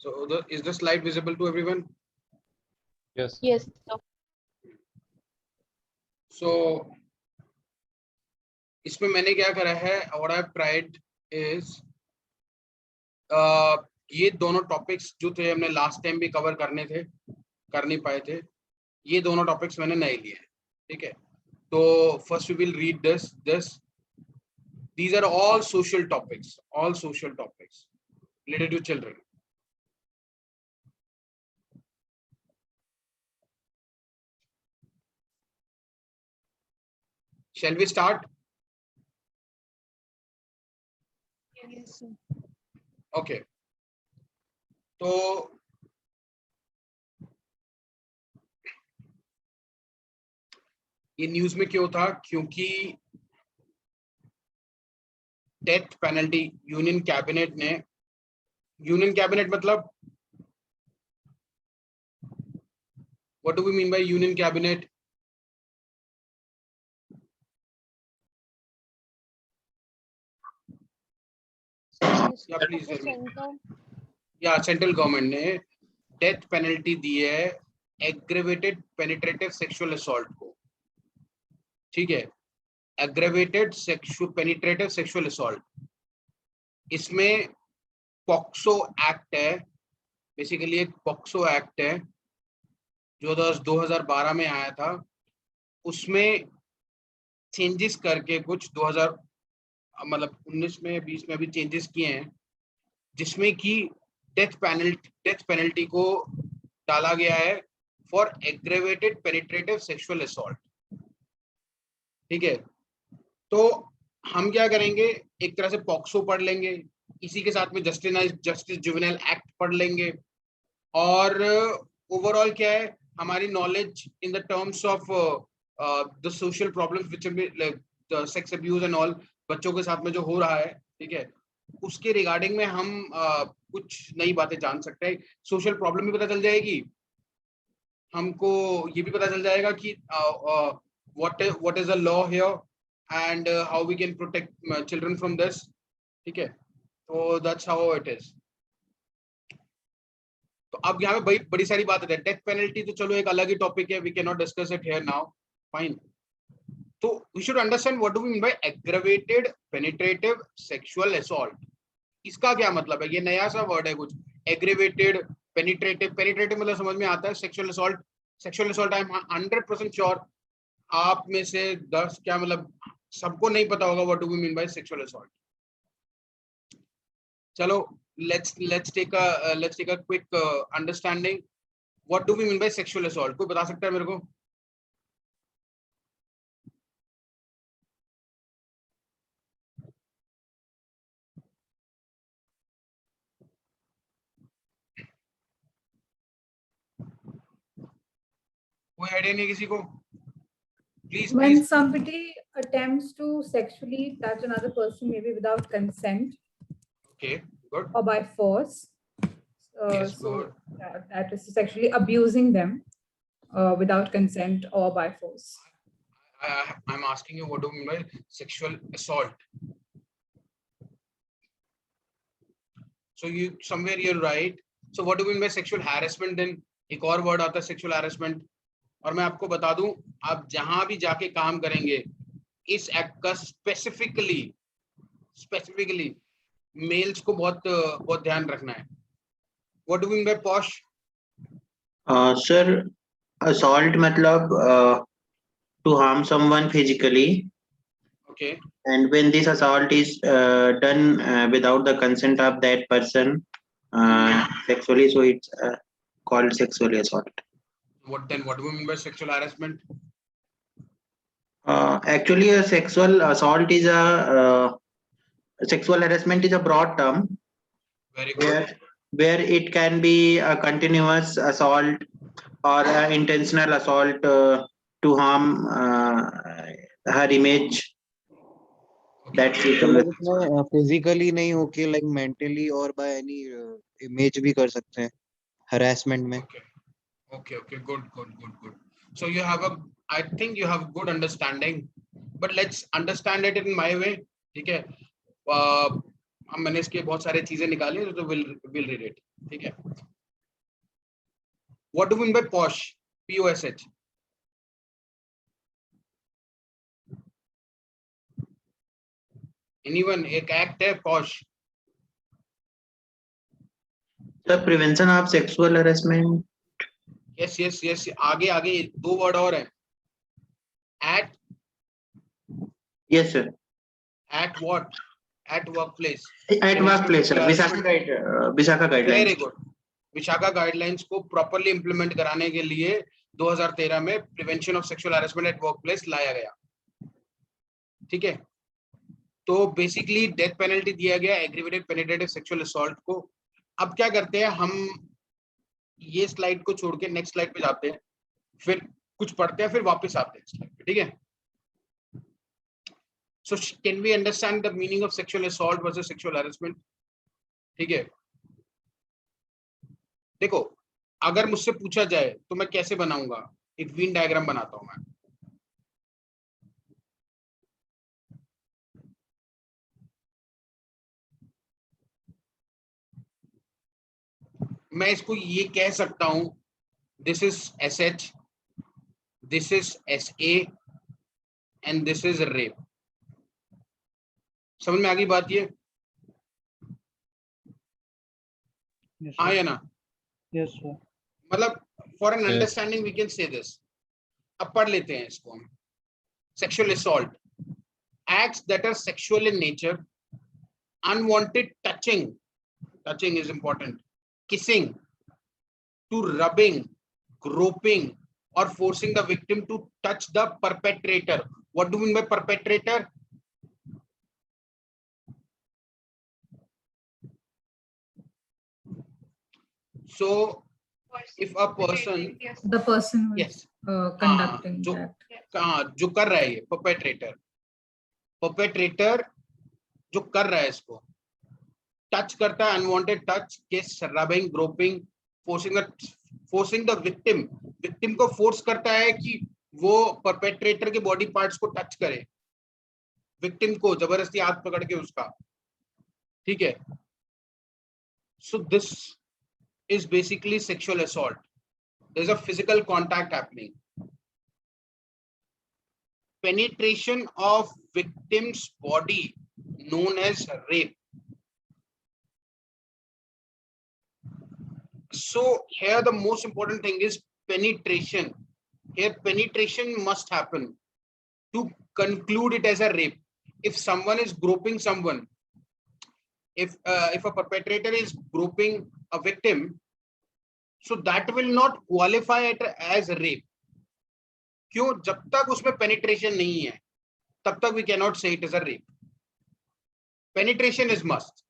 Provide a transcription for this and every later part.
So is the slide visible to everyone? Yes. Yes. So So इसमें मैंने क्या करा है, what I've tried is ये दोनों टॉपिक्स जो थे हमने लास्ट टाइम भी कवर करने थे, कर नहीं पाए थे, ये दोनों टॉपिक्स मैंने नए लिए हैं, ठीक है। तो first we will read this these are all social topics related to children. Shall we start? yes, sir. Okay. तो ये न्यूज में क्यों था? क्योंकि डेथ पेनल्टी यूनियन कैबिनेट मतलब what do we mean by union cabinet? या please या central government ने डेथ पेनल्टी दी है एग्रेवेटेड पेनिट्रेटिव सेक्सुअल असॉल्ट को, ठीक है। एग्रेवेटेड पेनिट्रेटिव सेक्सुअल असॉल्ट, इसमें पॉक्सो एक्ट है, बेसिकली एक पॉक्सो एक्ट है जो 2012 में आया था, उसमें चेंजेस करके कुछ 2000 मतलब 19 में 20 में भी चेंजेस किए हैं, जिसमें कि डेथ पेनल्टी को डाला गया है for aggravated penetrative sexual assault, ठीक है। तो हम क्या करेंगे, एक तरह से पॉक्सो पढ़ लेंगे, इसी के साथ में जस्टिस जुवेनाइल एक्ट पढ़ लेंगे, और ओवरऑल क्या है हमारी knowledge in the terms of the social problems which like the sex abuse and all, बच्चों के साथ में जो हो रहा है, ठीक है, उसके रिगार्डिंग में हम कुछ नई बातें जान सकते हैं। सोशल प्रॉब्लम भी पता चल जाएगी हमको, ये भी पता चल जाएगा कि what is the law here and how we can protect children from this, ठीक है। तो that's how it is. तो अब यहाँ पे बड़ी सारी बात है। डेथ पेनल्टी तो चलो एक अलग ही टॉपिक है, we cannot discuss it here now, fine. तो we should understand what do we mean by aggravated penetrative sexual assault. इसका क्या मतलब है? ये नया सा वर्ड है कुछ, एग्रेवेटेड पेनिट्रेटिव मतलब समझ में आता है, sexual assault I am 100% sure आप में से 10 क्या मतलब सबको नहीं पता होगा what do we mean by sexual assault. चलो let's take a quick understanding what do we mean by sexual assault. कोई बता सकता है मेरे को? कोई आइडिया नहीं किसी को? Please, When please. somebody attempts to sexually touch another person, maybe without consent Okay, good. or by force, Yes, so good. that is sexually abusing them without consent or by force. I'm asking you what do you mean by sexual assault? So you somewhere you're right. So what do you mean by sexual harassment then? एक और word आता है sexual harassment, और मैं आपको बता दूं आप जहां भी जाके काम करेंगे इस एक्ट का स्पेसिफिकली मेल्स को बहुत ध्यान रखना है। What do you mean by posh? Sir, assault मतलब to harm someone physically. Okay. And when this assault is done without the consent of that person sexually, so it's called sexual assault. What do you mean by sexual harassment? Actually, a sexual assault is sexual harassment is a broad term. Very good. Where it can be a continuous assault or an intentional assault to harm her image. That's it. Physically नहीं होके like mentally और by any image भी कर सकते हैं harassment में। Okay, good. So you have I think you have good understanding, but let's understand it in my way, ठीक है। हम मैंने इसके बहुत सारे चीजें निकाली तो विल रीड इट, ठीक है। What do mean by POSH, POSH? Anyone? एक एक्ट है POSH. The prevention of sexual harassment. Yes yes yes, आगे आगे 2 वर्ड और हैं। At, Yes, sir. At what? At workplace. At workplace, sir. Vishakha very guidelines. Good. Vishakha guidelines को properly implement कराने के लिए 2013 में prevention of sexual harassment at workplace लाया गया, ठीक है। तो बेसिकली डेथ पेनल्टी दिया गया एग्रीवेटेड पेनिट्रेटिव सेक्सुअल असॉल्ट को। अब क्या करते हैं हम, ये स्लाइड को छोड़ के नेक्स्ट स्लाइड पे जाते हैं, फिर कुछ पढ़ते हैं, फिर वापस आते हैं स्लाइड पे, ठीक है। So can we understand the meaning of sexual assault versus sexual harassment, ठीक है। देखो, अगर मुझसे पूछा जाए तो मैं कैसे बनाऊंगा, एक वेन डायग्राम बनाता हूं मैं। मैं इसको ये कह सकता हूं, this is SH, this is SA and this is rape. समझ में आ गई बात ये? Yes, हाँ sir. या ना? Yes, sir. मतलब for an Yes. Understanding we can say this. अब पढ़ लेते हैं इसको हम। Sexual assault, acts that are sexual in nature, unwanted touching is important, kissing, to rubbing, groping, or forcing the victim to touch the perpetrator. What do you mean by perpetrator? So if a person, The person who is yes, conducting जो that. जो कर रहा है ये perpetrator जो कर रहा है इसको, टच करता है, unwanted touch, kiss, rubbing, groping, forcing the victim को फोर्स करता है कि वो परपेट्रेटर के बॉडी पार्ट्स को टच करे, विक्टिम को जबरदस्ती हाथ पकड़ के उसका, ठीक है। So this is basically sexual assault, there is a physical contact happening, penetration of victim's body known as rape. So here the most important thing is penetration. Here penetration must happen to conclude it as a rape. If someone is groping someone, if a perpetrator is groping a victim, so that will not qualify it as rape. क्यों? जब तक उसमें penetration नहीं है तब तक we cannot say it is a rape. Penetration is must.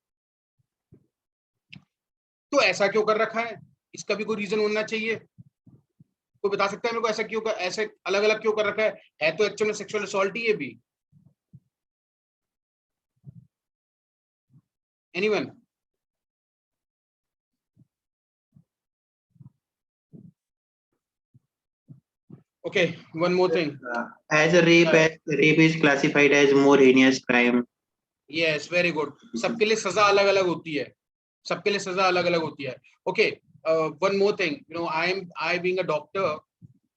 तो ऐसा क्यों कर रखा है? इसका भी कोई रीजन होना चाहिए। कोई बता सकता है मेरे को ऐसा क्यों, ऐसे अलग अलग क्यों कर रखा है तो एक्चुअल में सेक्सुअल असॉल्ट ही है भी। Anyone? Okay, one more thing. As a rape is classified as more heinous crime. Yes, very good. सबके लिए सजा अलग अलग होती है, सबके लिए सजा अलग अलग होती है। Okay, one more thing, you know I being a doctor,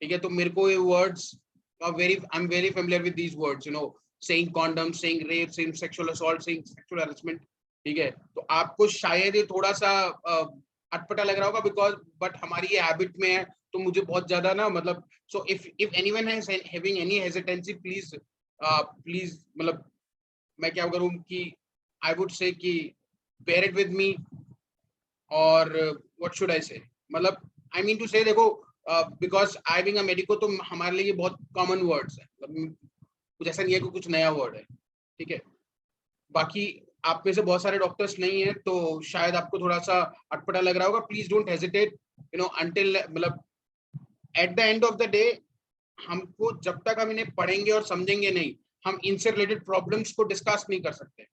ठीक है, तो मेरे को ये words I am very familiar with these words, you know, saying condom, saying rape, saying sexual assault, saying sexual harassment, ठीक है। तो आपको शायद ये थोड़ा सा अटपटा लग रहा होगा बिकॉज, बट हमारी ये हैबिट में है, तो मुझे बहुत ज्यादा ना, मतलब, so if anyone has having any hesitancy, please मतलब मैं क्या करूं कि आई वुड से कि bear it with me, और what should I say, मतलब I mean to say, देखो, because I being a medico, तो हमारे लिए ये बहुत कॉमन वर्ड्स है, मतलब कुछ ऐसा नहीं है कि कुछ नया वर्ड है, ठीक है। बाकी आप में से बहुत सारे डॉक्टर्स नहीं है तो शायद आपको थोड़ा सा अटपटा लग रहा होगा। Please don't hesitate, you know, until, मतलब at the end of the day, हमको जब तक हम इन्हें पढ़ेंगे और समझेंगे नहीं, हम इनसे रिलेटेड प्रॉब्लम्स को डिस्कस नहीं कर सकते,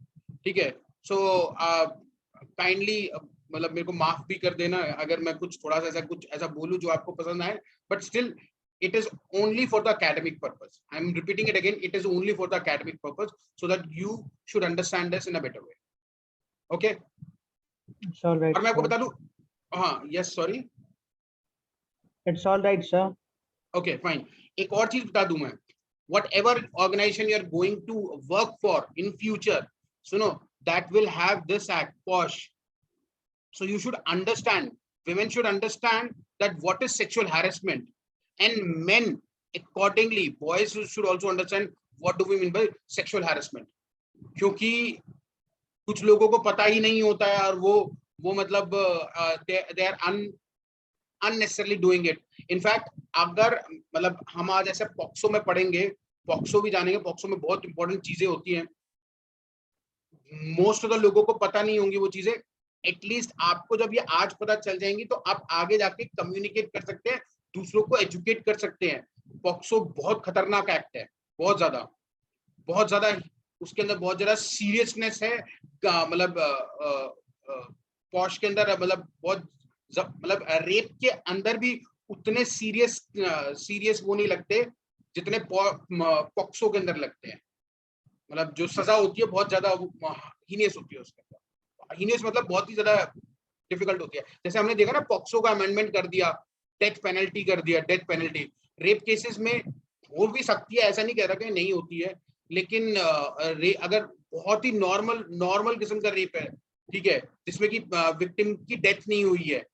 ठीक है। सो काइंडली मतलब मेरे को माफ भी कर देना अगर मैं कुछ थोड़ा सा कुछ ऐसा बोलूं जो आपको पसंद आए, but still it is only for the academic purpose. I am repeating it again, it is only for the academic purpose, so that you should understand this in a better way. Okay It's all right, और मैं आपको sir. बता दूं, हाँ yes sorry, It's all right, sir. Okay fine, एक और चीज बता दूं मैं, whatever organization you are going to work for in future, suno, that will have this act, POSH. So you should understand, women should understand that what is sexual harassment, and men accordingly, boys should also understand what do we mean by sexual harassment. क्योंकि कुछ लोगों को पता ही नहीं होता है और वो मतलब they are unnecessarily doing it. In fact, अगर मतलब हम आज ऐसे पॉक्सो में पढ़ेंगे, पॉक्सो भी जानेंगे, पॉक्सो में बहुत इंपॉर्टेंट चीजें होती हैं, मोस्ट ऑफ द लोगों को पता नहीं होंगी वो चीजें, एटलीस्ट आपको जब ये आज पता चल जाएंगी तो आप आगे जाके कम्युनिकेट कर सकते हैं, दूसरों को एजुकेट कर सकते हैं. पॉक्सो बहुत खतरनाक एक्ट है, बहुत ज्यादा उसके अंदर बहुत ज्यादा सीरियसनेस है, मतलब पॉश के अंदर मतलब बहुत मतलब रेप के अंदर भी उतने सीरियस वो नहीं लगते जितने पॉक्सो के अंदर लगते हैं. मतलब जो सजा होती है बहुत ज्यादा हीनियस होती है, उसके अंदर हीनियस मतलब बहुत ही ज्यादा डिफिकल्ट होती है. जैसे हमने देखा ना, पॉक्सो का अमेंडमेंट कर दिया, डेथ पेनल्टी कर दिया, डेथ पेनल्टी. रेप केसेस में हो भी सकती है, ऐसा नहीं कह रहा कि नहीं होती है, लेकिन अगर बहुत ही नॉर्मल किस्म का रेप है, ठीक है, जिसमें कि विक्टिम की डेथ नहीं हुई है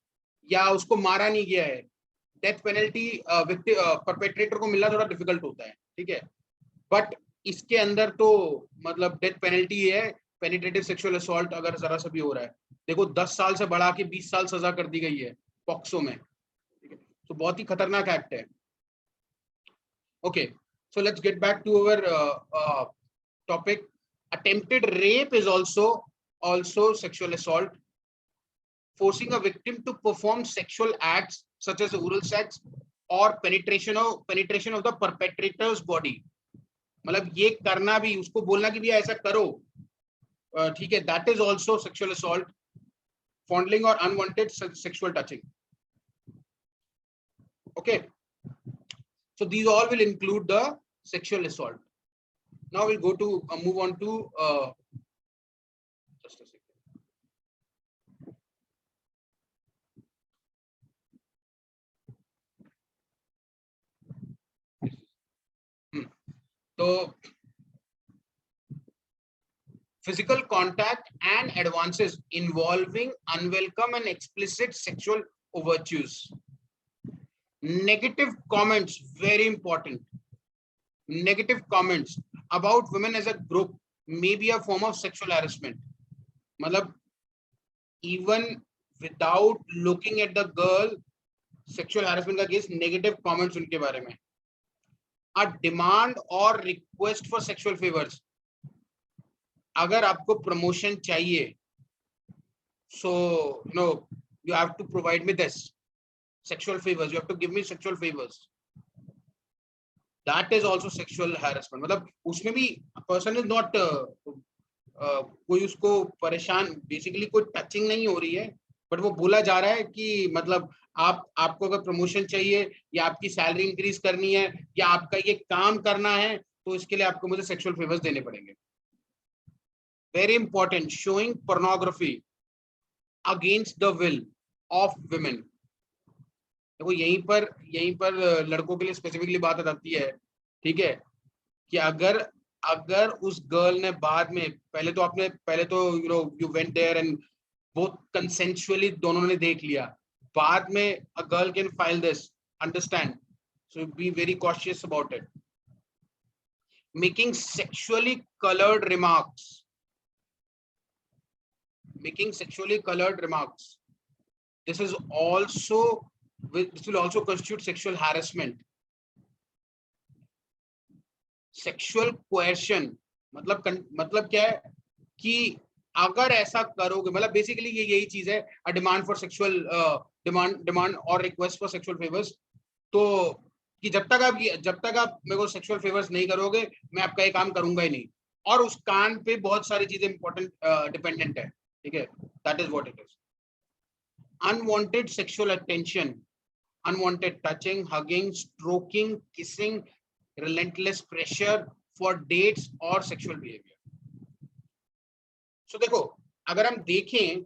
या उसको मारा नहीं गया है, डेथ पेनल्टी परपेट्रेटर को मिलना थोड़ा डिफिकल्ट होता है, ठीक है. बट इसके अंदर तो मतलब डेथ पेनल्टी है, पेनिट्रेटिव सेक्सुअल असॉल्ट अगर जरा सा भी हो रहा है. देखो 10 साल से बढ़ा के 20 साल सजा कर दी गई है पॉक्सो में, ठीक है. तो बहुत ही खतरनाक एक्ट है. Okay, so let's get back to our topic. Attempted rape is also sexual assault. Forcing a victim to perform sexual acts such as oral sex or penetration of the perpetrator's body. मतलब ये करना भी, उसको बोलना कि भैया ऐसा करो, ठीक है, that is also sexual assault. Fondling or unwanted sexual touching. Okay, so these all will include the sexual assault. Now we'll go to move on to just a second. So physical contact and advances involving unwelcome and explicit sexual overtures. Negative comments, very important. Negative comments about women as a group may be a form of sexual harassment. मतलब even without looking at the girl, sexual harassment का case, negative comments उनके बारे में. A demand or request for sexual favors. अगर आपको promotion चाहिए, so you have to provide me this sexual favors. You have to give me sexual favors. That is also sexual harassment. मतलब उसमें भी person is not कोई उसको परेशान, basically कोई touching नहीं हो रही है, but वो बोला जा रहा है कि मतलब आपको अगर promotion चाहिए या आपकी salary increase करनी है या आपका ये काम करना है, तो इसके लिए आपको मुझे sexual favors देने पड़ेंगे. Very important, showing pornography against the will of women. देखो यहीं पर लड़कों के लिए स्पेसिफिकली बात आती है, ठीक है, कि अगर उस गर्ल ने बाद में पहले तो you went there and both consensually दोनों ने देख लिया, बाद में a girl can file this, understand, so be very cautious about it. Making sexually colored remarks. This will also constitute sexual harassment. Sexual coercion मतलब क्या है कि अगर ऐसा करोगे, मतलब बेसिकली ये यही चीज है, a demand for sexual demand or request for sexual favors. तो कि जब तक आप मेरे को sexual favors नहीं करोगे, मैं आपका ये काम करूंगा ही नहीं, और उस काम पे बहुत सारी चीजें important dependent है, ठीक है, that is what it is. Unwanted sexual attention, unwanted touching, hugging, stroking, kissing, relentless pressure for dates or sexual behavior. So देखो अगर हम देखें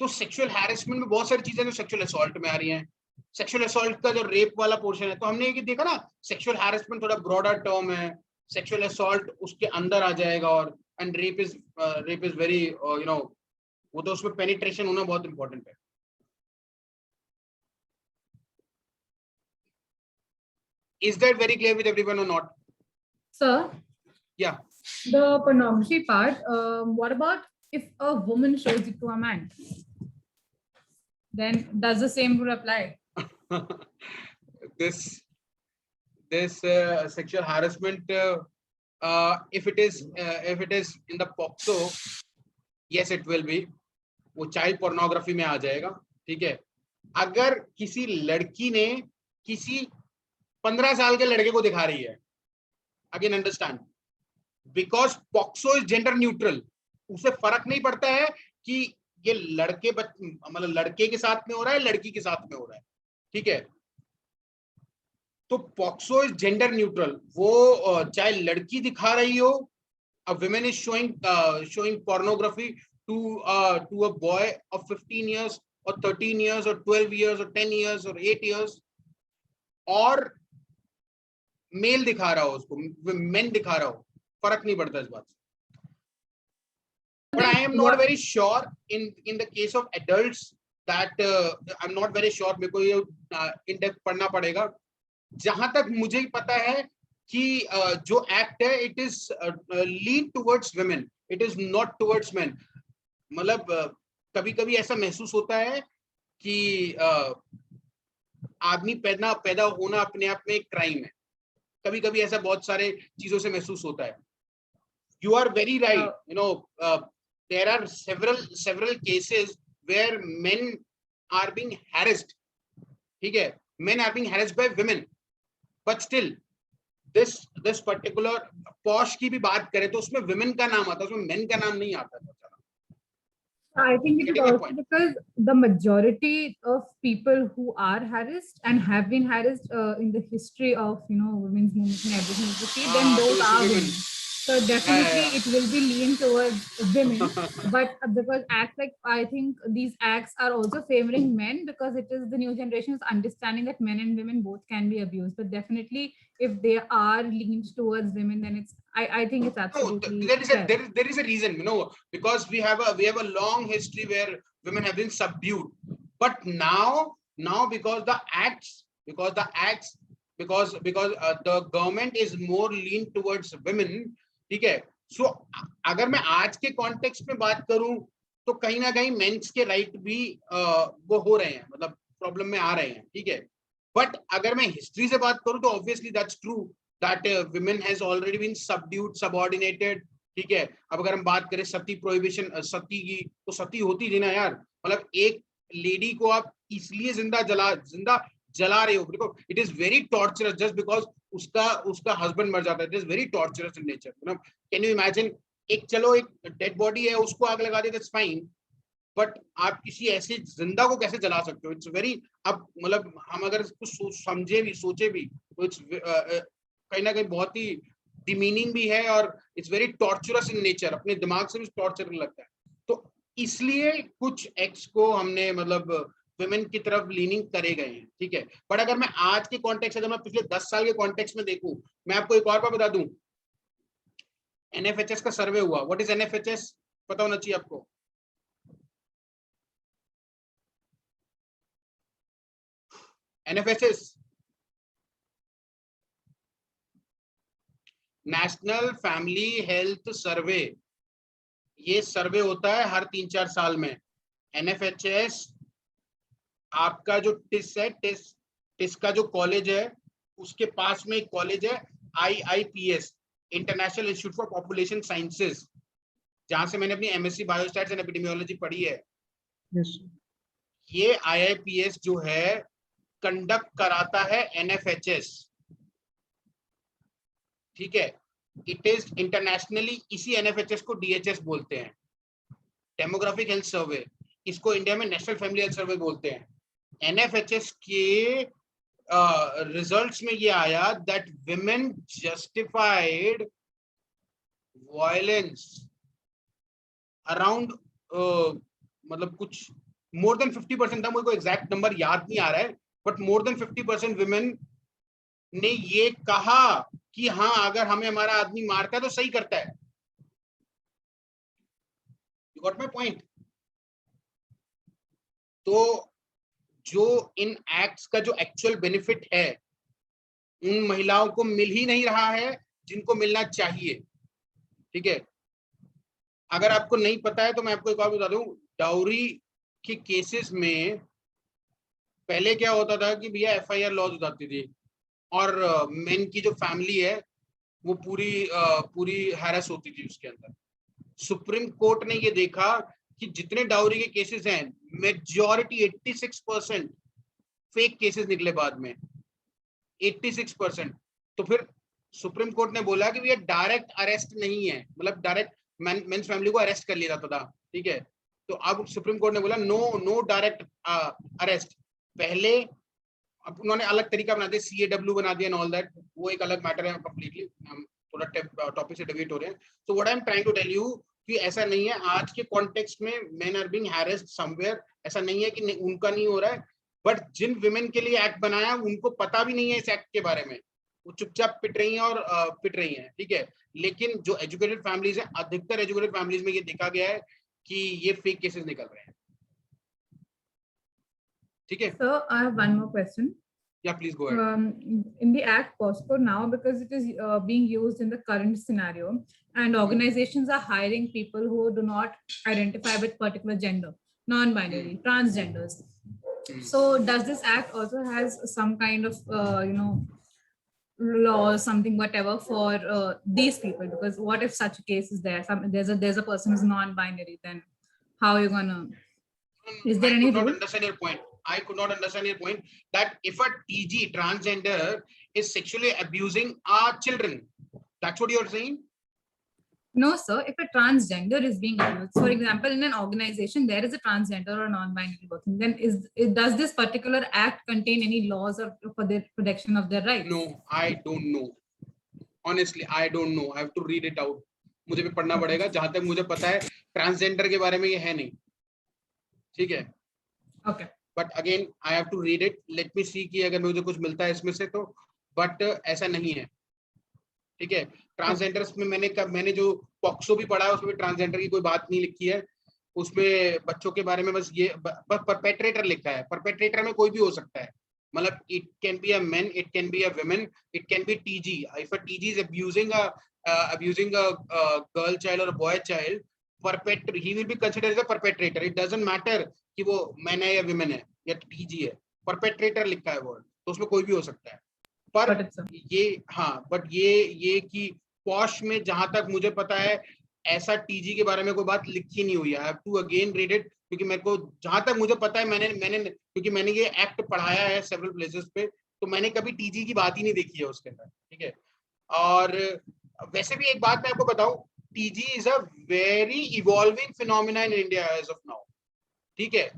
तो सेक्सुअल हैरेसमेंट में बहुत सारी चीजें जो सेक्सुअल असॉल्ट में आ रही हैं, सेक्सुअल असॉल्ट का जो रेप वाला पोर्शन है, तो हमने ये देखा ना, सेक्सुअल हैरेसमेंट थोड़ा ब्रॉडर टर्म है, सेक्सुअल असॉल्ट उसके अंदर आ जाएगा, और and rape is very you know, वो तो उसमें पेनिट्रेशन होना बहुत इंपॉर्टेंट है. Is that very clear with everyone or not? Sir, Yeah. the pornography part, what about if a woman shows it to a man? Then does the same rule apply? this sexual harassment, if it is in the POCSO, yes it will be, वो child pornography में आ जाएगा. ठीक है, अगर किसी लड़की ने किसी 15 साल के लड़के को दिखा रही है, again understand, because POCSO is gender neutral, उसे फर्क नहीं पड़ता है कि ये लड़के मतलब लड़के के साथ में हो रहा है, लड़की के साथ में हो रहा है. ठीक है, तो पॉक्सो इज जेंडर न्यूट्रल. वो चाहे लड़की दिखा रही हो, a woman is showing pornography to a boy of 15 years or 13 years or 12 years or 10 years or 8 years, और मेल दिखा रहा हो उसको, मेन दिखा रहा हो, फर्क नहीं पड़ता इस बात से. But I am not very sure in the case of adults that I'm not very sure, मेरे को ये in depth पढ़ना पड़ेगा. जहां तक मुझे पता है कि जो एक्ट है, it is lean towards women, it is not towards men. मतलब कभी कभी ऐसा महसूस होता है कि आदमी पैदा होना अपने आप में एक क्राइम है. कभी कभी ऐसा बहुत सारे चीजों से महसूस होता है. You are very right. You know, there are several cases where men are being harassed. ठीक है, men are being harassed by women, but still this particular posh की भी बात करें तो उसमें women का नाम आता है, उसमें men का नाम नहीं आता. I think it is also because the majority of people who are harassed and have been harassed in the history of women's movement and everything, if you see, then those are women. So definitely it will be lean towards women, but because acts like, I think these acts are also favoring men, because it is the new generation's understanding that men and women both can be abused. But definitely if they are leaned towards women, then it's, I think it's absolutely there is a reason, because we have a long history where women have been subdued. But now because the acts because the government is more lean towards women. ठीक है, सो अगर मैं आज के context में बात करूं तो कहीं ना कहीं मेंस के राइट भी वो हो रहे हैं, मतलब प्रॉब्लम में आ रहे हैं. ठीक है, बट अगर मैं हिस्ट्री से बात करूं तो obviously that's true that women has already been subdued, subordinated. ठीक है, अब अगर हम बात करें सती प्रोहिबिशन, सती की, तो सती होती थी ना यार. मतलब एक लेडी को आप इसलिए जिंदा जला रहे हो, because it is very torturers, just because उसका हस्बैंड मर जाता है. It is very torturers in nature. Can you imagine, एक डेड बॉडी है, उसको आग लगा दे, दैट्स फाइन, बट आप किसी ऐसे जिंदा को कैसे जला सकते हो? इट्स वेरी, अब मतलब हम अगर कुछ समझे भी, सोचे भी, तो इट्स कहीं ना कहीं बहुत ही डिमीनिंग भी है, और it's very torturers in nature. अपने दिमाग से भी टॉर्चर लगता है. तो इसलिए कुछ एक्ट्स को हमने मतलब वुमेन की तरफ लीनिंग करे गए हैं. ठीक है, बट अगर मैं आज के कॉन्टेक्स्ट, अगर मैं पिछले 10 साल के कॉन्टेक्स्ट में देखूं, मैं आपको एक और बात बता दूं, एनएफएचएस का सर्वे हुआ. What is NFHS? पता होना चाहिए आपको. NFHS, national family health survey. ये सर्वे होता है हर 3-4 साल में. एनएफएचएस आपका जो टिस है, टिस का जो कॉलेज है, उसके पास में एक कॉलेज है IIPS, international institute for population sciences, जहां से मैंने अपनी एमएससी बायोस्टैट्स एंड एपिडेमियोलॉजी पढ़ी है. Yes. ये IIPS जो है कंडक्ट कराता है एनएफएचएस. ठीक है, इट इज इंटरनेशनली, इसी एनएफएचएस को DHS बोलते हैं, डेमोग्राफिक हेल्थ सर्वे. इसको इंडिया में नेशनल फैमिली हेल्थ सर्वे बोलते हैं. एनएफएचएस के रिजल्ट्स में ये आया that women justified violence around मतलब कुछ मोर देन 50% था, मुझे को एग्जैक्ट नंबर याद नहीं आ रहा है, बट मोर देन 50% विमेन ने ये कहा कि हाँ अगर हमें हमारा आदमी मारता है तो सही करता है। You got my point? तो जो इन एक्ट्स का जो एक्चुअल बेनिफिट है उन महिलाओं को मिल ही नहीं रहा है जिनको मिलना चाहिए। ठीक है, अगर आपको नहीं पता है तो मैं आपको एक बात बता दूं, डाउरी के केसेस में पहले क्या होता था कि भैया एफआईआर लॉज हो जाती थी और मेन की जो फैमिली है वो पूरी हैरेस होती थी उसके अंदर। सुप्रीम कोर्ट ने ये देखा कि जितने डाउरी के केसेस हैं मेजॉरिटी 86% फेक केसेस निकले बाद में, 86%। तो फिर सुप्रीम कोर्ट ने बोला कि ये डायरेक्ट अरेस्ट नहीं है, मतलब डायरेक्ट मेंस फैमिली को अरेस्ट कर लिया जाता था। ठीक है, तो अब सुप्रीम कोर्ट ने बोला नो डायरेक्ट अरेस्ट। पहले अब उन्होंने अलग तरीका बना दिया, CAW बना दिया एंड ऑल दैट, वो एक अलग मैटर है कंप्लीटली, हम थोड़ा टॉपिक से डिविएट हो रहे हैं। So what I am trying to tell you कि ऐसा नहीं है आज के कॉन्टेक्स्ट में men are being harassed somewhere, ऐसा नहीं है कि उनका नहीं हो रहा है, बट जिन विमेन के लिए एक्ट बनाया उनको पता भी नहीं है इस एक्ट के बारे में, वो चुपचाप पिट रही हैं और पिट रही हैं। ठीक है, लेकिन जो एजुकेटेड फैमिलीज है, अधिकतर एजुकेटेड फैमिलीज में ये देखा गया है कि ये फेक केसेस निकल रहे हैं। ठीक है, So I have one more question. या please go ahead. In the act POSCO now, because it is being used in the current scenario, and organizations are hiring people who do not identify with particular gender, non-binary, transgenders. So does this act also has some kind of law or something whatever for these people? Because what if such a case is there, there's a person who's non-binary, then how are you gonna, is there any rule? I could not understand your point that if a TG transgender is sexually abusing our children, that's what you're saying? No, sir. If a transgender is being abused, for example, in an organization, there is a transgender or non-binary working, then does this particular act contain any laws or for the protection of their rights? No, I don't know. Honestly, I don't know. I have to read it out. मुझे भी पढ़ना पड़ेगा। जहां तक मुझे पता है transgender के बारे में ये है नहीं। ठीक है, Okay. But again I have to read it, let me see कि अगर मुझे कुछ मिलता है इसमें से तो, बट ऐसा नहीं है। ठीक है, ट्रांसजेंडर्स में मैंने जो पॉक्सो भी पढ़ा है उसमें ट्रांसजेंडर की कोई बात नहीं लिखी है, उसमें बच्चों के बारे में बस ये परपेट्रेटर लिखा है। परपेट्रेटर में कोई भी हो सकता है, मतलब it can be a man, it can be a women, it can be TG. If a TG is abusing a girl child or a boy child, he will be considered as a perpetrator. It doesn't matter कि वो man है या women है या TG है, perpetrator लिखा है word, तो उसमें कोई भी हो सकता है। पर ये हाँ, बट ये कि पॉश में जहां तक मुझे पता है ऐसा टीजी के बारे में कोई बात लिखी नहीं हुई है। I have to again read it, क्योंकि मेरे को जहां तक मुझे पता है क्योंकि मैंने ये एक्ट पढ़ाया है सेवरल प्लेसेस पे, तो मैंने कभी टीजी की बात ही नहीं देखी है उसके अंदर। ठीक है, और वैसे भी एक बात मैं आपको बताऊं, TG is a very evolving phenomena in India as of now. ठीक है,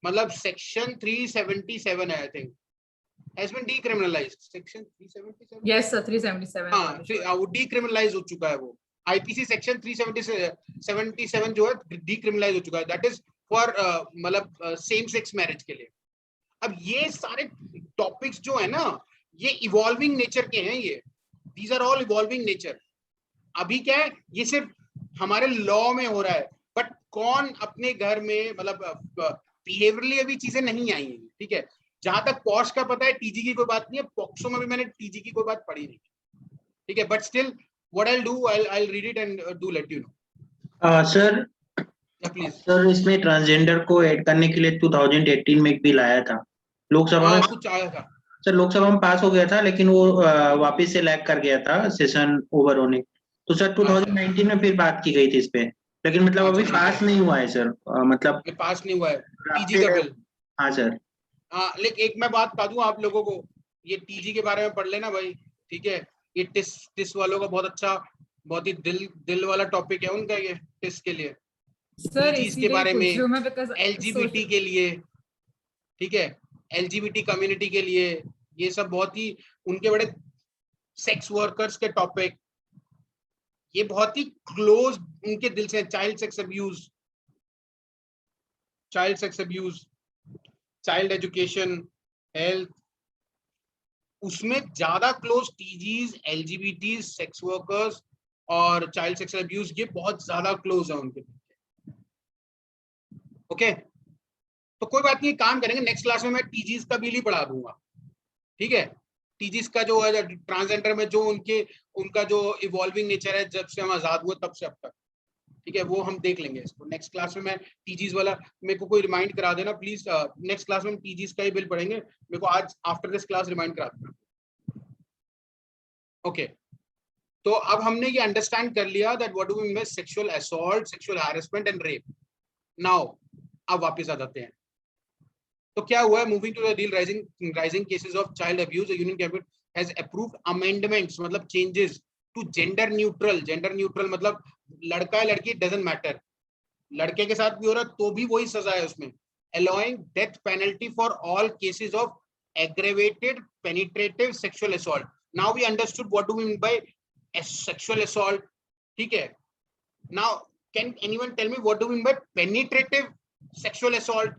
मतलब सेक्शन 377 है, I think has been decriminalized. Section 377, Yes sir, 377. हाँ, वो decriminalize हो चुका है। वो IPC section 377 जो है decriminalize हो चुका है, that is for मतलब same sex marriage के लिए। अब ये सारे टॉपिक्स जो है ना, ये इवॉल्विंग नेचर के हैं, ये these are all evolving nature। अभी क्या है, ये सिर्फ हमारे लॉ में हो रहा है, बट कौन अपने घर में, मतलब बिहेवियरली अभी चीजें नहीं आई हैं। ठीक है, जहां तक पॉश का पता है टीजी की कोई बात नहीं है, पॉक्सो में भी मैंने टीजी की कोई बात पढ़ी नहीं। ठीक है, but still what I will do, I will read it and do let you know. Sir please sir, इसमें ट्रांसजेंडर को ऐड करने के लिए 2018 में एक बिल आया था लोकसभा में, कुछ आया था सर लोकसभा में पास हो गया था, लेकिन वो वापस से लैग कर गया था सेशन ओवर होने, तो सर 2019 में फिर बात की गई थी इस पे, लेकिन मतलब अभी पास नहीं हुआ है सर, मतलब पास नहीं हुआ है टीजी का बिल। हाँ सर। हाँ, लेकिन एक मैं बात बता दूं आप लोगों को, ये टीजी के बारे में पढ़ लेना भाई। ठीक है, ये टिस वालों का बहुत अच्छा, बहुत ही दिल वाला टॉपिक है उनका, ये टिस के लिए, के बारे में, एलजीबीटी के लिए। ठीक है, एलजीबीटी कम्युनिटी के लिए, ये सब बहुत ही उनके बड़े सेक्स वर्कर्स के टॉपिक, ये बहुत ही क्लोज उनके दिल से। Child sex abuse, child education, health, उसमें ज्यादा क्लोज टीजीज, एलजीबीटी, सेक्स वर्कर्स और चाइल्ड सेक्स अब्यूज, ये बहुत ज्यादा क्लोज है उनके। ओके, तो कोई बात नहीं, काम करेंगे नेक्स्ट क्लास में मैं टीजीज का बिल ही पढ़ा दूंगा, ठीक है। टीजीज का जो है ट्रांसजेंडर में जो उनका जो इवॉल्विंग नेचर है जब से हम आजाद हुए तब से अब तक, ठीक है, वो हम देख लेंगे इसको नेक्स्ट क्लास में। मैं टीजीज वाला मेरे को कोई रिमाइंड करा देना प्लीज, नेक्स्ट क्लास में हम टीजीज का ही बिल पढ़ेंगे, मेरे को आज आफ्टर दिस क्लास रिमाइंड करा देना। ओके, तो अब हमने ये अंडरस्टैंड कर लिया that what do we mean by sexual assault, sexual harassment and rape. Now अब वापस आ जाते हैं, तो क्या हुआ है, moving to the deal rising cases of child abuse, union cabinet has approved amendments, मतलब चेंजेस टू जेंडर न्यूट्रल मतलब लड़का है लड़की डजंट मैटर, लड़के के साथ भी हो रहा तो भी वही सजा है उसमें, allowing death penalty for all cases of aggravated penetrative sexual assault. Now we understood what do we mean by a sexual assault, ठीक है। Now can anyone tell me what do we mean by penetrative sexual assault?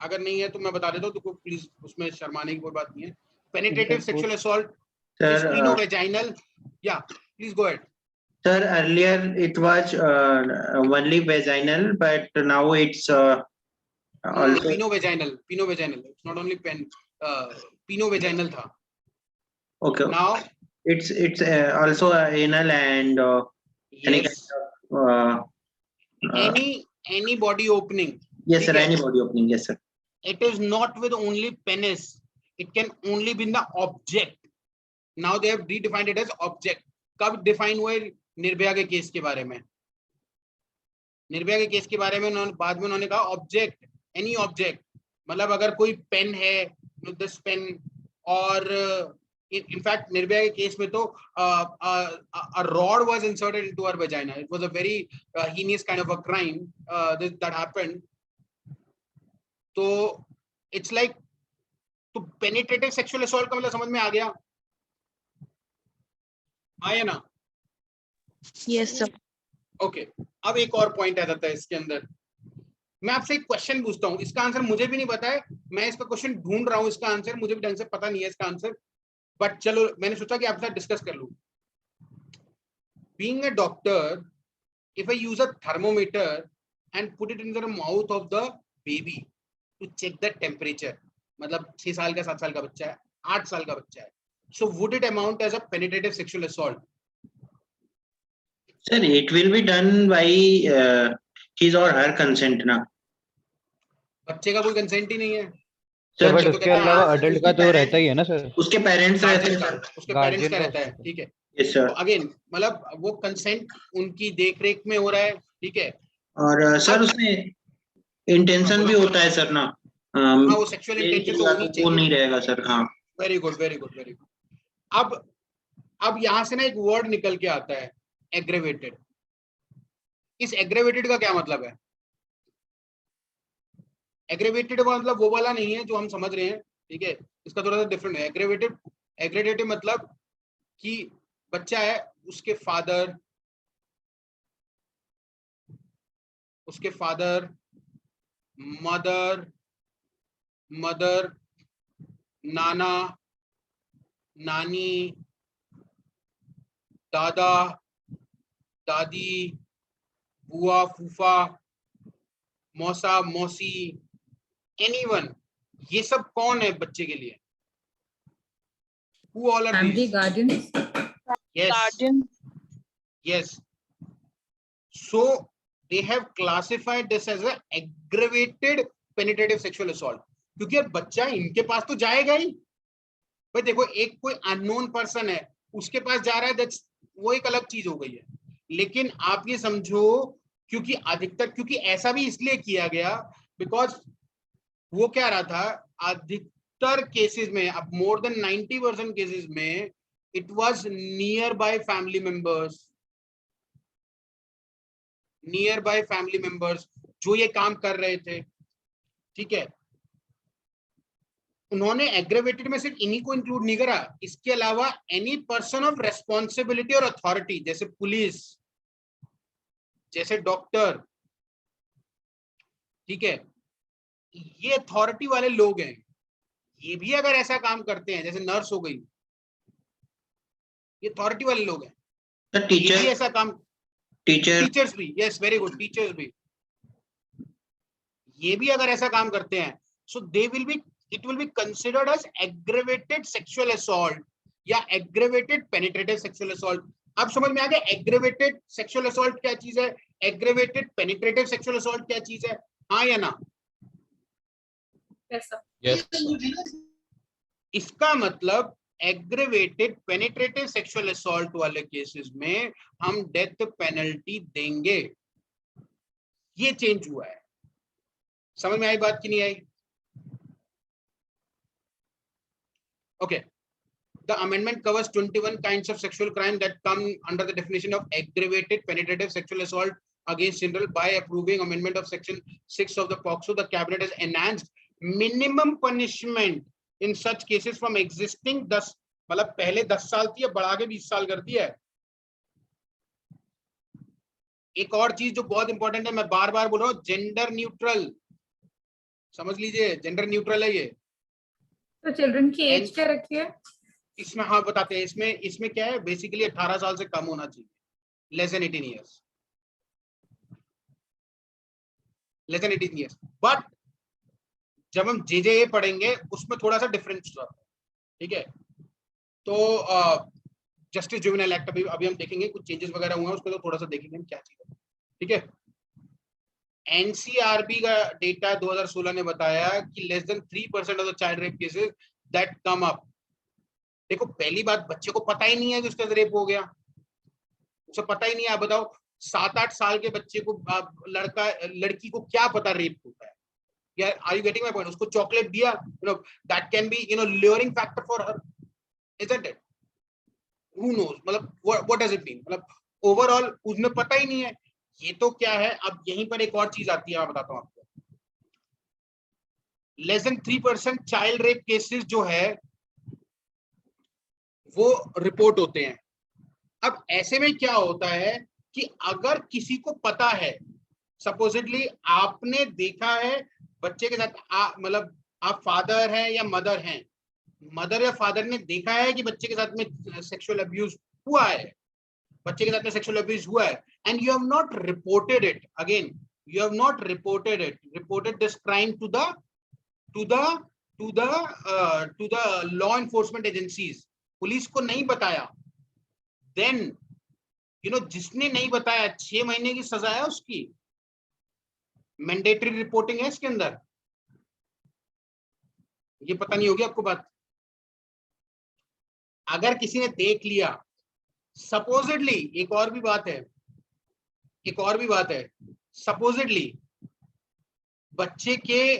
अगर नहीं है तो मैं बता देता हूँ, तो प्लीज उसमें शर्माने की कोई बात नहीं है। Penetrative sexual assault is penovaginal. Yeah, please go ahead. Sir, earlier it was only vaginal, but now it's also Penovaginal. It's not only penovaginal tha. okay. Now It's also anal and any yes, kind of any body opening. yes sir, any body opening, yes sir. It is not with only penis. It can only be in the object. Now they have redefined it as object. कब define हुए? निर्भया के case के बारे में। निर्भया के case के बारे में उन्होंने बाद में उन्होंने कहा ऑब्जेक्ट, एनी ऑब्जेक्ट, मतलब अगर कोई पेन है, दिस पेन, और इनफैक्ट निर्भया के केस में तो a rod was inserted into her vagina. It was a very heinous kind of a crime that happened. तो इट्स लाइक, तो पेनिट्रेटिव सेक्सुअल असॉल्ट का मतलब समझ में आ गया? आया ना? Yes sir. ओके, अब एक और पॉइंट आ जाता है इसके अंदर। मैं आपसे एक क्वेश्चन पूछता हूँ, इसका आंसर मुझे भी नहीं पता है, मैं इसका क्वेश्चन ढूंढ रहा हूँ, इसका आंसर मुझे भी ढंग से पता नहीं है इसका आंसर, बट चलो मैंने सोचा कि आपके साथ डिस्कस कर लूं। Being a doctor, if I use a thermometer and put it in the mouth of the baby to check the temperature, मतलब 6 साल का 7 साल का बच्चा है, 8 साल का बच्चा है, so would it amount as a penetrative sexual assault? Sir, it will be done by his or her consent ना। बच्चे का कोई कंसेंट ही नहीं है सर Sir, बट उसके अलावा अडल्ट का तो रहता ही है ना सर, उसके पेरेंट्स रहते हैं गार्जियन सर। का, उसके पेरेंट्स का गार्जियन का रहता है, उसका। ठीक है। Yes sir. तो अगेन मतलब वो कंसेंट उनकी देखरेख में हो रहा है, ठीक है। और सर उसमें इंटेंशन भी होता है सर ना, हाँ, वो सेक्सुअल इंटेंशन तो होनी वो चाहिए। नहीं रहेगा सर। हाँ, very good very good very good. अब यहां से ना एक वर्ड निकल के आता है, एग्रेवेटेड। इस एग्रेवेटेड का क्या मतलब है? एग्रेवेटेड मतलब वो वाला नहीं है जो हम समझ रहे हैं, ठीक है, इसका थोड़ा सा डिफरेंट है। एग्रेवेटेड मतलब कि बच्चा है, उसके फादर, मदर, नाना, नानी, दादा, दादी, बुआ, फूफा, मौसा, मौसी, एनीवन, ये सब कौन है बच्चे के लिए? Who all are Family these? guardians. Yes. So they have classified this as a aggravated penetrative sexual assault. क्योंकि यार बच्चा इनके पास तो जाएगा ही भाई। देखो, एक कोई अननोन पर्सन है, उसके पास जा रहा है, वो एक अलग चीज हो गई है। लेकिन आप ये समझो, क्योंकि ऐसा भी इसलिए किया गया बिकॉज वो क्या रहा था, अधिकतर केसेस में, अब मोर देन 90% केसेस में, it was near by family members जो ये काम कर रहे थे, ठीक है। उन्होंने एग्रेवेटेड में सिर्फ इन्हीं को इंक्लूड नहीं करा, इसके अलावा एनी पर्सन ऑफ रेस्पॉन्सिबिलिटी और अथॉरिटी, जैसे पुलिस, जैसे डॉक्टर, ठीक है, ये अथॉरिटी वाले लोग हैं, ये भी अगर ऐसा काम करते हैं, जैसे नर्स हो गई, ये अथॉरिटी वाले लोग हैं, The ये भी teacher, ऐसा काम, teacher, टीचर्स भी, यस वेरी गुड, टीचर्स भी, ये भी अगर ऐसा काम करते हैं, so they will be, it will be considered as aggravated sexual assault या एग्रेवेटेड पेनिट्रेटिव सेक्सुअल असॉल्ट। अब समझ में आ गया एग्रेवेटेड सेक्सुअल असॉल्ट क्या चीज है, एग्रेवेटेड पेनिट्रेटिव सेक्सुअल असॉल्ट क्या चीज है, हाँ या ना? ऐसा Yes, sir. इसका मतलब एग्रेवेटेड पेनिट्रेटिव सेक्सुअल असॉल्ट वाले केसेस में हम डेथ पेनल्टी देंगे, ये चेंज हुआ है। समझ में आई बात कि नहीं आई? Okay, the amendment covers 21 kinds of sexual crime that come under the definition of aggravated penetrative sexual assault against children. By approving amendment of section 6 of the POCSO, the cabinet has enhanced minimum punishment in such cases from existing 10, मतलब पहले 10 साल थी, अब बढ़ा के 20 साल कर दिया है। एक और चीज जो बहुत इंपॉर्टेंट है, मैं बार बार बोल रहा हूँ, जेंडर न्यूट्रल, समझ लीजिए, जेंडर न्यूट्रल है ये। तो चिल्ड्रन की एज क्या रखी है? इसमें हाँ बताते हैं, इसमें क्या है, बेसिकली 18 साल से कम होना चाहिए, less than 18 years, less than 18 years. But जब हम जेजेए पढ़ेंगे उसमें थोड़ा सा डिफरेंस होता है, ठीक है? तो जस्टिस जुवेनाइल एक्ट अभी हम देखेंगे, कुछ चेंजेस वगैरह हुए हैं उसको, तो थोड़ा सा देखेंगे हम क्या चीज है, ठीक है? एनसीआरबी का डेटा 2016 ने बताया कि less than 3% of the child rape cases that come up. देखो, पहली बात, बच्चे को पता ही नहीं है कि उसका रेप हो गया, उसे पता ही नहीं है। आप बताओ, 7-8 साल के बच्चे को, लड़की को क्या पता रेप होता है? या are you getting my point? उसको चॉकलेट दिया, that can be luring factor for her, isn't it? Who knows, मतलब व्हाट डज इट मीन, मतलब ओवरऑल उसमें पता ही नहीं है। ये तो क्या है, अब यहीं पर एक और चीज आती है, मैं बताता हूँ आपको। Less than 3% child rape cases जो है वो रिपोर्ट होते हैं। अब ऐसे में क्या होता है कि अगर किसी को पता है, सपोजिटली आपने देखा है बच्चे के साथ, मतलब आप फादर हैं या मदर हैं, मदर या फादर ने देखा है कि बच्चे के साथ में सेक्सुअल अब्यूज हुआ है, बच्चे के साथ में सेक्सुअल अब्यूज हुआ है, and you have not reported it, again you have not reported this crime to the law enforcement agencies, police को नहीं बताया, देन जिसने नहीं बताया 6 महीने की सजा है उसकी, मैंडेटरी रिपोर्टिंग है इसके अंदर। ये पता नहीं होगी आपको बात। अगर किसी ने देख लिया, सपोजिटली, एक और भी बात है, सपोजिटली बच्चे के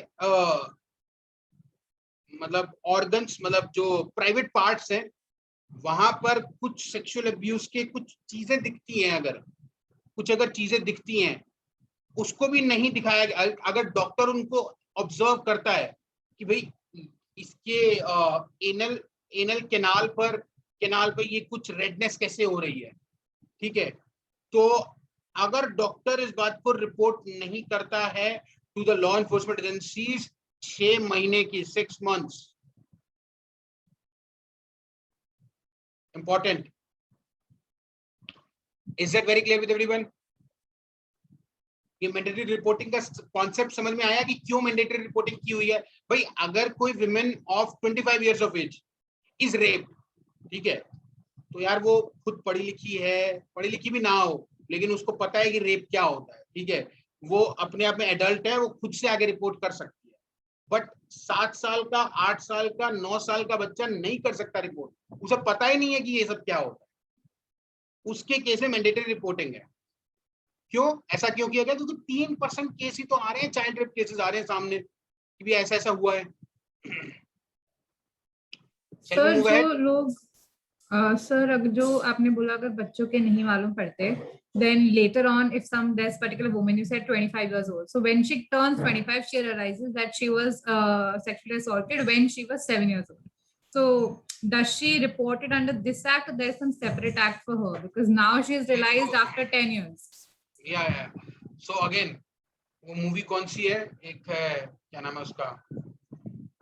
मतलब ऑर्गन्स, मतलब जो प्राइवेट पार्ट्स हैं, वहां पर कुछ सेक्सुअल अब्यूज के कुछ चीजें दिखती हैं, अगर चीजें दिखती हैं, उसको भी नहीं दिखाया गया। अगर डॉक्टर उनको ऑब्जर्व करता है कि भाई इसके एनल कैनाल पर ये कुछ रेडनेस कैसे हो रही है, ठीक है, तो अगर डॉक्टर इस बात को रिपोर्ट नहीं करता है to the law enforcement agencies, 6 महीने की, 6 months, important. Is that very clear with everyone? ये मैंडेटरी रिपोर्टिंग का कॉन्सेप्ट समझ में आया कि क्यों मैंडेटरी रिपोर्टिंग की हुई है? भाई अगर कोई women of 25 years of age is rape, ठीक है, तो यार वो खुद पढ़ी लिखी भी ना हो, लेकिन उसको पता है कि रेप क्या होता है, ठीक है, वो अपने आप में एडल्ट है, वो खुद से आगे रिपोर्ट कर सकती है। बट 7 साल का, 8 साल का, 9 साल का बच्चा नहीं कर सकता रिपोर्ट, उसे पता ही नहीं है कि ये सब क्या होता है, उसके केस में मैंडेटरी रिपोर्टिंग है। क्यों ऐसा क्यों किया गया? क्योंकि 3% केस ही तो आ रहे हैं, चाइल्ड रेप केसेस आ रहे हैं सामने कि भी ऐसा हुआ है। सर, जो लोग सर अगर जो आपने बोला अगर बच्चों के नहीं मालूम पड़ते, then later on if this particular woman, you said 25 years old, so when she turns 25 she realizes that she was sexually assaulted when she was 7 years old. So does she report it under this act, or there's some separate act for her because now she is realized after 10 years? या so again वो movie कौन सी है, एक है क्या नाम है उसका,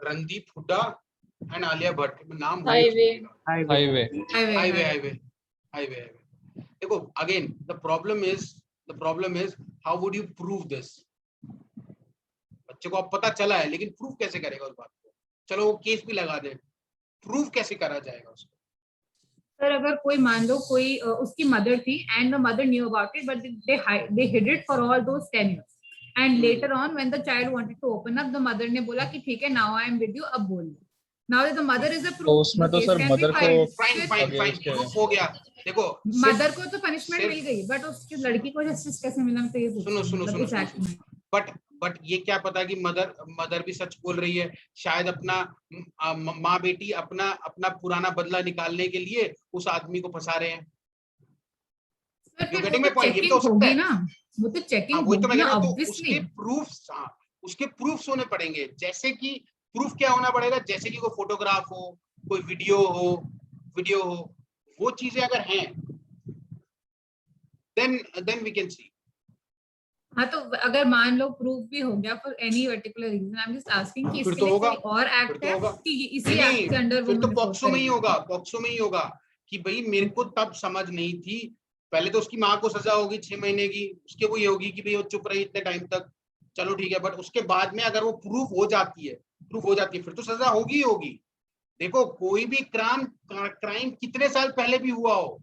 रणदीप हुड्डा एंड आलिया भट्ट, नाम भूल गया Highway. उसका। Highway. Highway highway. देखो again the problem is how would you prove this. बच्चे को अब पता चला है लेकिन प्रूव कैसे करेगा उस बात को? चलो वो केस भी लगा दे, प्रूव कैसे करा जाएगा उसको? सर अगर कोई मान लो कोई उसकी मदर थी and the mother knew about it but they hid it for all those 10 years and later on when the child wanted to open up the mother ने बोला कि ठीक है now I am with you, अब बोल। Now the mother is a तो proof, उसमें तो सर मदर को फाइन प्रूफ हो गया। देखो मदर को तो पनिशमेंट मिल गई बट उसकी लड़की को जस्टिस कैसे मिलना चाहिए? सुनो बट ये क्या पता कि मदर भी सच बोल रही है, शायद अपना माँ बेटी अपना पुराना बदला निकालने के लिए उस आदमी को फंसा रहे हैं। वो तो चेकिंग होगी ना ऑब्वियसली। उसके प्रूफ्स होने पड़ेंगे, जैसे कि प्रूफ क्या होना पड़ेगा, जैसे कि कोई फोटोग्राफ हो, कोई वीडियो हो, वो चीजें अगर हैं देन वी कैन सी। हाँ तो अगर मान लो प्रूफ भी हो गया for any particular reason, I am just asking कि फिर इसके तो लिए होगा, कोई और एक्ट है कि इसी नहीं, एक्ट के अंडर फिर तो पॉक्सो में ही होगा कि भाई मेरे को तब समझ नहीं थी। पहले तो उसकी माँ को सजा होगी 6 महीने की, उसके वो ये होगी कि भाई वो चुप रही इतने टाइम तक, चलो ठीक है, बट उसके बाद में अगर वो प्रूफ हो जाती है फिर तो सजा होगी ही होगी। देखो कोई भी क्राइम कितने साल पहले भी हुआ हो,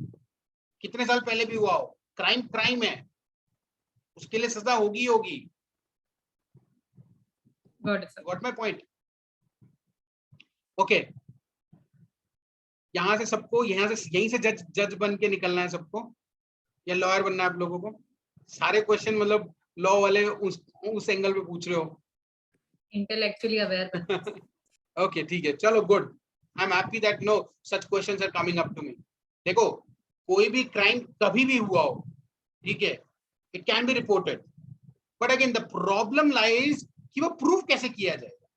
क्राइम है, उसके लिए सजा होगी ही होगी। Got my point? ओके, यहीं से जज बन के निकलना है सबको, या लॉयर बनना है आप लोगों को? सारे क्वेश्चन मतलब लॉ वाले उस एंगल पे पूछ रहे हो? Intellectually aware. ओके ठीक है, चलो good, I am happy that no such questions are coming up to me. देखो कोई भी क्राइम कभी भी हुआ हो, ठीक है, it can be reported, but again the problem lies कि वो प्रूफ कैसे किया जाएगा।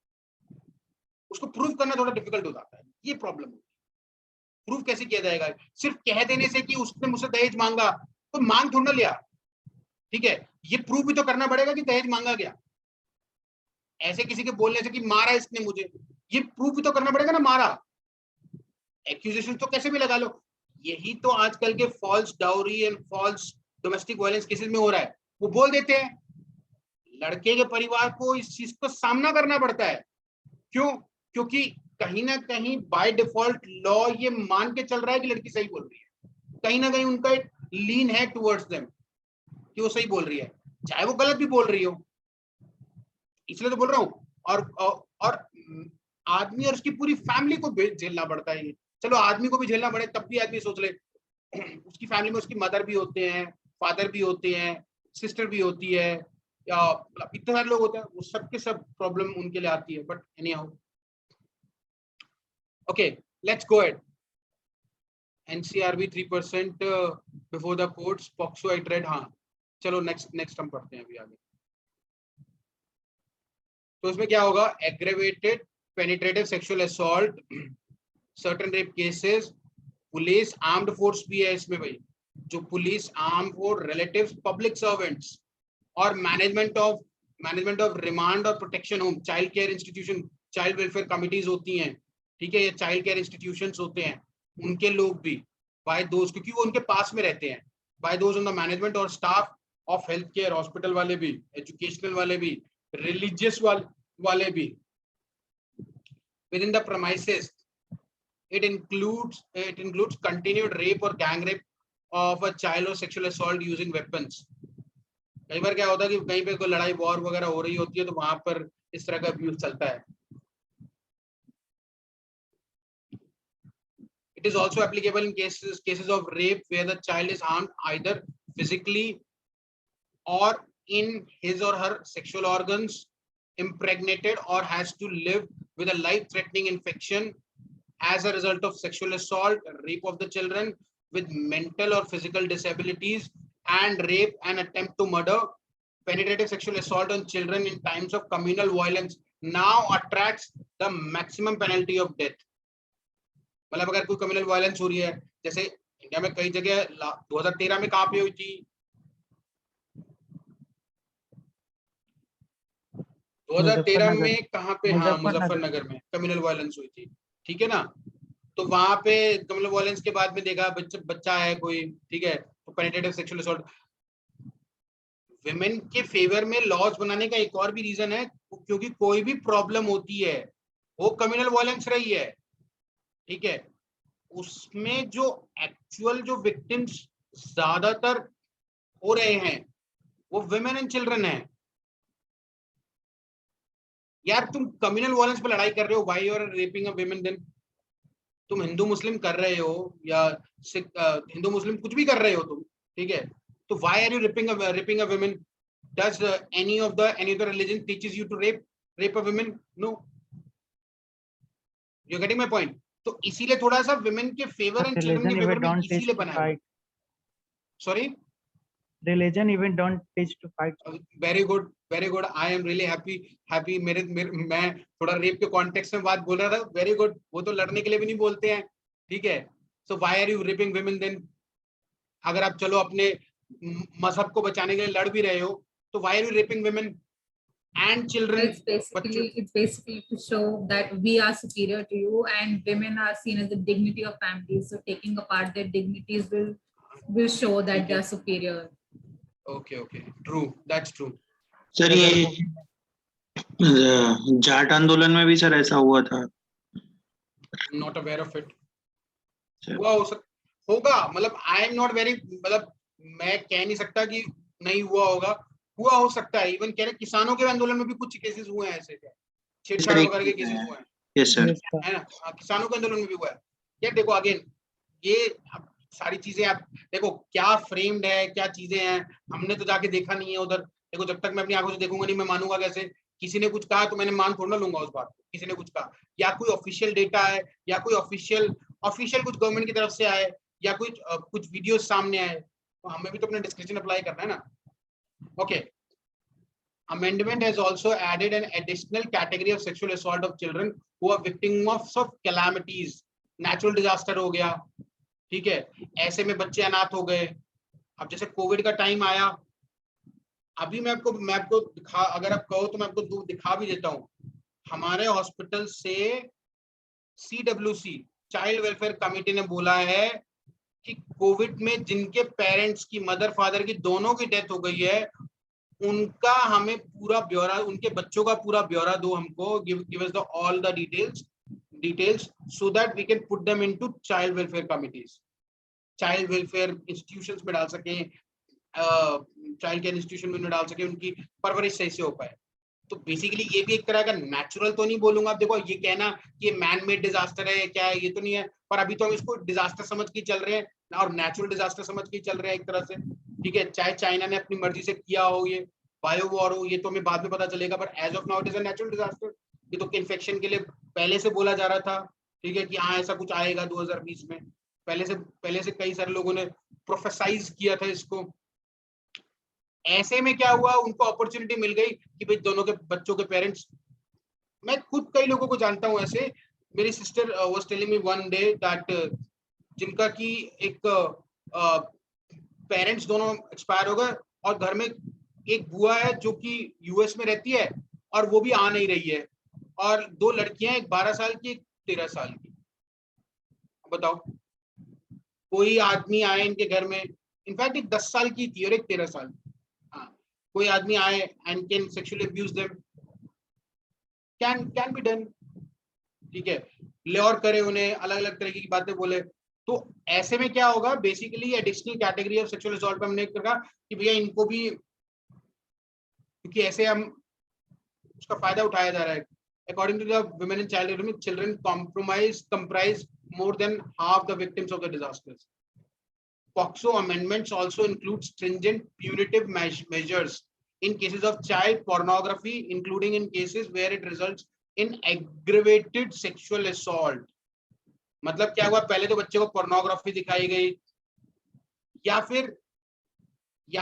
उसको प्रूफ करना थोड़ा डिफिकल्ट हो जाता है, ये प्रॉब्लम है। प्रूफ कैसे किया जाएगा? सिर्फ कह देने से कि उसने मुझसे दहेज मांगा, तो मांग थोड़ा लिया, ठीक है, ये प्रूफ भी तो करना पड़ेगा कि दहेज मांगा गया। ऐसे किसी के बोलने से कि मारा इसने मुझे, ये प्रूफ भी तो करना पड़ेगा ना, मारा। एक्यूजेशन तो कैसे भी लगा लो। यही तो आजकल के false dowry and false domestic violence cases में हो रहा है। वो बोल देते हैं, लड़के के परिवार को इस चीज का सामना करना पड़ता है। क्यों? क्योंकि कहीं ना कहीं बाय डिफॉल्ट लॉ ये मान के चल रहा है कि लड़की सही बोल रही है, कहीं ना कहीं उनका एक लीन है टुवर्ड्स देम कि वो सही बोल रही है, चाहे वो गलत भी बोल रही हो। इसलिए तो बोल रहा हूँ। और आदमी और उसकी पूरी फैमिली को झेलना पड़ता है। चलो आदमी को भी झेलना पड़े तब भी आदमी सोच ले, उसकी फैमिली में उसकी मदर भी होते हैं, फादर भी होते हैं, सिस्टर भी होती है, या इतने सारे लोग होते हैं, वो सबके सब प्रॉब्लम उनके लिए आती है। But any how, okay let's go at NCRB 3% before the courts, POCSO I trade. हाँ चलो नेक्स्ट हम पढ़ते हैं अभी आगे। तो इसमें क्या होगा? Aggravated penetrative sexual assault, certain rape cases, police armed force भी है इसमें भाई, जो police, arm force, relatives, public servants, और मैनेजमेंट ऑफ रिमांड और protection home, child care institution, child welfare committees होती हैं, ठीक है, ये चाइल्ड केयर इंस्टीट्यूशंस होते हैं, उनके लोग भी, बाय दोस्त, क्योंकि वो उनके पास में रहते हैं, बाय दोस्त ऑन द मैनेजमेंट और staff of health care, hospital वाले भी, एजुकेशनल वाले भी, रिलीजियस वाले भी, within the premises. It includes continued rape or gang rape of a child or sexual assault using weapons. कई बार क्या होता है कि कहीं पे कोई लड़ाई वॉर वगैरह हो रही होती है तो वहां पर इस तरह का अब्यूज चलता है। It is also applicable in cases of rape where the child is harmed either physically or in his or her sexual organs, impregnated, or has to live with a life-threatening infection, as a result of sexual assault, rape of the children with mental or physical disabilities, and rape and attempt to murder, penetrative sexual assault on children in times of communal violence now attracts the maximum penalty of death. मतलब अगर कोई communal violence हो रही है, जैसे India में कई जगह 2013 में कहां पे हुई थी, 2013 में कहां पे, हाँ मुजफ्फरनगर में कम्युनल वायलेंस हुई थी, ठीक है ना। तो वहां पे कम्युनल वायलेंस के बाद में देखा बच्चा है कोई, ठीक है, तो पेनिट्रेटिव सेक्सुअल असॉल्ट। विमेन के फेवर में लॉज बनाने का एक और भी रीजन है, क्योंकि कोई भी प्रॉब्लम होती है वो कम्युनल वायलेंस रही है, ठीक है, उसमें जो एक्चुअल जो विक्टिम्स ज्यादातर हो रहे हैं वो विमेन एंड चिल्ड्रन है। यार तुम कम्युनल वायलेंस पे लड़ाई कर रहे हो, why you are raping a women, then तुम हिंदू मुस्लिम कर रहे हो या सिख, हिंदू मुस्लिम कुछ भी कर रहे हो तुम, ठीक है, तो why are you raping a women? Does any other religion teaches you to rape a woman? No. You getting my point? तो इसीलिए थोड़ा सा विमेन के फेवर एंड चिल्ड्रन के फेवर में इसीलिए बनाया है। Sorry, Religion even don't teach to fight. Very good, very good, I am really happy. मेरे मैं थोड़ा रेप के कॉन्टेक्स्ट में बात बोल रहा था, वेरी गुड। वो तो लड़ने के लिए भी नहीं बोलते हैं, ठीक है। So why are you raping women then? अगर आप चलो अपने मजहब को बचाने के लिए लड़ भी रहे हो, तो why are you raping women and children? It's basically to show that we are superior to you and women are seen as the dignity of families, so taking apart their dignities will show that they are superior. Okay, true, that's true. Sir ये जाट आंदोलन में भी sir ऐसा हुआ था? Not aware of it. हुआ होगा, मतलब आई एम नॉट वेरी, मतलब मैं कह नहीं सकता कि नहीं हुआ होगा, हुआ हो सकता है। इवन कह रहे किसानों के आंदोलन में भी कुछ केसेस हुए हैं ऐसे, छेड़छाड़ वगैरह के केसेस हुए हैं, यस सर, है ना। किसानों के आंदोलन में भी हुआ है। यार देखो अगेन, ये सारी चीजें आप देखो क्या फ्रेम्ड है, क्या चीजें हैं, हमने तो जाके देखा नहीं है उधर। देखो जब तक मैं अपनी आंखों से देखूंगा नहीं, मैं मानूंगा कैसे? किसी ने कुछ कहा तो मैंने मान थोड़ा लूंगा उस बात को, किसी ने कुछ कहा, या कोई ऑफिशियल डेटा है, या कोई ऑफिशियल कुछ गवर्नमेंट की तरफ से आए, या कुछ वीडियो सामने आए, तो हमें भी तो अपना डिस्क्रिप्शन अप्लाई करना है ना। Okay. Amendment has also added an additional category of sexual assault of children who are victims of calamities. Natural disaster हो गया, ठीक है, ऐसे में बच्चे अनाथ हो गए। अब जैसे कोविड का टाइम आया, अभी मैं आपको दिखा, अगर आप कहो तो मैं आपको दिखा भी देता हूँ। हमारे हॉस्पिटल से CWC चाइल्ड वेलफेयर कमेटी ने बोला है कि कोविड में जिनके पेरेंट्स की, मदर फादर की, दोनों की डेथ हो गई है, उनका हमें पूरा ब्यौरा, उनके बच्चों का पूरा ब्यौरा दो हमको, give us the all the details so that we can put them into child welfare committees, child welfare institutions में डाल सके, चाइल्ड केयर इंस्टीट्यूशन में डाल सके, उनकी परवरिश सही से हो पाए। तो बेसिकली ये भी एक तरह का नेचुरल, तो नहीं बोलूंगा आप, देखो ये कहना कि मैन मेड डिजास्टर है क्या है, ये तो नहीं है, पर अभी तो हम इसको डिजास्टर समझ के चल रहे हैं और नेचुरल डिजास्टर समझ के चल रहे हैं एक तरह से, ठीक है। चाहे चाइना ने अपनी मर्जी से किया हो, ये बायो वॉर हो, ये तो हमें बाद में पता चलेगा, पर as of now it is a natural disaster. ये तो इन्फेक्शन के लिए पहले से बोला जा रहा था, ठीक है, कि हाँ ऐसा कुछ आएगा 2020 में, पहले से कई सारे लोगों ने प्रोफेसाइज किया था इसको। ऐसे में क्या हुआ, उनको अपॉर्चुनिटी मिल गई कि भाई दोनों के बच्चों के पेरेंट्स, मैं खुद कई लोगों को जानता हूं ऐसे, मेरी sister was telling me one day that जिनका की एक पेरेंट्स दोनों एक्सपायर हो गए, और घर में एक बुआ है जो कि यूएस में रहती है और वो भी आ नहीं रही है, और दो लड़कियां, एक 12 साल की, एक 13 साल की। बताओ, कोई आदमी आए इनके घर में, इनफैक्ट एक 10 साल की थी और एक 13 साल की, कोई आदमी आए and can sexually abuse them, can be done, ठीक है, ले और करे, उन्हें अलग अलग तरीके की बातें बोले। तो ऐसे में क्या होगा, basically additional category of sexual assault पे हमने कहा कि भैया इनको भी, क्योंकि ऐसे हम उसका फायदा उठाया जा रहा है। According to the women and child development, children comprise more than half the victims of the disasters. POCSO amendments also include stringent punitive measures in cases of child pornography, including in cases where it results in aggravated sexual assault. मतलब क्या हुआ, पहले तो बच्चे को pornography दिखाई गई, या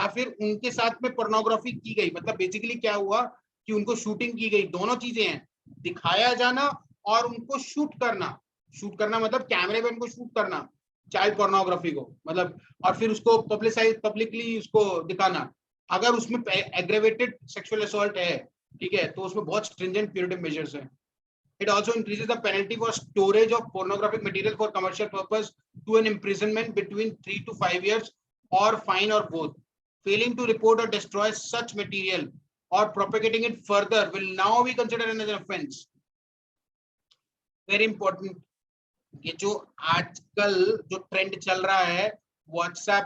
फिर उनके साथ में पोर्नोग्राफी की गई। मतलब बेसिकली क्या हुआ कि उनको शूटिंग की गई। दोनों चीजें हैं, दिखाया जाना और उनको शूट करना। शूट करना मतलब कैमरे पे उनको शूट करना चाइल्ड पोर्नोग्राफी को, मतलब और फिर उसको पब्लिकली उसको दिखाना। अगर उसमें एग्रेवेटेड सेक्सुअल असॉल्ट है, ठीक है, तो उसमें बहुत स्ट्रिंजेंट प्यूरिटिव मेजर्स हैं। It also increases the penalty for storage of pornographic material for commercial purpose to an imprisonment between 3 to 5 years or fine or both. Failing to report or destroy such material or propagating it further will now be considered as an offense. Very important. ये जो आजकल जो trend चल रहा है WhatsApp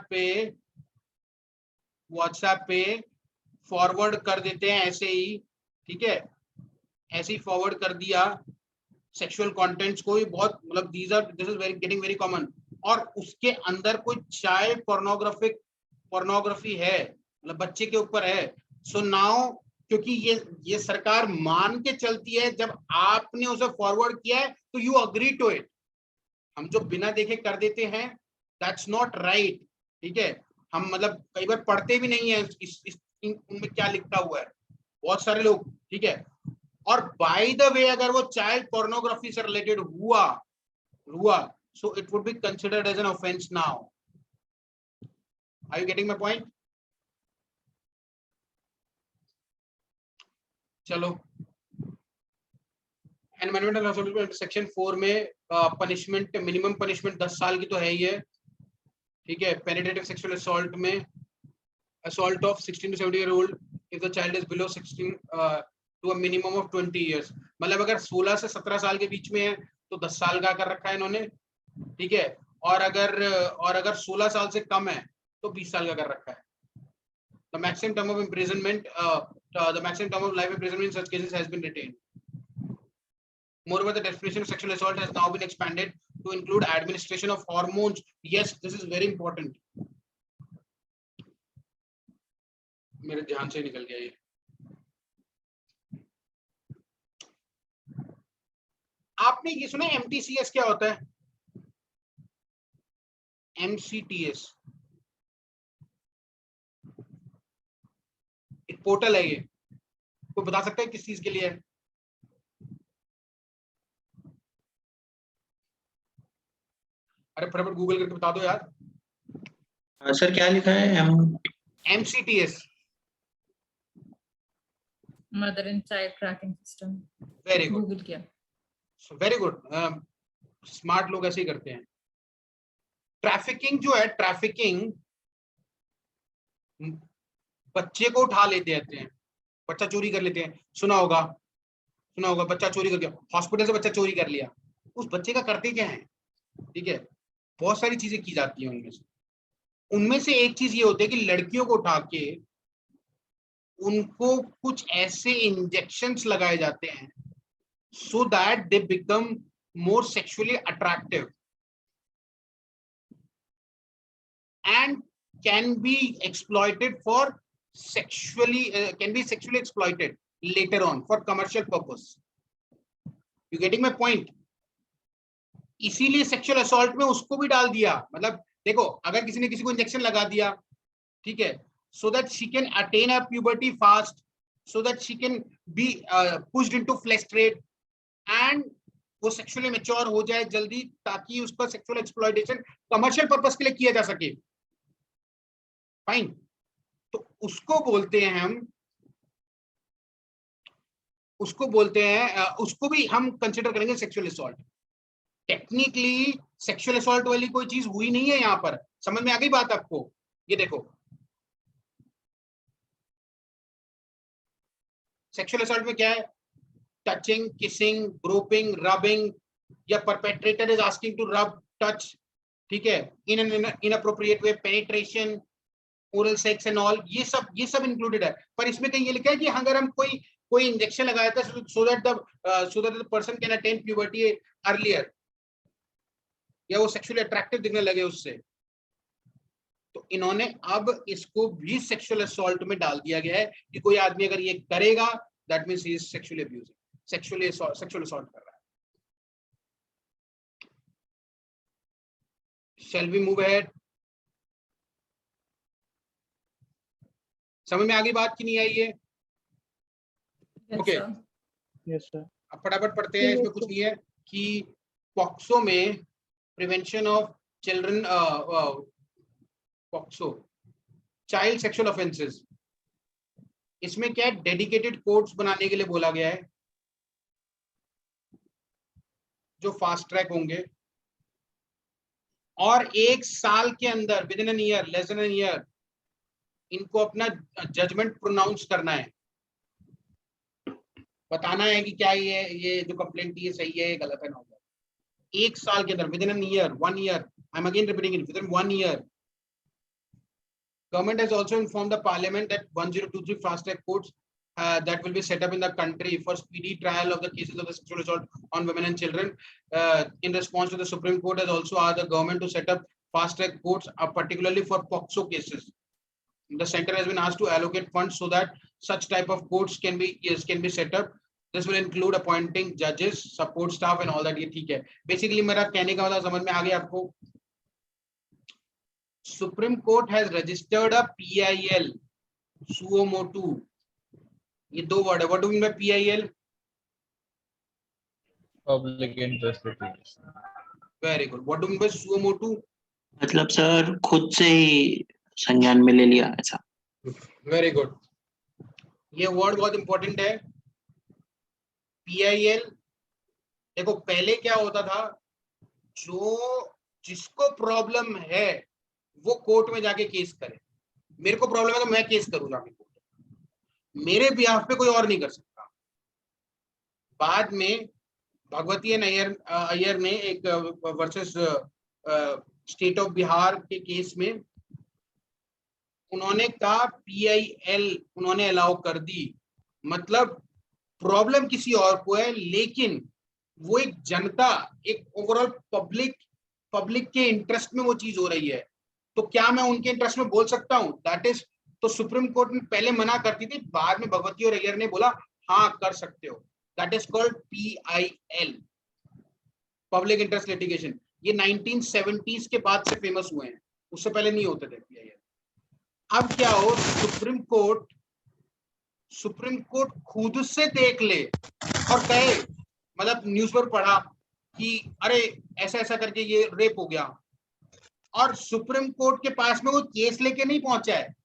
पे forward कर देते हैं ऐसे ही, ठीक है, ऐसे ही फॉरवर्ड कर दिया सेक्सुअल कंटेंट्स को, ही बहुत मतलब this is very getting very common. और उसके अंदर कोई चाइल्ड पोर्नोग्राफी है, मतलब बच्चे के ऊपर है। सो नाउ क्योंकि ये सरकार मान के चलती है, जब आपने उसे फॉरवर्ड किया है तो यू अग्री टू इट। हम जो बिना देखे कर देते हैं, दैट्स नॉट राइट, ठीक है। हम मतलब कई बार पढ़ते भी नहीं है उनमें क्या लिखा हुआ है, बहुत सारे लोग, ठीक है। और बाय द वे अगर वो चाइल्ड पोर्नोग्राफी से रिलेटेड हुआ so it would be considered as an offence now. Are you getting my point? चलो, एनवायरमेंटल असॉल्ट सेक्शन 4 में पनिशमेंट, मिनिमम पनिशमेंट 10 साल की तो है ही है, ठीक है। पेनिट्रेटिव सेक्सुअल असॉल्ट में assault of 16 to 17 year old if the child is below 16 to a minimum of 20 years। मतलब अगर 16 से 17 साल के बीच में है तो 10 साल का कर रखा है इन्होंने, ठीक है। और अगर 16 साल से कम है तो 20 साल का कर रखा है। The maximum term of imprisonment, the maximum term of life imprisonment in such cases has been retained. Moreover, the definition of sexual assault has now been expanded to include administration of hormones. Yes, this is very important. मेरे ध्यान से निकल गया ये। आपने ये सुना MTCS क्या होता है? MCTS एक पोर्टल है, ये कोई बता सकता है किस चीज के लिए है? अरे फटाफट गूगल करके बता दो यार। सर क्या लिखा है? MCTS, mother and child tracking system. Very good, Google किया। वेरी गुड, स्मार्ट लोग ऐसे ही करते हैं। ट्रैफिकिंग जो है, ट्रैफिकिंग बच्चे को उठा लेते हैं, बच्चा चोरी कर लेते हैं। सुना होगा बच्चा चोरी कर गया, हॉस्पिटल से बच्चा चोरी कर लिया। उस बच्चे का करते क्या है, ठीक है, बहुत सारी चीजें की जाती हैं। उनमें से एक चीज ये होती है कि लड़कियों को उठा के उनको कुछ ऐसे इंजेक्शंस लगाए जाते हैं so that they become more sexually attractive and can be exploited for can be sexually exploited later on for commercial purpose. You getting my point? इसीलिए सेक्सुअल असॉल्ट में उसको भी डाल दिया। मतलब देखो, अगर किसी ने किसी को इंजेक्शन लगा दिया, ठीक है, so that she can attain her puberty fast, so that she can be pushed into flesh trade and वो सेक्सुअली मैच्योर हो जाए जल्दी, ताकि उसका सेक्सुअल एक्सप्लॉयटेशन कमर्शियल पर्पस के लिए किया जा सके। फाइन, तो उसको बोलते हैं हम, उसको भी हम कंसिडर करेंगे sexual assault. Technically sexual assault वाली कोई चीज हुई नहीं है यहाँ पर। समझ में आ गई बात आपको? ये देखो, सेक्सुअल असॉल्ट में क्या है? टचिंग, किसिंग, ग्रोपिंग, रबिंग, या perpetrator is asking to rub, touch, ठीक है, in an inappropriate way, penetration, oral sex and all, ये सब इंक्लूडेड है। पर इसमें कहीं ये लिखा है कि अगर हम कोई इंजेक्शन लगाया था so that the person can attain puberty earlier, या वो सेक्सुअली अट्रैक्टिव दिखने लगे उससे, तो इन्होंने अब इसको भी सेक्सुअल असॉल्ट में डाल दिया गया है कि कोई आदमी अगर ये करेगा, that means he is sexually abusing, sexual assault कर रहा है। Shall we move ahead? समझ में आ गई बात की नहीं आई है? Yes, Okay. sir. Yes, sir. अब फटाफट पढ़ते हैं, इसमें कुछ नहीं है कि पॉक्सो में prevention of children, POCSO child sexual offences, इसमें क्या है, डेडिकेटेड कोर्ट्स बनाने के लिए बोला गया है जो फास्ट ट्रैक होंगे, और 1 साल के अंदर, within an year, less than an year, इनको अपना जजमेंट प्रोनाउंस करना है, बताना है कि क्या ये जो कंप्लेंट ये सही है, ये गलत है, ना होगा। 1 साल के अंदर, within an year, 1 year, I am again repeating it, with in 1 year. Government has also informed the parliament that 1023 fast track courts that will be set up in the country for speedy trial of the cases of the sexual assault on women and children. In response to the Supreme Court has also asked the government to set up fast track courts, particularly for POCSO cases. The center has been asked to allocate funds so that such type of courts can be set up. This will include appointing judges, support staff and all that. ये ठीक है। Basically मेरा कहने का मतलब समझ में आ गया आपको? Supreme Court has registered a PIL, suo motu. ये दो वर्ड है। What do you mean by PIL? Public interest litigation. Very good. What do you mean by suo motu? मतलब सर खुद से ही संज्ञान में ले लिया ऐसा। Very good. ये वर्ड बहुत इंपॉर्टेंट है। PIL, देखो पहले क्या होता था, जिसको प्रॉब्लम है वो कोर्ट में जाके केस करे। मेरे को प्रॉब्लम है तो मैं केस करूंगा, मेरे बिहाफ पे कोई और नहीं कर सकता। बाद में भगवती अय्यर ने एक वर्सेस स्टेट ऑफ बिहार के केस में उन्होंने कहा PIL उन्होंने अलाउ कर दी। मतलब प्रॉब्लम किसी और को है, लेकिन वो एक जनता, एक ओवरऑल पब्लिक के इंटरेस्ट में वो चीज हो रही है, तो क्या मैं उनके इंटरेस्ट में बोल सकता हूं? दैट इज, तो सुप्रीम कोर्ट ने पहले मना करती थी, बाद में भगवती और अय्यर ने बोला हाँ कर सकते हो। That is called PIL, public interest litigation. ये 1970s के बाद से फेमस हुए हैं, उससे पहले नहीं होते थे PIL। अब क्या हो, सुप्रीम कोर्ट खुद से देख ले और कहे, मतलब न्यूज पर पढ़ा कि अरे ऐसा ऐसा करके ये रेप हो गया, और सुप्रीम कोर्ट के पास में वो केस लेके नहीं पहुंचा है,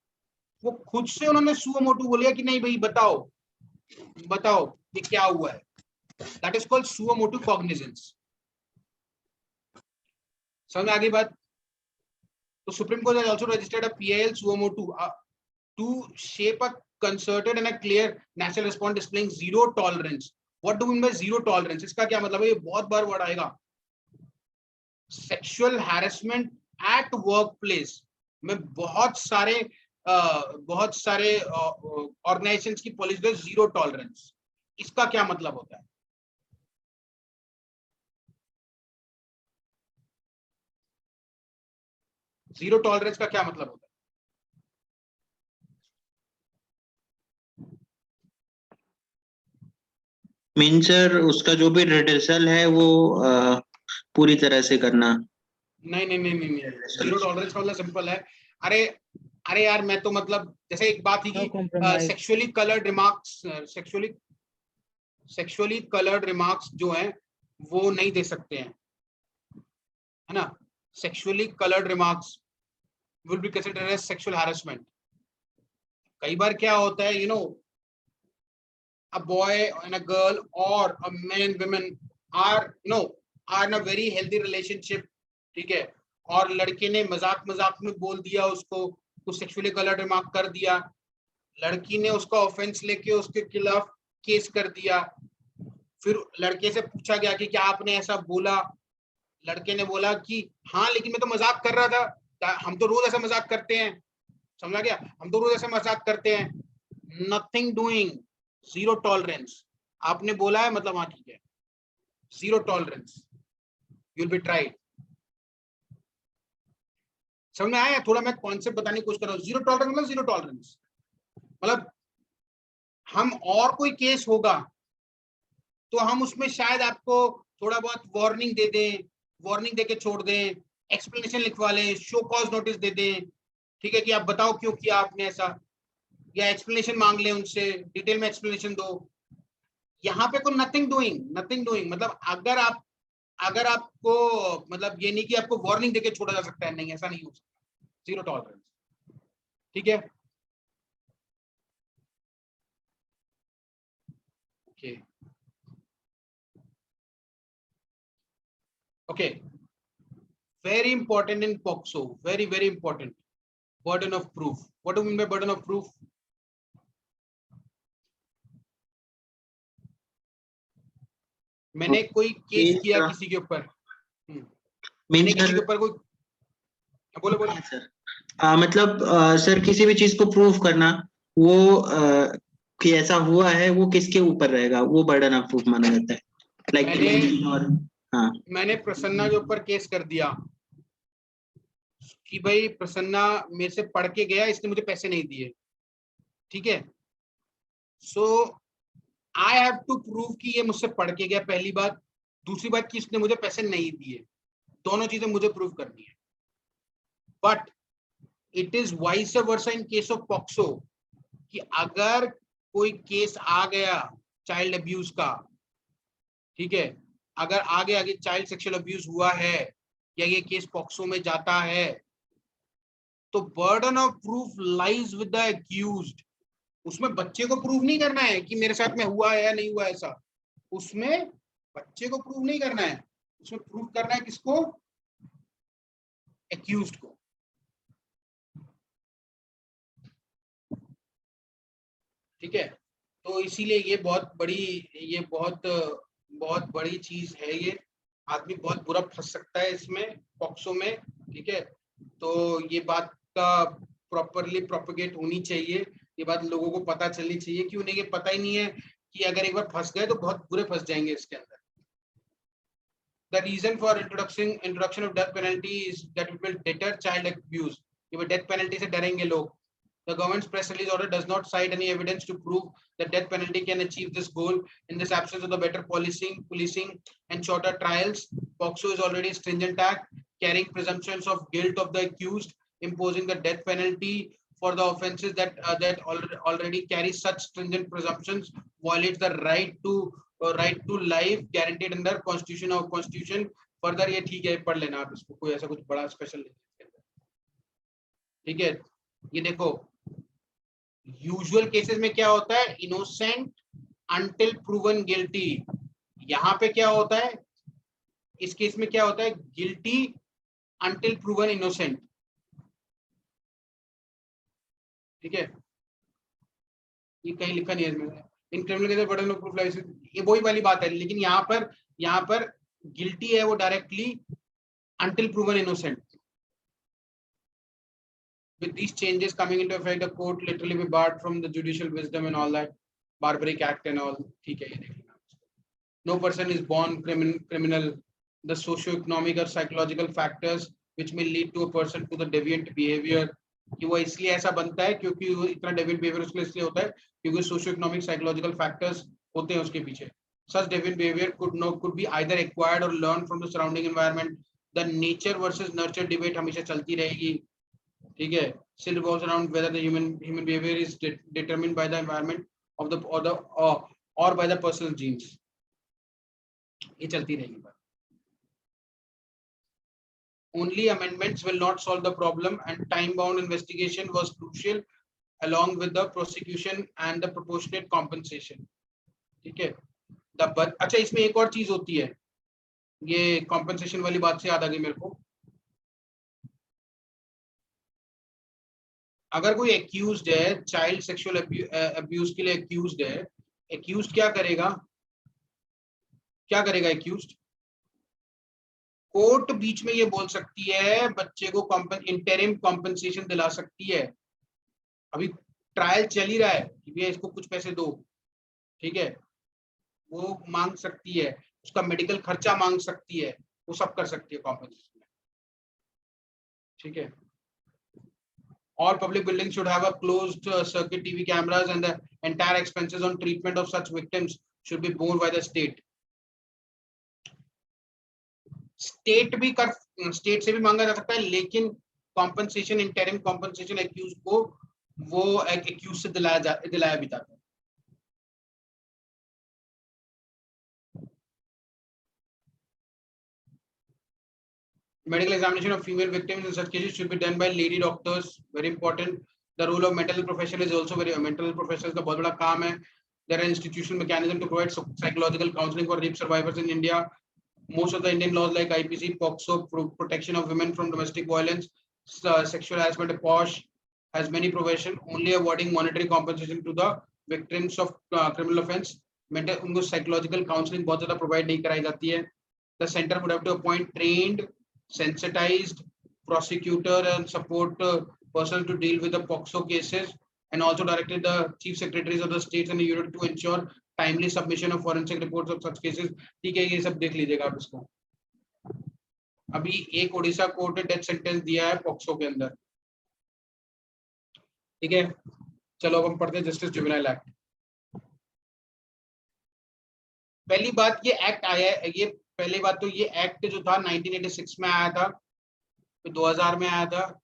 वो खुद से उन्होंने सुओ मोटू बोलिया कि नहीं भाई बताओ ये क्या हुआ है। That is called suo motu cognizance. समझ में आ गई बात? तो supreme court has also registered a PIL suo motu to shape a concerted and a clear national response displaying zero tolerance. What do we mean by zero tolerance? इसका क्या मतलब है? ये बहुत बार वर्ड आएगा। Sexual harassment at work place में बहुत सारे ऑर्गेनाइजेशंस की पॉलिसी है जीरो टॉलरेंस। इसका क्या मतलब होता है? जीरो टॉलरेंस का क्या मतलब होता है? मीन सर उसका जो भी रिडर्सल है वो पूरी तरह से करना। नहीं, जीरो टॉलरेंस का मतलब सिंपल है। अरे यार, मैं तो मतलब जैसे एक बात थी कि सेक्सुअली कलर्ड रिमार्क्स जो हैं वो नहीं दे सकते हैं, है ना। Sexually coloured remarks will be considered as sexual harassment. कई बार क्या होता है, a boy and a girl or a man and women are in a very healthy relationship, ठीक है, और लड़के ने मजाक में बोल दिया उसको, कुछ सेक्सुअली कलर्ड रिमार्क कर दिया, लड़की ने उसका ऑफेंस लेके उसके खिलाफ केस कर दिया। फिर लड़के से पूछा गया कि क्या आपने ऐसा बोला? लड़के ने बोला कि हाँ, लेकिन मैं तो मजाक कर रहा था, हम तो रोज ऐसा मजाक करते हैं। समझा गया? हम तो रोज ऐसा मजाक करते हैं। Nothing doing, zero tolerance. आपने बोला है मतलब हाँ ठीक है, zero tolerance, you will be tried. समझ में आया? थोड़ा मैं कॉन्सेप्ट बताने की कोशिश कर रहा हूँ। जीरो टॉलरेंस मतलब जीरो टॉलरेंस मतलब हम और कोई केस होगा तो हम उसमें शायद आपको थोड़ा बहुत वार्निंग दे दें, वार्निंग देके छोड़ दें, एक्सप्लेनेशन लिखवा लें, शो कॉज नोटिस दे दें, ठीक है, कि आप बताओ क्यों किया आपने ऐसा, या एक्सप्लेनेशन मांग लें उनसे, डिटेल में एक्सप्लेनेशन दो। यहाँ पे कोई नथिंग डूइंग, मतलब अगर आपको मतलब ये नहीं कि आपको वार्निंग देके छोड़ा जा सकता है, नहीं, ऐसा नहीं हो सकता, जीरो टॉलरेंस, ठीक है। Okay, very important in POCSO, very important, burden of proof. What do you mean by burden of proof? मैंने कोई केस किया किसी के ऊपर, मैंने किसी के ऊपर कोई, बोलो सर, मतलब सर किसी भी चीज को प्रूव करना, वो कि ऐसा हुआ है, वो किसके ऊपर रहेगा, वो बर्डन ऑफ प्रूफ माना जाता है, लाइक और हाँ। मैंने प्रसन्ना के ऊपर केस कर दिया कि भाई प्रसन्ना मेरे से पढ़ के गया, इसने मुझे पैसे नहीं दिए, ठीक है। सो आई हैव टू प्रूव कि ये मुझसे पढ़ के गया, पहली बात। दूसरी बात कि इसने मुझे पैसे नहीं दिए, दोनों चीजें मुझे प्रूव करनी है। But it is vice versa in case of POCSO, कि अगर कोई केस आ गया चाइल्ड अब्यूज का, ठीक है, अगर आगे आगे चाइल्ड सेक्सुअल अब्यूज हुआ है या ये केस पॉक्सो में जाता है, तो burden of proof lies with the accused. उसमें बच्चे को प्रूव नहीं करना है कि मेरे साथ में हुआ है या नहीं हुआ ऐसा, उसमें बच्चे को प्रूव नहीं करना है, उसमें प्रूव करना है किसको, एक्यूज्ड को। ठीक है, तो इसीलिए ये बहुत बड़ी चीज है, ये आदमी बहुत बुरा फंस सकता है इसमें, पॉक्सो में, ठीक है। तो ये बात का प्रॉपरली प्रोपेगेट होनी चाहिए, ये बात लोगों को पता चलनी चाहिए, कि उन्हें ये पता ही नहीं है कि अगर एक बार फंस गए तो बहुत बुरे फंस जाएंगे इसके अंदर। The reason for introduction of death penalty is that it will deter child abuse. कि वो death penalty से डरेंगे लोग। The government's press release order does not cite any evidence to prove that death penalty can achieve this goal. In this absence of the better policing and shorter trials, POCSO is already a stringent act carrying presumptions of guilt of the accused. Imposing the death penalty for the offences that already carry such stringent presumptions violates the right to life guaranteed under constitution. Further ये ठीक है, पढ़ लेना आप इसको, कोई ऐसा कुछ बड़ा स्पेशल नहीं है, ठीक है। ये देखो, यूजुअल केसेस में क्या होता है, इनोसेंट अंटिल प्रूवन गिल्टी। यहाँ पे क्या होता है, इस केस में क्या होता है, गिल्टी अंटिल प्रूवन इनोसेंट, ठीक है। ये कहीं लिखा नहीं है इसमें, in criminal cases burden of proof licence, ये वही वाली बात है, लेकिन यहाँ पर गिल्टी है वो directly until proven innocent. With these changes coming into effect, the court literally be barred from the judicial wisdom and all that barbaric act and all. ठीक है, ये देख लेना। No person is born criminal. The socio-economic or psychological factors which may lead to a person to the deviant behavior, कि वो इसलिए ऐसा बनता है क्योंकि वो इतना deviant behavior उसके इसलिए होता है क्योंकि socio-economic psychological factors होते हैं उसके पीछे। Such deviant behavior could be either acquired or learned from the surrounding environment. The nature versus nurture debate हमेशा चलती रहेगी, ठीक है। Still revolves around whether the human behavior is determined by the environment of the or by the personal genes. ये चलती रहेगी बात। Only amendments will not solve the problem, and time-bound investigation was crucial, along with the prosecution and the proportionate compensation. ठीक है। अच्छा, इसमें एक और चीज होती है, ये compensation वाली बात से याद आ गई मेरे को। अगर कोई एक्यूज्ड है, चाइल्ड सेक्सुअल अब्यूज के लिए एक्यूज्ड है, एक्यूज्ड क्या करेगा एक्यूज्ड, कोर्ट बीच में ये बोल सकती है, बच्चे को इंटरिम कॉम्पनसेशन दिला सकती है। अभी ट्रायल चल ही रहा है कि भैया इसको कुछ पैसे दो, ठीक है, वो मांग सकती है, उसका मेडिकल खर्चा मांग सकती है, वो सब कर सकती है कॉम्पनसेशन में, ठीक है। All public buildings should have a closed circuit TV cameras, and the entire expenses on treatment of such victims should be borne by the state. State से भी मांगा जा सकता है, लेकिन कॉम्पनसेशन, इंटरिम कॉम्पनसेशन एक्यूज को वो एक्यूज से दिलाया भी जाता है। Medical examination of female victims in such cases should be done by lady doctors. Very important. The role of mental health professional is also very, mental health professionals का बहुत बड़ा काम है. There are institutional mechanism to provide psychological counseling for rape survivors in India. Most of the Indian laws like IPC, POCSO, protection of women from domestic violence, sexual harassment, POSH, has many provision, only awarding monetary compensation to the victims of criminal offense. Mental उनको psychological counseling बहुत ज़्यादा provide नहीं कराई जाती है. The center would have to appoint trained, sensitized prosecutor and support person to deal with the POCSO cases, and also directed the chief secretaries of the states and the unit to ensure timely submission of forensic reports of such cases. ठीक है, ये सब देख लीजिएगा आप इसको. अभी एक ओडिशा कोर्ट ने डेथ सेंटेंस दिया है पॉक्सो के अंदर. ठीक है, चलो अब हम पढ़ते हैं जस्टिस जुवेनाइल एक्ट. पहली बात, ये एक्ट आया है, ये पहली बात तो ये एक्ट जो था 1986 में आया था, फिर 2000 में आया था,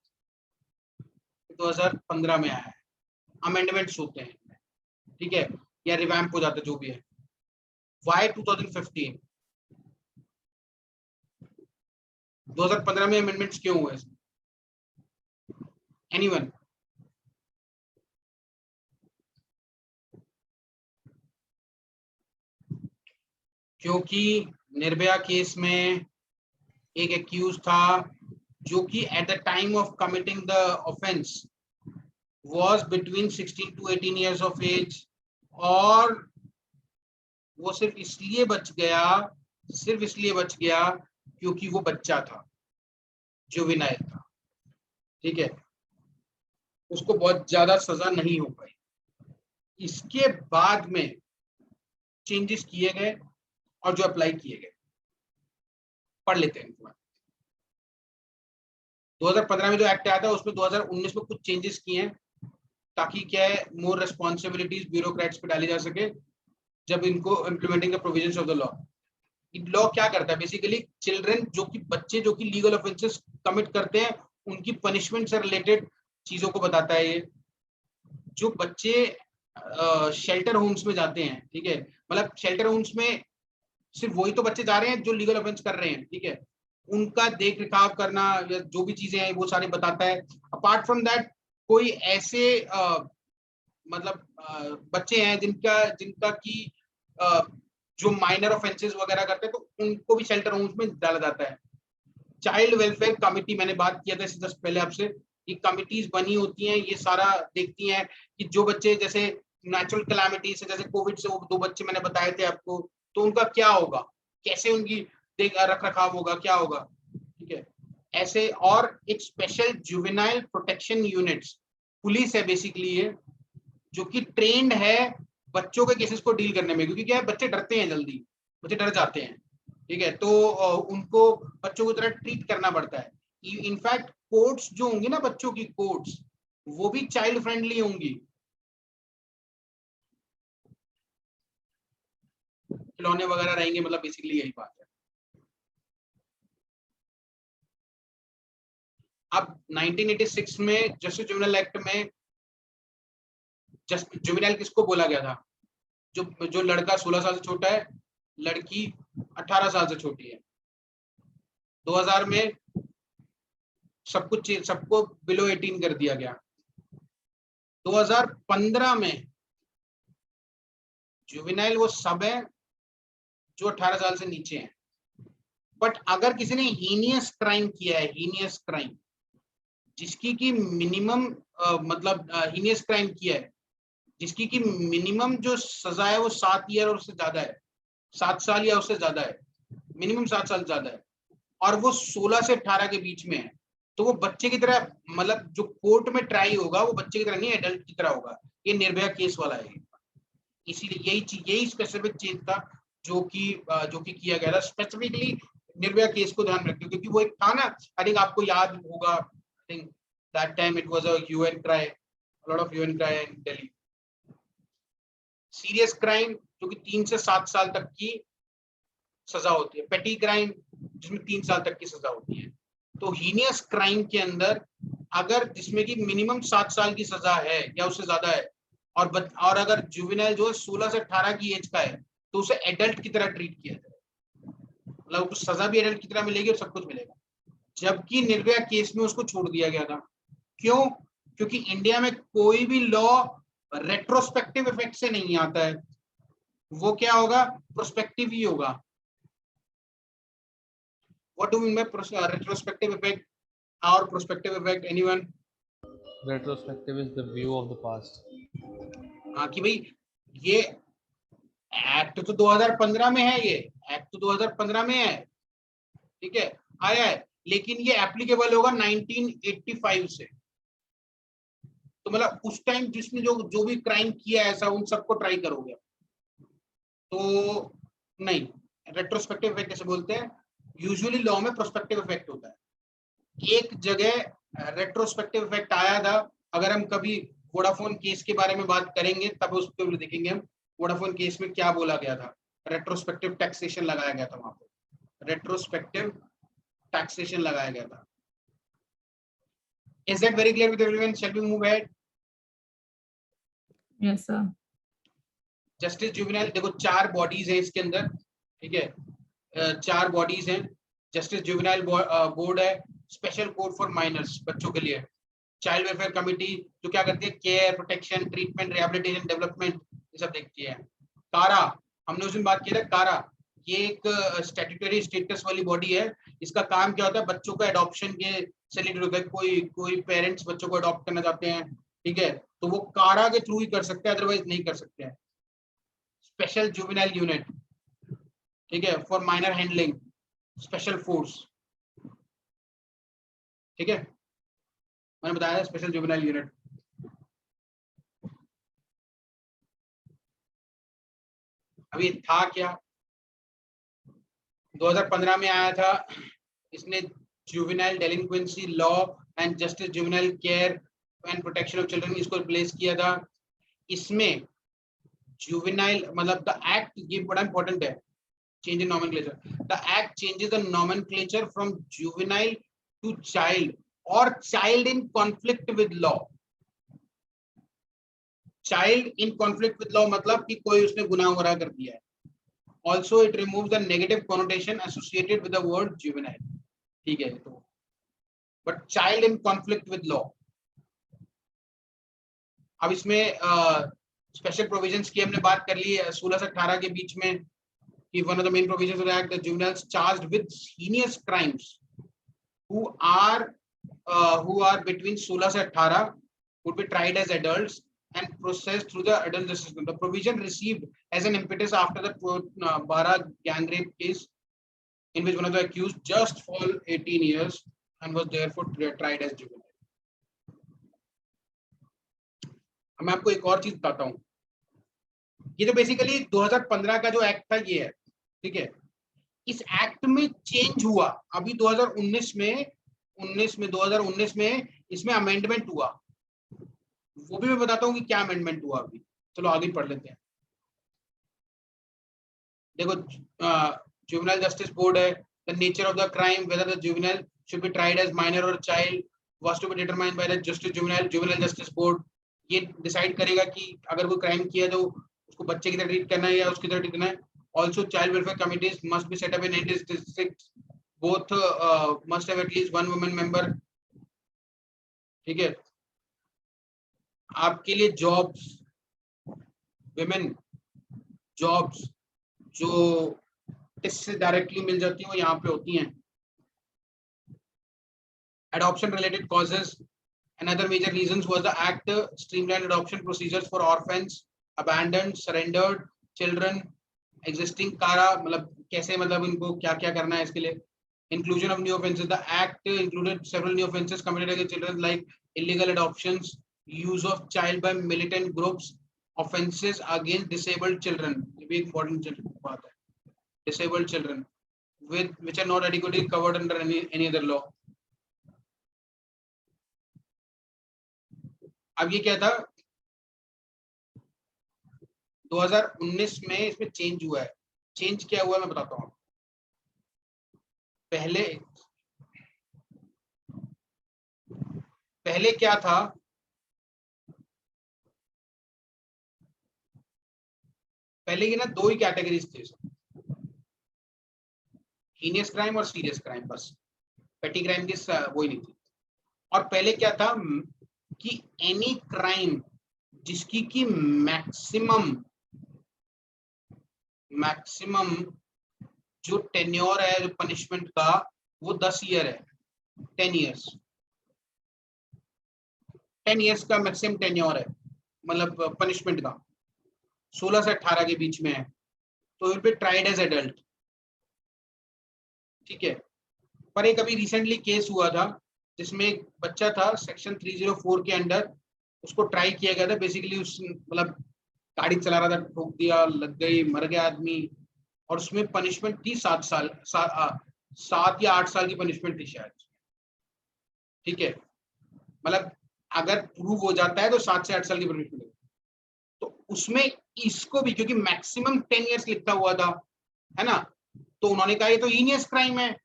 2015 में आया है. अमेंडमेंट्स होते हैं, ठीक है, या रिवैम्प हो जाता है, जो भी है. वाई 2015? 2015 में अमेंडमेंट्स क्यों हुए? एनीवन? क्योंकि निर्भया केस में एक एक्यूज था जो कि at the time of committing the offence was between 16 to 18 years of age, और वो सिर्फ इसलिए बच गया क्योंकि वो बच्चा था, जुवेनाइल था. ठीक है, उसको बहुत ज्यादा सजा नहीं हो पाई. इसके बाद में चेंजेस किए गए और जो अप्लाई किए गए, पढ़ लेते हैं. 2015 में जो एक्ट आया था उसमें 2019 में कुछ चेंजेस किए हैं ताकि क्या है, मोर रेस्पॉन्सिबिलिटीज ब्यूरोक्रेट्स पे डाली जा सके जब इनको implementing the provisions of the law. Law क्या करता है बेसिकली, चिल्ड्रन बच्चे जो कि लीगल ऑफेंसेस कमिट करते हैं उनकी पनिशमेंट से रिलेटेड चीजों को बताता है. ये जो बच्चे शेल्टर होम्स में जाते हैं, ठीक है, मतलब शेल्टर होम्स में सिर्फ वही तो बच्चे जा रहे हैं जो लीगल ऑफेंस कर रहे हैं, ठीक है, उनका देख रेखाव करना या जो भी चीजें हैं वो सारे बताता है. अपार्ट फ्रॉम दैट कोई ऐसे बच्चे हैं जिनका की जो माइनर ऑफेंसेस वगैरह करते हैं तो उनको भी शेल्टर होम्स में डाला जाता है. चाइल्ड वेलफेयर कमिटी, मैंने बात किया था इससे जस्ट पहले आपसे, ये कमिटीज बनी होती हैं, ये सारा देखती हैं कि जो बच्चे जैसे नेचुरल कैलामिटी से, जैसे कोविड से वो 2 बच्चे मैंने बताए थे आपको, तो उनका क्या होगा, कैसे उनकी रख रखाव होगा, क्या होगा. ठीक है, ऐसे. और एक special juvenile protection units police है बेसिकली ये, जो कि ट्रेंड है बच्चों के केसेस को डील करने में, क्योंकि क्या है, बच्चे डरते हैं, जल्दी बच्चे डर जाते हैं. ठीक है, तो उनको बच्चों की तरह ट्रीट करना पड़ता है. इनफैक्ट कोर्ट्स जो होंगी ना, बच्चों की कोर्ट्स, वो भी चाइल्ड फ्रेंडली होंगी, खिलौने वगैरह रहेंगे, मतलब बेसिकली यही बात है. अब 1986 में जस्टिस जुवेनाइल एक्ट में जुवेनाइल किसको बोला गया था? जो लड़का 16 साल से छोटा है, लड़की 18 साल से छोटी है. 2000 में सबको बिलो 18 कर दिया गया. 2015 में जुवेनाइल वो सब है जो 18 साल से नीचे हैं. बट अगर किसी ने हीनियस क्राइम किया है, हीनियस क्राइम जिसकी की मिनिमम हीनियस क्राइम किया है जिसकी की मिनिमम जो सजा है वो 7 ईयर और उससे ज्यादा है, 7 साल या उससे ज्यादा है, मिनिमम 7 साल ज्यादा है, और वो 16 से 18 के बीच में है, तो वो बच्चे की तरह, मतलब जो कोर्ट में ट्राई होगा वो बच्चे की तरह नहीं, एडल्ट की तरह होगा. ये निर्भया केस वाला है. इसीलिए यही स्पेसिफिक चेंज था जो कि किया गया था स्पेसिफिकली निर्भया केस को ध्यान रखते, क्योंकि वो एक था ना, आई थिंक आपको याद होगा, I think that time it was a UN cry, a lot of UN cry in Delhi. Serious crime जो कि 3 से 7 साल तक की सजा होती है, पेटी क्राइम जिसमें 3 साल तक की सजा होती है। तो हीनियस क्राइम के अंदर अगर जिसमें कि मिनिमम 7 साल की सजा है या उससे ज्यादा है और अगर जुवेनाइल जो है 16 से 18 की एज का है तो उसे एडल्ट की तरह ट्रीट किया जाए, मतलब उसको सजा भी एडल्ट की तरह मिलेगी और सब कुछ मिलेगा। जबकि निर्भया केस में उसको छोड़ दिया गया था। क्यों? क्योंकि इंडिया में कोई भी लॉ रेट्रोस्पेक्टिव इफेक्ट से नहीं आता है, वो क्या होगा, प्रोस्पेक्टिव ही होगा। What do we mean by retrospective effect और prospective effect? Anyone? Retrospective is the view of the past. हाँ कि भाई ये एक्ट तो 2015 में है, ये एक्ट तो 2015 में है, ठीक है, आया है, लेकिन ये एप्लीकेबल होगा 1985 से। तो मतलब उस टाइम जिसने जो भी क्राइम किया है ऐसा उन सबको ट्राई करोगे तो नहीं। रेट्रोस्पेक्टिव इफेक्ट कैसे बोलते हैं? यूजुअली लॉ में प्रोस्पेक्टिव इफेक्ट होता है। एक जगह रेट्रोस्पेक्टिव इफेक्ट आया था, अगर हम कभी वोडाफोन केस के बारे में बात करेंगे तब उस पर देखेंगे हम वोडाफोन केस में क्या बोला गया था। रेट्रोस्पेक्टिव टैक्सेशन लगाया गया था वहां पे, रेट्रोस्पेक्टिव टैक्सेशन लगाया गया था। Is that very clear with everyone? Shall we move ahead? Yes, sir. Justice juvenile, देखो 4 बॉडीज हैं इसके अंदर, ठीक है, 4 बॉडीज हैं। जस्टिस जुवेनाइल बोर्ड है, स्पेशल कोर्ट फॉर माइनर्स, बच्चों के लिए। चाइल्ड वेलफेयर कमिटी जो क्या करती है, care, protection, treatment, rehabilitation, development, ये सब देखती है। कारा, हमने उस दिन बात की था, कारा ये एक स्टैट्यूटरी स्टेटस वाली बॉडी है। इसका काम क्या होता है, बच्चों को एडॉप्शन के से रिलेटेड होता है। कोई पेरेंट्स बच्चों को अडॉप्ट करना चाहते हैं, ठीक है, तो वो कारा के थ्रू ही कर सकते हैं, अदरवाइज नहीं कर सकते हैं। स्पेशल जुवेनाइल यूनिट, ठीक है, for minor handling, special force, ठीक है, मैंने बताया स्पेशल जुवेनाइल यूनिट। अभी था क्या, 2015 में आया था, इसने juvenile delinquency law and justice juvenile care and protection of children, इसको रिप्लेस किया था। इसमें जुवेनाइल मतलब द एक्ट, ये बड़ा इंपॉर्टेंट है, change in nomenclature. The act changes the nomenclature from juvenile to child or child in conflict with law. Child in conflict with law मतलब कि कोई उसने गुनाह वगैरह कर दिया है। Also it removes the negative connotation associated with the word juvenile, ठीक है, तो but child in conflict with law। अब इसमें स्पेशल प्रोविजंस की हमने बात कर ली है 16 से 18 के बीच में। One of the main provisions of the act, the juveniles charged with heinous crimes who are between 16 से 18 would be tried as adults and processed through the adult justice system. The provision received as an impetus after the Bara gang rape case, in which one of the accused just fall 18 years and was therefore tried as juvenile. मैं आपको एक और चीज बताता हूँ, ये तो basically 2015 का जो एक्ट था ये है, ठीक है। इस एक्ट में चेंज हुआ अभी 2019 में इसमें अमेंडमेंट हुआ, वो भी मैं बताता हूँ कि क्या अमेंडमेंट हुआ अभी। चलो आगे पढ़ लेते हैं। देखो जुवेनाइल जस्टिस बोर्ड है, the nature of the crime, whether the juvenile should be tried as minor और child was to be determined by the justice juvenile justice board. ये डिसाइड करेगा कि अगर कोई क्राइम किया तो उसको बच्चे की तरह ट्रीट करना है या उसकी तरह ट्रीट करना है। Also, child welfare committees must be set up in any district. Both must have at least one woman member. ठीक है। आपके लिए jobs, women jobs जो इससे डायरेक्टली मिल जाती हैं वो यहाँ पे होती हैं। Adoption related causes. Another major reasons was the act streamlined adoption procedures for orphans, abandoned, surrendered children. Existing कारा मतलब कैसे, मतलब इनको क्या क्या करना है इसके लिए। Inclusion of new offences, the act included several new offences committed against children like illegal adoptions, use of child by militant groups, offences against disabled children, ये भी इंपॉर्टेंट बात है, disabled children with which are not adequately covered under any other law. अब ये क्या था 2019 में इसमें चेंज हुआ है। चेंज क्या हुआ मैं बताता हूँ। पहले क्या था, पहले की ना दो ही कैटेगरीज थे, हीनियस क्राइम और सीरियस क्राइम, बस पेटी क्राइम की वो ही नहीं थी। और पहले क्या था कि एनी क्राइम जिसकी की मैक्सिमम जो टेन्योर है जो पनिशमेंट का वो 10 ईयर है, 10 ईयर्स, 10 ईयर्स का मैक्सिमम टेन्योर है, मतलब पनिशमेंट का 16 से 18 के बीच में है, तो will be tried as adult. ठीक है, पर एक अभी रिसेंटली केस हुआ था जिसमें एक बच्चा था सेक्शन 304 के अंडर, उसको ट्राई किया गया था। बेसिकली उस मतलब गाड़ी चला रहा था, ठोक दिया, लग गई, मर गया आदमी, और उसमें पनिशमेंट थी 7 या 8 साल की पनिशमेंट थी शायद। ठीक है, मतलब अगर प्रूव हो जाता है तो 7 से 8 साल की पनिशमेंट है। तो उसमें इसको भी, क्योंकि मैक्सिमम 10 इयर्स लिखा हुआ था, है ना, तो उन्होंने कहा ये तो हीनियस क्राइम है,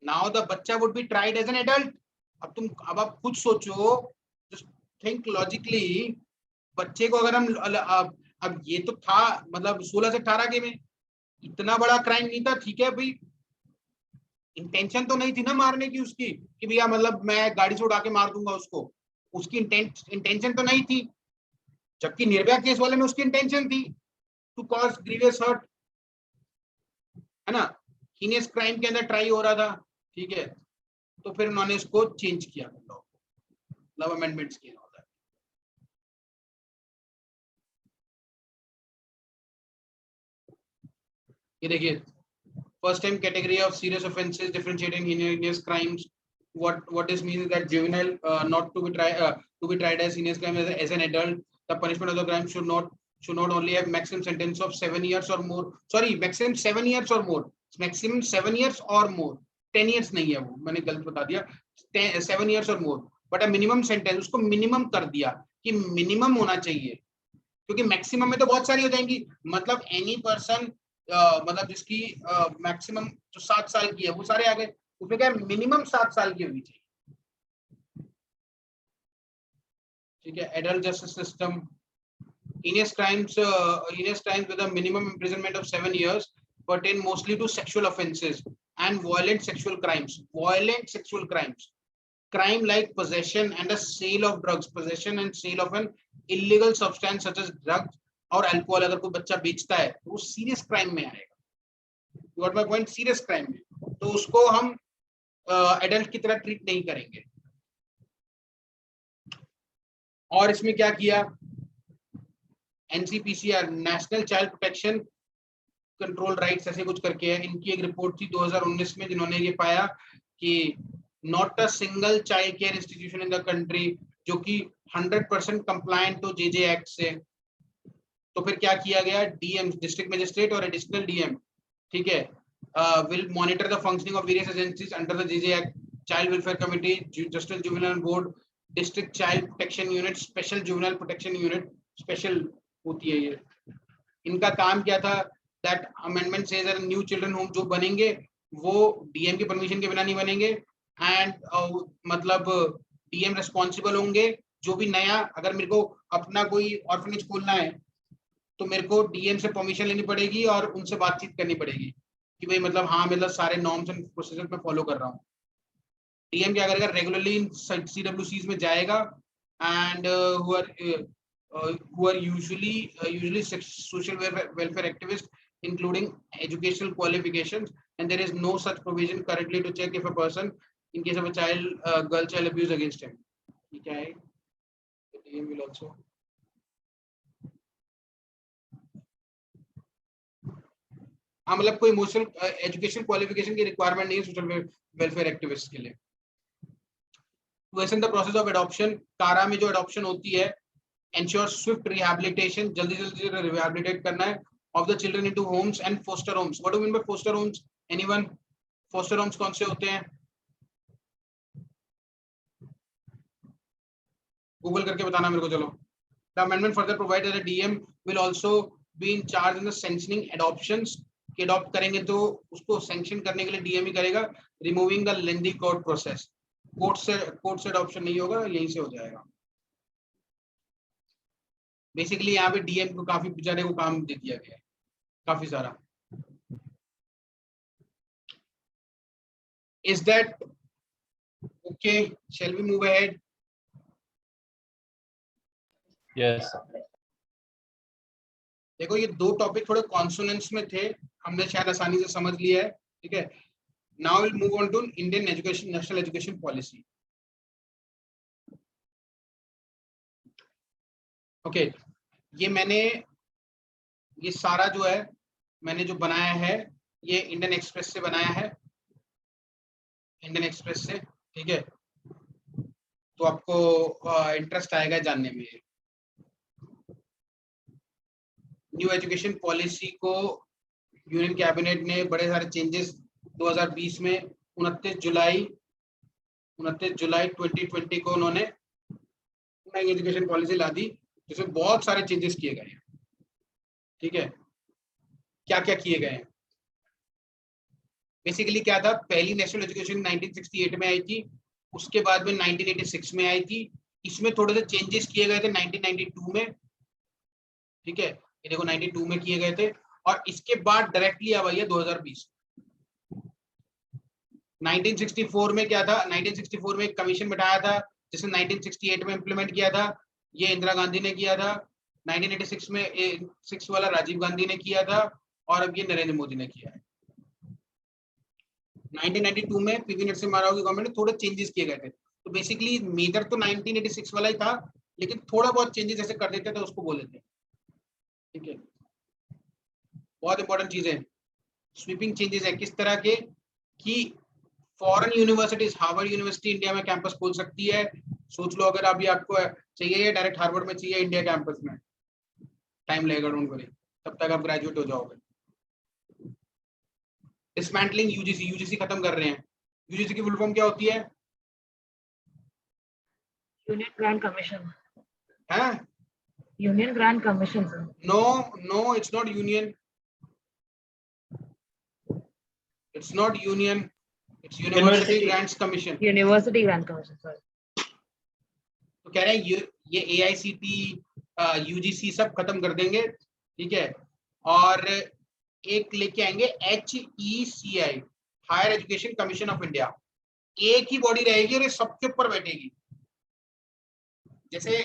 नाउ द बच्चा would be tried as an adult. अब आप खुद सोचो, जस्ट थिंक लॉजिकली, बच्चे को अगर हम अब ये तो था मतलब 16 से 18 के में, इतना बड़ा क्राइम नहीं था। ठीक है भाई, इंटेंशन तो नहीं थी ना मारने की उसकी, कि भैया मतलब मैं गाड़ी से उड़ा के मार दूंगा उसको, उसकी इंटेंशन तो नहीं थी। जबकि निर्भया केस वाले में उसकी इंटेंशन थी टू कॉज ग्रीवियस हर्ट, है ना, हीनियस क्राइम के अंदर ट्राई हो रहा था। ठीक है, तो फिर उन्होंने इसको चेंज किया, लॉ अमेंडमेंट्स किया। ये देखिए, first time category of serious offenses differentiating heinous crimes. What this means is that juvenile not to be tried as heinous crime as an adult. The punishment of the crime should not only have maximum sentence of 7 years or more. Sorry, maximum 7 years or more. Maximum 7 years or more. 10 years नहीं है वो, मैंने गलत बता दिया, 7 years or more. But a minimum sentence, उसको minimum कर दिया कि minimum होना चाहिए, क्योंकि मैक्सिमम में तो बहुत सारी हो जाएंगी। मतलब एनी पर्सन मतलब जिसकी मैक्सिमम जो 7 साल की है वो सारे आ गए, उसमें क्या मिनिमम 7 साल की होनी चाहिए। ठीक है, adult justice system, heinous crimes with a minimum imprisonment of 7 years pertain mostly to sexual offenses and violent sexual crimes. Crime like possession and a sale of drugs, possession and sale of an illegal substance such as drugs और alcohol अगर कोई बच्चा बेचता है तो वो serious crime में आएगा। You got my point, serious crime में, तो उसको हम एडल्ट की तरह ट्रीट नहीं करेंगे। और इसमें क्या किया, NCPCR, national child protection control rights ऐसे कुछ करके है, इनकी एक रिपोर्ट थी 2019 में, जिन्होंने ये पाया कि not a single child care institution in the country जो कि 100% कंप्लायंट टू जेजे एक्ट से। तो फिर क्या किया गया, डीएम, डिस्ट्रिक्ट मजिस्ट्रेट और एडिशनल डीएम, ठीक है, will monitor the functioning of various agencies under the JJ act, child welfare committee, justice juvenile board, district child protection unit, special juvenile protection unit, special होती है ये। इनका काम क्या था, that amendment says that new children home जो बनेंगे वो डीएम की परमिशन के बिना नहीं बनेंगे, एंड मतलब डीएम रिस्पॉन्सिबल होंगे। जो भी नया, अगर मेरे को अपना कोई ऑर्फनेज खोलना है तो मेरे को डीएम से परमिशन लेनी पड़ेगी और उनसे बातचीत करनी पड़ेगी कि भाई मतलब हाँ मतलब सारे नॉर्म्स एंड प्रोसीजर में फॉलो कर रहा हूँ। डीएम क्या करेगा, रेगुलरली इन सीडब्ल्यूसीज में जाएगा and who are usually social welfare activists including educational qualifications, and there is no such provision currently to check if a person in case of a girl child abuse against him. ठीक है, the DM will also हाँ मतलब कोई emotional education qualification की requirement नहीं है social welfare activist के लिए। To hasten the process of adoption, CARA में जो एडॉप्शन होती है, ensure swift rehabilitation, जल्दी जल्दी rehabilitate करना है of the children into homes and foster homes. What do you mean by foster homes? Anyone? Foster homes कौन से होते हैं? Google करके बताना मेरे को, चलो। The amendment further provides that the DM will also be in charge in the sanctioning adoptions कि अडॉप्ट करेंगे तो उसको सैंक्शन करने के लिए डीएमई करेगा, removing the lengthy court process. Court से अडॉप्शन नहीं होगा, यहीं से हो जाएगा। बेसिकली यहाँ पे डीएम को काफी बेचारे को काम दे दिया गया है, काफी सारा। Is that okay? Shall we move ahead? Yes. देखो ये दो टॉपिक थोड़े कॉन्सोनेंट्स में थे, हमने शायद आसानी से समझ लिया है, ठीक है। Now will move on to Indian education, national education policy. Okay, ये सारा जो है मैंने जो बनाया है ये इंडियन एक्सप्रेस से बनाया है, इंडियन एक्सप्रेस से, ठीक है। तो आपको इंटरेस्ट आएगा जानने में। न्यू एजुकेशन पॉलिसी को यूनियन कैबिनेट ने बड़े सारे चेंजेस 2020 में 29 जुलाई 2020 को उन्होंने नई एजुकेशन पॉलिसी ला दी, जिसमें बहुत सारे चेंजेस किए गए हैं, ठीक है। क्या क्या किए गए हैं? बेसिकली क्या था, पहली नेशनल एजुकेशन 1968 में आई थी, उसके बाद में 1986 में आई थी। इसमें थोड़े से चेंजेस किए गए थे 1992 में, ठीक है। ये देखो 92 में किए गए थे, और इसके बाद डायरेक्टली अब आई है 2020। 1964 में क्या था, 1964 में एक कमीशन बैठाया था जिसने 1968 में इंप्लीमेंट किया था, ये इंदिरा गांधी ने किया था। 1986 में 6 वाला राजीव गांधी ने किया था, और अब ये नरेंद्र मोदी ने किया है। 1992 में पीवी नरसिम्हा राव की गवर्नमेंट में थोड़े चेंजेस किए गए थे। तो बेसिकली मेजर तो 1986 वाला ही था, लेकिन थोड़ा बहुत चेंजेस ऐसे कर देते थे, उसको बोल देते, ठीक है। बहुत इंपॉर्टेंट चीज है, स्वीपिंग चेंजेस है किस तरह के, कि foreign universities, Harvard university India में कैंपस खोल सकती है। सोच लो अगर अभी आपको चाहिए डायरेक्ट हार्वर्ड में चाहिए इंडिया कैंपस में, टाइम लगेगा ढूंढ कर, तब तक आप ग्रेजुएट हो जाओगे। डिसमेंटलिंग यूजीसी, यूजीसी खत्म कर रहे हैं। यूजीसी की फुल फॉर्म क्या होती है? Union grant commission. हैं? Union grant commission sir. No, it's not union. It's not union. It's University Grants Commission. University grant commission sir. तो कह रहे हैं ये AICT, UGC सब खत्म कर देंगे, ठीक है। और एक लेके आएंगे HECI, higher education commission of India. एक ही बॉडी रहेगी और ये सबके ऊपर बैठेगी। जैसे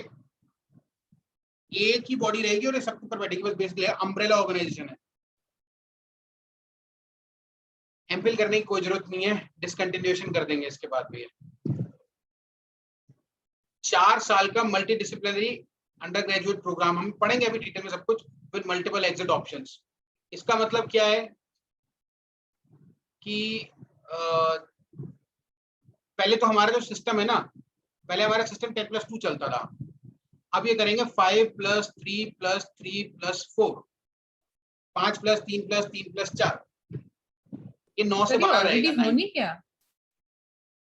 एक ही बॉडी रहेगी और ये सबके ऊपर बैठेगी, बस बेसिकली अम्ब्रेला ऑर्गेनाइजेशन है। एमफिल करने की कोई जरूरत नहीं है, डिसकंटिन्यूएशन कर देंगे इसके बाद में। 4 साल का multidisciplinary undergraduate programme, हम पढ़ेंगे अभी डिटेल में सब कुछ, विद मल्टीपल एग्जिट ऑप्शंस। इसका मतलब क्या है कि पहले तो हमारा जो सिस्टम है ना, पहले हमारा सिस्टम 10+2 चलता था, अब ये करेंगे 5+3+3+4, 5+3+3+4, ये 9 से 12 रहेगा। होनी क्या?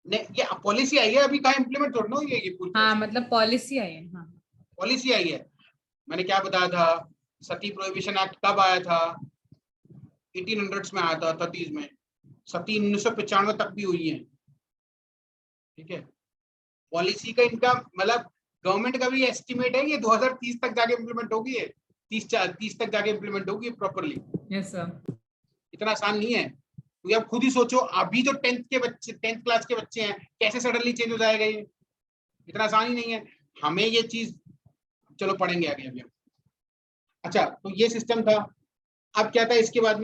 नहीं, ये पॉलिसी आई है, अभी कहाँ इम्प्लीमेंट थोड़ा ना ये पूरी। हाँ मतलब पॉलिसी आई है। हाँ पॉलिसी आई है। मैंने क्या बताया था, सती प्रोहिबिशन एक्ट कब आया था? 1800s में आया था, 30s में। सती 1995 तक भी हुई है, ठीक है। पॉलिसी का इनका मतलब गवर्नमेंट का भी एस्टिमेट है कि 2030 तक जाके इम्प्लीमेंट होगी, 30 तक जाके इम्प्लीमेंट होगी प्रॉपरली। Yes sir. इतना आसान नहीं है, क्योंकि आप खुद ही सोचो, अभी जो 10th क्लास के बच्चे हैं, कैसे सडनली चेंज हो जाएगा ये? इतना आसान ही नहीं है। हमें ये चीज, चलो पढ़ेंगे आगे अभी। अच्छा, तो ये सिस्टम था। अब क्या था इसके बाद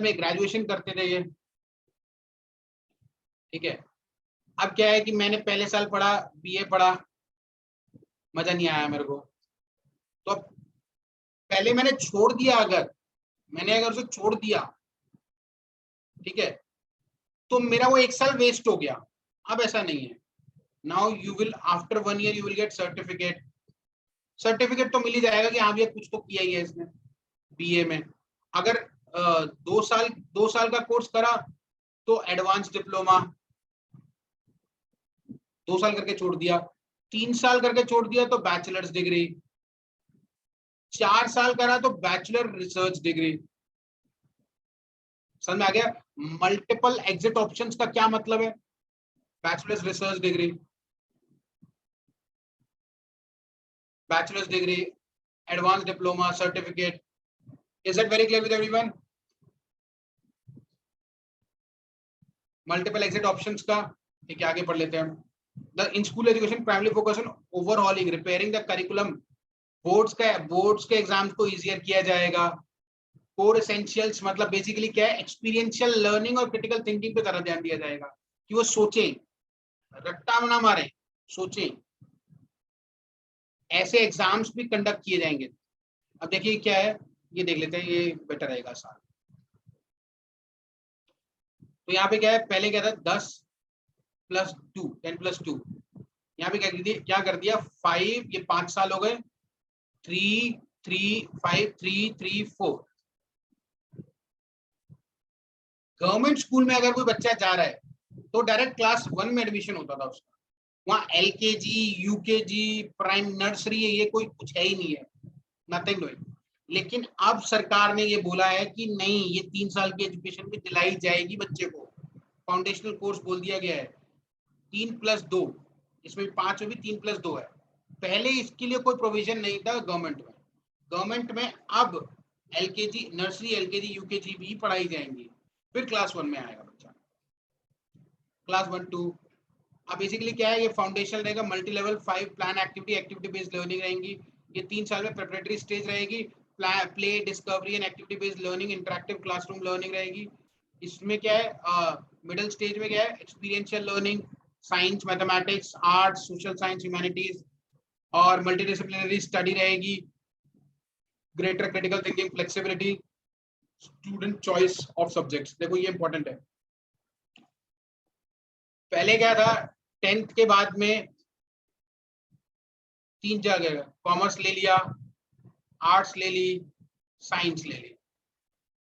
में ग्रेजुएशन करते थे ये, ठीक है। अब क्या है कि मैंने पहले साल पढ़ा, BA पढ़ा, मजा नहीं आया मेरे को, तो अब पहले मैंने छोड़ दिया, अगर उसे छोड़ दिया, ठीक है, तो मेरा वो 1 साल वेस्ट हो गया। अब ऐसा नहीं है। Now you will, after 1 year you will get certificate तो मिल ही जाएगा कि हाँ भैया कुछ तो किया ही है इसने BA में। अगर 2 साल का कोर्स करा तो एडवांस डिप्लोमा, 2 साल करके छोड़ दिया, 3 साल करके छोड़ दिया तो बैचलर्स डिग्री, 4 साल करा तो बैचलर रिसर्च डिग्री, समझ में आ गया? मल्टीपल एग्जिट ऑप्शंस का क्या मतलब है? Bachelors research degree, bachelors degree, advance diploma, certificate. Is that very clear with everyone? Multiple exit options का. ठीक है, आगे पढ़ लेते हैं हम. The in school education primary focus on overhauling, repairing the curriculum. Boards के एग्जाम्स को इजियर किया जाएगा. कोर एसेंशियल्स मतलब बेसिकली क्या है? एक्सपीरियंशियल लर्निंग और क्रिटिकल थिंकिंग पे ज्यादा ध्यान दिया जाएगा कि वो सोचें, रट्टा ना मारे, सोचें. ऐसे एग्जाम्स भी कंडक्ट किए जाएंगे. अब देखिए क्या है, ये देख लेते हैं, ये बेटर रहेगा सारा. तो यहाँ पे क्या है, पहले क्या था 10+2, 10+2. यहाँ पे क्या कर दिया 5, ये 5 साल हो गए. 3, 3, 5, 3, 3, 4. गवर्नमेंट स्कूल में अगर कोई बच्चा जा रहा है तो डायरेक्ट क्लास 1 में एडमिशन होता था उसका. वहाँ LKG, UKG, प्राइम नर्सरी है, ये कोई कुछ है ही नहीं है, नथिंग डूइंग. लेकिन अब सरकार ने ये बोला है कि नहीं, ये 3 साल की एजुकेशन भी दिलाई जाएगी बच्चे को. फाउंडेशनल कोर्स बोल दिया गया है 3+2, इसमें 5 में भी 3+2 है. पहले इसके लिए कोई प्रोविजन नहीं था गवर्नमेंट में. अब LKG, नर्सरी, LKG, UKG भी पढ़ाई जाएंगी, फिर क्लास 1 में आएगा बच्चा, क्लास 1, 2. अब बेसिकली क्या है, ये फाउंडेशन रहेगा. Multi level 5 plan activity based learning रहेंगी. ये 3 साल में प्रिपरेटरी स्टेज रहेगी. Play, discovery and activity based learning, interactive classroom learning रहेगी. इसमें क्या है, मिडिल स्टेज में क्या है, experiential learning, science, mathematics, arts, social science, humanities और मल्टीडिसिप्लिनरी स्टडी रहेगी. Greater critical thinking, flexibility, student choice of subjects. देखो ये इंपॉर्टेंट है. पहले क्या था, 10th के बाद में 3 जगह, कॉमर्स ले लिया, आर्ट्स ले ली, साइंस ले ली.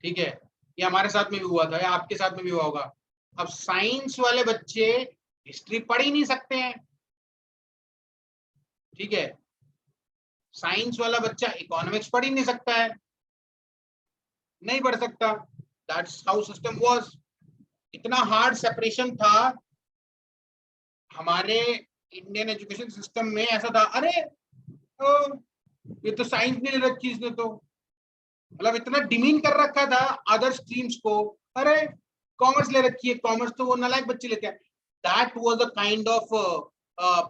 ठीक है, ये हमारे साथ में भी हुआ था, या आपके साथ में भी हुआ होगा. अब साइंस वाले बच्चे हिस्ट्री पढ़ ही नहीं सकते हैं. ठीक है, साइंस वाला बच्चा इकोनॉमिक्स पढ़ ही नहीं सकता है, नहीं पढ़ सकता. That's how system was. इतना हार्ड सेपरेशन था हमारे इंडियन एजुकेशन सिस्टम में. ऐसा था, अरे ये तो साइंस नहीं ले रखी इसने, तो मतलब इतना डिमीन कर रखा था अदर स्ट्रीम्स को. अरे कॉमर्स ले रखी है, कॉमर्स तो वो नालायक बच्चे लेते हैं. That was the kind of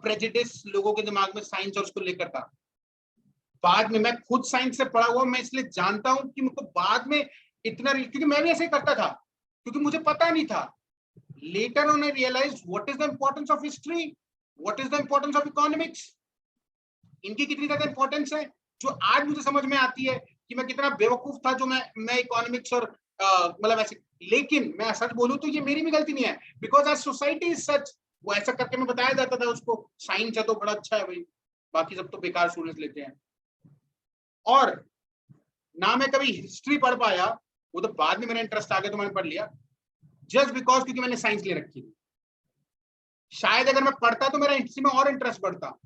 prejudice लोगों के दिमाग में साइंस और उसको लेकर था. बाद में मैं खुद साइंस से पढ़ा हुआ, मैं इसलिए जानता हूं कि मुझको बाद में इतना, क्योंकि मैं भी ऐसे करता था, क्योंकि मुझे पता नहीं था. Later on I realized what is the importance of history, what is the importance of economics. इनकी कितनी ज्यादा इंपॉर्टेंस है, जो आज मुझे समझ में आती है कि मैं कितना बेवकूफ था जो मैं इकोनॉमिक्स और मतलब ऐसे. लेकिन मैं सच बोलूं तो ये मेरी भी गलती नहीं है, बिकॉज आज सोसाइटी इज सच. वो ऐसा करके मैं बताया जाता था उसको, साइंस है तो बड़ा अच्छा है भाई, बाकी सब तो बेकार स्टूडेंट्स लेते हैं. और ना मैं कभी हिस्ट्री पढ़ पाया, वो तो बाद में मेरा इंटरेस्ट आ गया तो मैंने पढ़ लिया, जस्ट बिकॉज क्योंकि मैंने साइंस ले रखी थी. शायद अगर मैं पढ़ता तो मेरा हिस्ट्री में और इंटरेस्ट बढ़ता,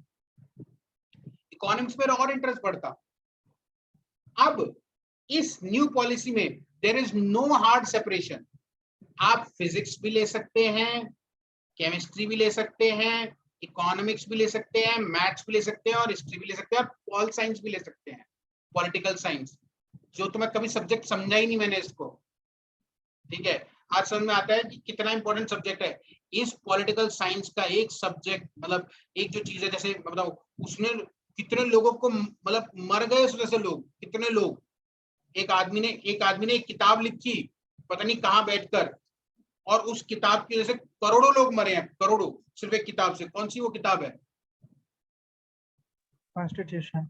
इकोनॉमिक्स में और इंटरेस्ट बढ़ता. अब इस न्यू पॉलिसी में there is no hard separation. आप फिजिक्स भी ले सकते हैं, केमिस्ट्री भी ले सकते हैं, इकोनॉमिक्स भी ले सकते हैं, मैथ्स भी ले सकते हैं और हिस्ट्री भी ले सकते हैं, और पॉल साइंस भी ले सकते हैं, पॉलिटिकल साइंस, जो तो मैं कभी सब्जेक्ट समझा ही नहीं मैंने इसको. ठीक है, आज समझ में आता है कि कितना इंपॉर्टेंट सब्जेक्ट है. इस पॉलिटिकल साइंस का एक सब्जेक्ट, मतलब एक जो चीज है, जैसे मतलब उसने कितने लोगों को, मतलब मर गए उस वजह से लोग, कितने लोग. एक आदमी ने एक किताब लिखी, पता नहीं कहाँ बैठकर, और उस किताब की वजह से करोड़ों लोग मरे हैं, करोड़ों, सिर्फ एक किताब से. कौन सी वो किताब है? कॉन्स्टिट्यूशन.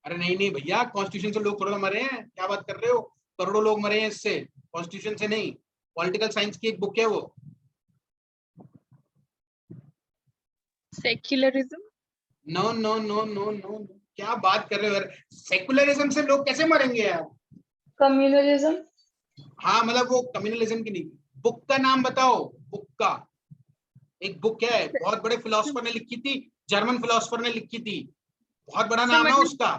अरे नहीं भैया, कॉन्स्टिट्यूशन से लोग थोड़ा मरे हैं, क्या बात कर रहे हो? करोड़ों लोग मरे हैं इससे, कॉन्स्टिट्यूशन से नहीं. पॉलिटिकल साइंस की एक बुक है वो. Secularism. No no no no no, क्या बात कर रहे हो यार? सेकुलरिज्म से लोग कैसे मरेंगे यार? कम्युनलिज्म. हाँ, मतलब वो कम्युनलिज्म की नहीं. बुक का नाम बताओ, बुक का. एक बुक है, बहुत बड़े फिलोसोफर ने लिखी थी, जर्मन फिलोसोफर ने लिखी थी, बहुत बड़ा नाम है उसका.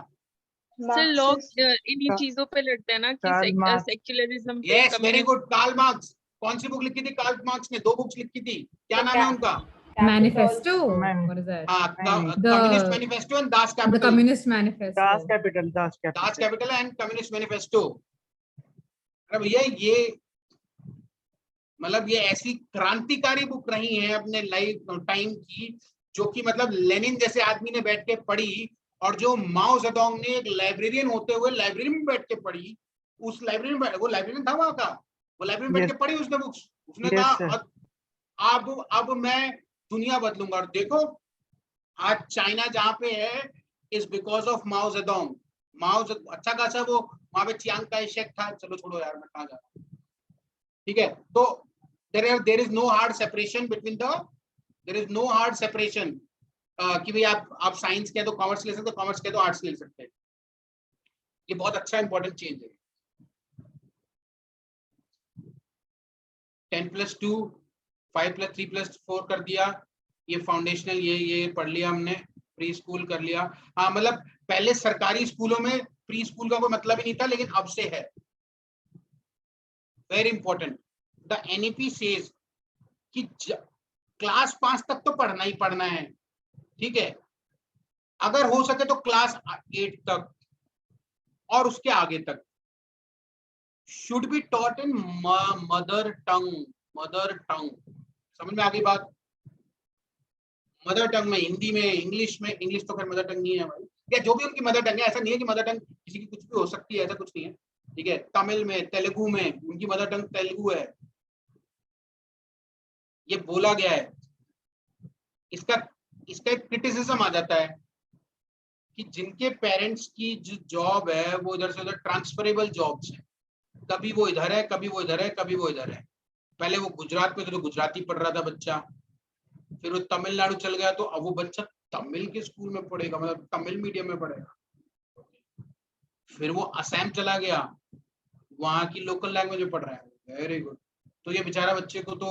सर लोग Marxist. इन्हीं चीजों पे लड़ते हैं ना कि कार्ल मार्क्स। सेक्युलरिज्म पे, yes, very communism. Good. Karl Marx. कौन सी बुक लिखी थी कार्ल मार्क्स ने? 2 बुक्स लिखी थी, क्या नाम है उनका? Manifesto. Man- What is that? हाँ, नहीं, communist manifesto and Das The capital. Communist Manifesto. Das Kapital Das Kapital and communist manifesto. अरे भैया, ये मतलब ये ऐसी क्रांतिकारी बुक रही है अपने लाइफ टाइम की, जो कि मतलब लेनिन जैसे आदमी ने बैठ के पढ़ी, और जो माओ जेडोंग ने एक लाइब्रेरियन होते हुए लाइब्रेरी में बैठ के पढ़ी। उस लाइब्रेरी में वो लाइब्रेरियन था वहां का, वो लाइब्रेरी में बैठ Yes. के पढ़ी उसने बुक्स। उसने Yes, कहा sir. अब मैं दुनिया बदलूंगा। और देखो आज चाइना जहां पे है is because of Mao Zedong. अच्छा खासा वो वहां पे चियांग काई शेक था। चलो छोड़ो यार, मैं कहाँ जा रहा हूँ। ठीक है, तो there is no hard separation between there is no hard separation कि भाई आप साइंस के तो कॉमर्स ले सकते हो, कॉमर्स के तो आर्ट्स ले सकते हैं। ये बहुत अच्छा इंपॉर्टेंट चेंज है। 10+2 5+3+4 कर दिया। ये फाउंडेशनल ये पढ़ लिया हमने। प्री स्कूल कर लिया। हाँ, मतलब पहले सरकारी स्कूलों में प्री स्कूल का कोई मतलब ही नहीं था, लेकिन अब से है। Very important. The NEP says कि क्लास 5 तक तो पढ़ना ही पढ़ना है, ठीक है। अगर हो सके तो क्लास 8 तक और उसके आगे तक should be taught in mother tongue. समझ में आ गई बात? मदर टंग में, हिंदी में, इंग्लिश में। इंग्लिश तो खैर मदर टंग नहीं है भाई, या जो भी उनकी मदर टंग है। ऐसा नहीं है कि मदर टंग किसी की कुछ भी हो सकती है, ऐसा कुछ नहीं है, ठीक है। तमिल में, तेलुगु में, उनकी मदर टंग तेलुगु है, ये बोला गया है। इसका एक क्रिटिसिज्म आ जाता है कि जिनके पेरेंट्स की जो जॉब है वो इधर से उधर ट्रांसफरेबल जॉब्स है। कभी वो इधर है, कभी वो इधर है, कभी वो इधर है। पहले वो गुजरात में तो गुजराती पढ़ रहा था बच्चा, फिर वो तमिलनाडु चल गया तो अब वो बच्चा तमिल के स्कूल में पढ़ेगा, मतलब तमिल मीडियम में पढ़ेगा। फिर वो असम चला गया, वहां की लोकल लैंग्वेज में पढ़ रहा है। Very good. तो ये बेचारा बच्चे को तो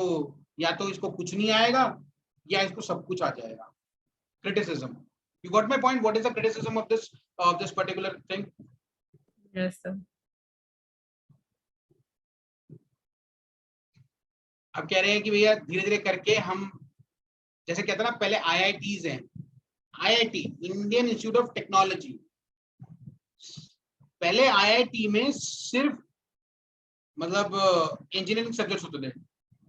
या तो इसको कुछ नहीं आएगा या इसको सब कुछ आ जाएगा। Criticism. You got my point? What is the criticism of this particular thing? Yes, sir. अब कह रहे हैं कि भैया धीरे धीरे करके हम, जैसे कहते हैं ना, पहले IITs हैं, IIT Indian institute of technology. पहले IIT में सिर्फ मतलब इंजीनियरिंग सब्जेक्ट्स होते थे।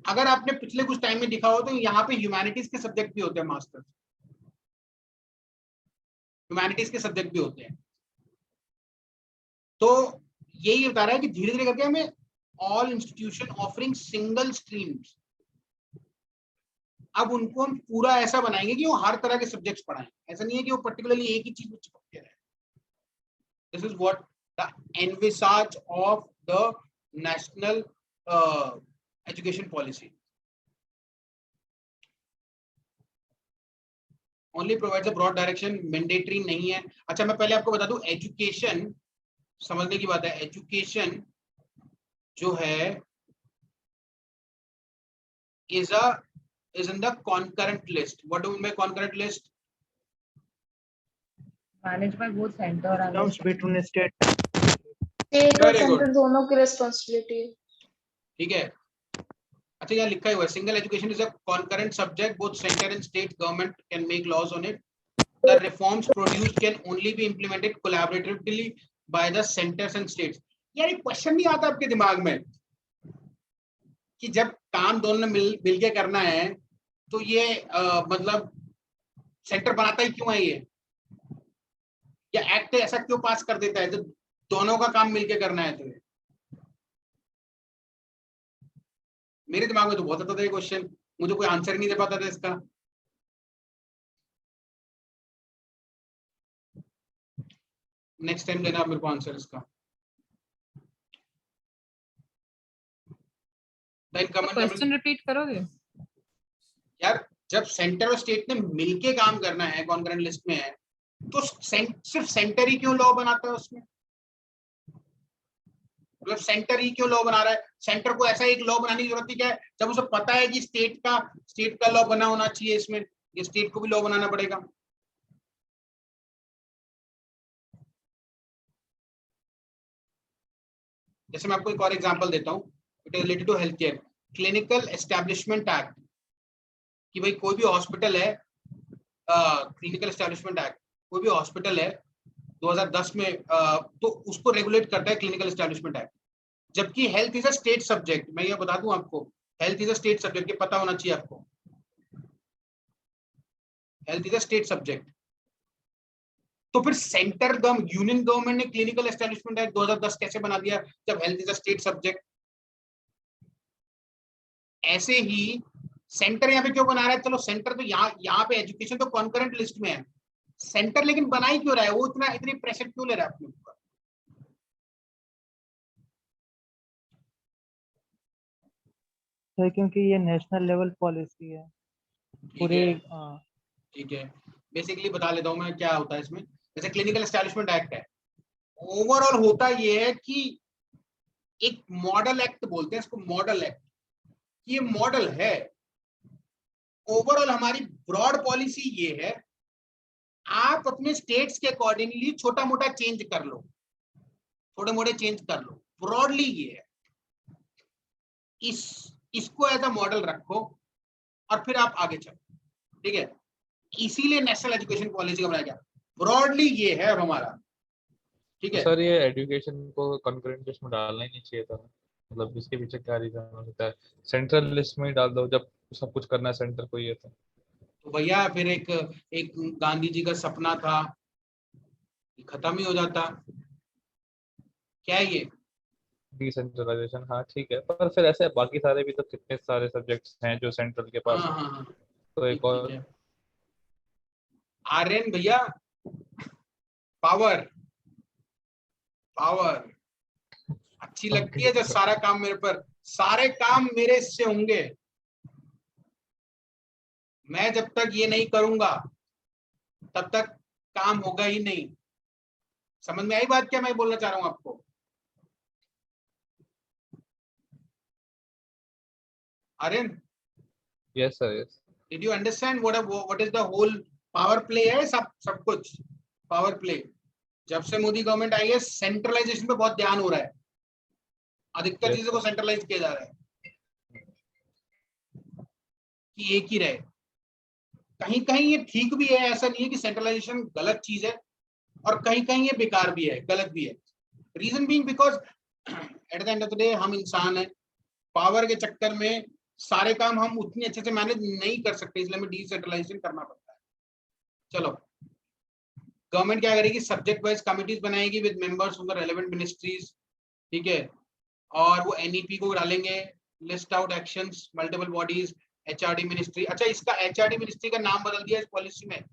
अगर आपने पिछले कुछ टाइम में दिखा हो तो यहाँ पे ह्यूमैनिटीज के सब्जेक्ट भी होते हैं, मास्टर्स ह्यूमैनिटीज के सब्जेक्ट भी होते हैं। तो यही बता रहा है कि धीरे धीरे करके हमें all institution offering single streams, अब उनको हम पूरा ऐसा बनाएंगे कि वो हर तरह के सब्जेक्ट्स पढ़ाएं। ऐसा नहीं है कि वो पर्टिकुलरली एक ही चीज में चिपके रहे। This is what the envisages of the national education policy. Only provides a broad direction, mandatory नहीं है। अच्छा, मैं पहले आपको बता दूं, एजुकेशन समझने की बात है। एजुकेशन जो है is in the concurrent list. What do you mean by concurrent list? managed by both center and Comes between state. State और Very good. सेंटर दोनों की रिस्पॉन्सिबिलिटी है। ठीक है। अच्छा, यहाँ लिखा हुआ है single education is a concurrent subject, both centre and state government can make laws on it. The reforms produced can only be implemented collaboratively by the centres and states. यार एक क्वेश्चन नहीं आता आपके दिमाग में कि जब काम दोनों ने मिल के करना है तो ये मतलब सेंटर बनाता ही क्यों है ये, या एक्ट ऐसा क्यों पास कर देता है जब दोनों का काम मिलके करना है? तो ये मेरे दिमाग में तो बहुत आता था ये क्वेश्चन, मुझे कोई आंसर ही नहीं दे पाता था इसका। नेक्स्ट टाइम देना आप मेरे को आंसर इसका। क्वेश्चन रिपीट करोगे? यार जब सेंटर और स्टेट ने मिलके काम करना है, कॉन्करेंट लिस्ट में है, तो सिर्फ सेंटर ही क्यों लॉ बनाता है उसमें? मतलब सेंटर ही क्यों लॉ बना रहा है? सेंटर को ऐसा एक लॉ बनाने की जरूरत क्या है जब उसे पता है कि स्टेट का लॉ बना होना चाहिए, इसमें ये स्टेट को भी लॉ बनाना पड़ेगा। जैसे मैं आपको एक और एग्जांपल देता हूँ, it is related to health care, clinical establishment act, कि भाई कोई भी हॉस्पिटल है, क्लिनिकल एस्टेब्लिशमेंट एक्ट, कोई भी हॉस्पिटल है 2010 में, तो उसको रेगुलेट करता है क्लिनिकल एस्टेब्लिशमेंट एक्ट। जबकि health is a state subject, मैं ये बता दूं आपको, health is a state subject, ये पता होना चाहिए आपको, health is a state subject. तो फिर सेंटर यूनियन गवर्नमेंट ने क्लिनिकल एस्टेब्लिशमेंट एक्ट 2010 कैसे बना दिया जब health is a state subject? ऐसे ही सेंटर यहाँ पे क्यों बना रहा है? चलो सेंटर तो यहाँ पे एजुकेशन तो कॉन्करेंट लिस्ट में है, सेंटर लेकिन बना ही क्यों रहा है? वो इतनी प्रेशर क्यों ले रहा है अपने ऊपर? तो क्योंकि ये नेशनल लेवल पॉलिसी है पूरे। ठीक है, बेसिकली बता लेता हूँ मैं क्या होता है इसमें। जैसे क्लिनिकल एस्टैब्लिशमेंट एक्ट है, ओवरऑल होता ये है कि एक मॉडल एक्ट बोलते हैं इसको, मॉडल एक्ट, ये मॉडल है। ओवरऑल हमारी ब्रॉड पॉलिसी ये है, आप अपने स्टेट्स के अकॉर्डिंगली छोटा मोटा चेंज कर लो, थोड़े मोटे चेंज कर लो, ब्रॉडली ये है। इसको एज अ मॉडल रखो और फिर आप आगे चलो, ठीक है? इसीलिए नेशनल एजुकेशन पॉलिसी का बनाया गया, ब्रॉडली ये है अब हमारा, ठीक है? सर ये एजुकेशन को कंकरेंट लिस्ट में डालना ही नहीं चाहिए था, मतलब इसके पीछे क्या रीजन होता है? सेंट्रल लिस्ट में ही डाल दो जब सब कुछ करना है सेंटर को ही है तो भैया फिर एक गांधी जी का सपना था, खत्म ही हो जाता। क्या है ये? डिसेंट्रलाइजेशन। हाँ ठीक है, पर फिर ऐसे बाकी सारे भी तो कितने सारे सब्जेक्ट्स हैं जो सेंट्रल के पास हाँ है। हाँ हाँ, तो एक ठीक और है। आर्यन भैया, पावर पावर अच्छी लगती है जब सारा काम मेरे पर, सारे काम मेरे से होंगे। मैं जब तक ये नहीं करूंगा तब तक काम होगा ही नहीं। समझ में आई बात क्या मैं बोलना चाह रहा हूं आपको? Aryan, yes sir yes. Did you understand what is the whole power play है? सब कुछ पावर प्ले। जब से मोदी गवर्नमेंट आई है सेंट्रलाइजेशन पे बहुत ध्यान हो रहा है, अधिकतर चीजों को सेंट्रलाइज किया जा रहा है कि एक ही रहे। कहीं कहीं ये ठीक भी है, ऐसा नहीं है कि सेंट्रलाइजेशन गलत चीज है, और कहीं कहीं ये बेकार भी है, गलत भी है। Reason being because at the end of the day हम इंसान हैं, पावर के चक्कर में सारे काम हम उतनी अच्छे से मैनेज नहीं कर सकते, इसलिए हमें डिसेंट्रलाइजेशन करना पड़ता है। चलो, गवर्नमेंट क्या करेगी? सब्जेक्ट वाइज कमिटीज बनाएगी with members from the relevant ministries, ठीक है? और वो एनईपी को डालेंगे, list out actions, multiple bodies, HRD ministry. अच्छा, इसका एचआरडी मिनिस्ट्री का नाम बदल दिया इस पॉलिसी में,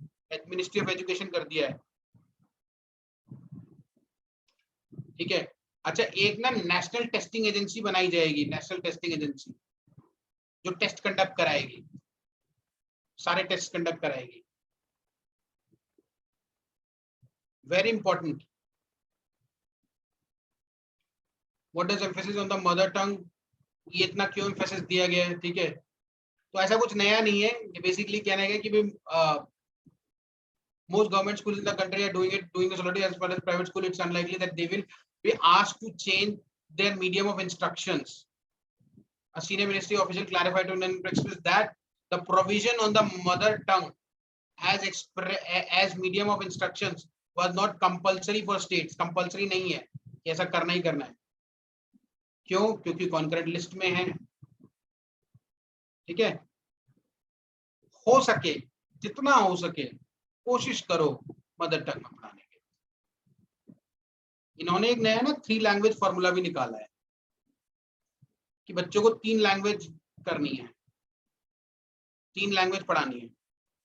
मिनिस्ट्री ऑफ एजुकेशन कर दिया है, ठीक है? अच्छा, एक ना नेशनल टेस्टिंग एजेंसी बनाई जाएगी, नेशनल टेस्टिंग एजेंसी, जो टेस्ट कंडक्ट कराएगी, सारे टेस्ट कंडक्ट कराएगी। Very important. What does emphasis on the mother tongue? ये इतना क्यों एम्फेसिस दिया गया है, ठीक है? तो ऐसा कुछ नया नहीं है, ये बेसिकली कहना है कि most government schools in the country are doing this already. As far as private school, it's unlikely that they will be asked to change their medium of instructions. A senior ministry official clarified to Express that the provision on the mother tongue as medium of instructions was not compulsory for states. Compulsory नहीं है, ऐसा करना ही करना है। क्यों? क्योंकि concurrent list में है, ठीक है? हो सके जितना हो सके कोशिश करो मदर टंग में पढ़ाने की। इन्होंने एक नया ना 3 लैंग्वेज फॉर्मूला भी निकाला है कि बच्चों को 3 लैंग्वेज करनी है, 3 लैंग्वेज पढ़ानी है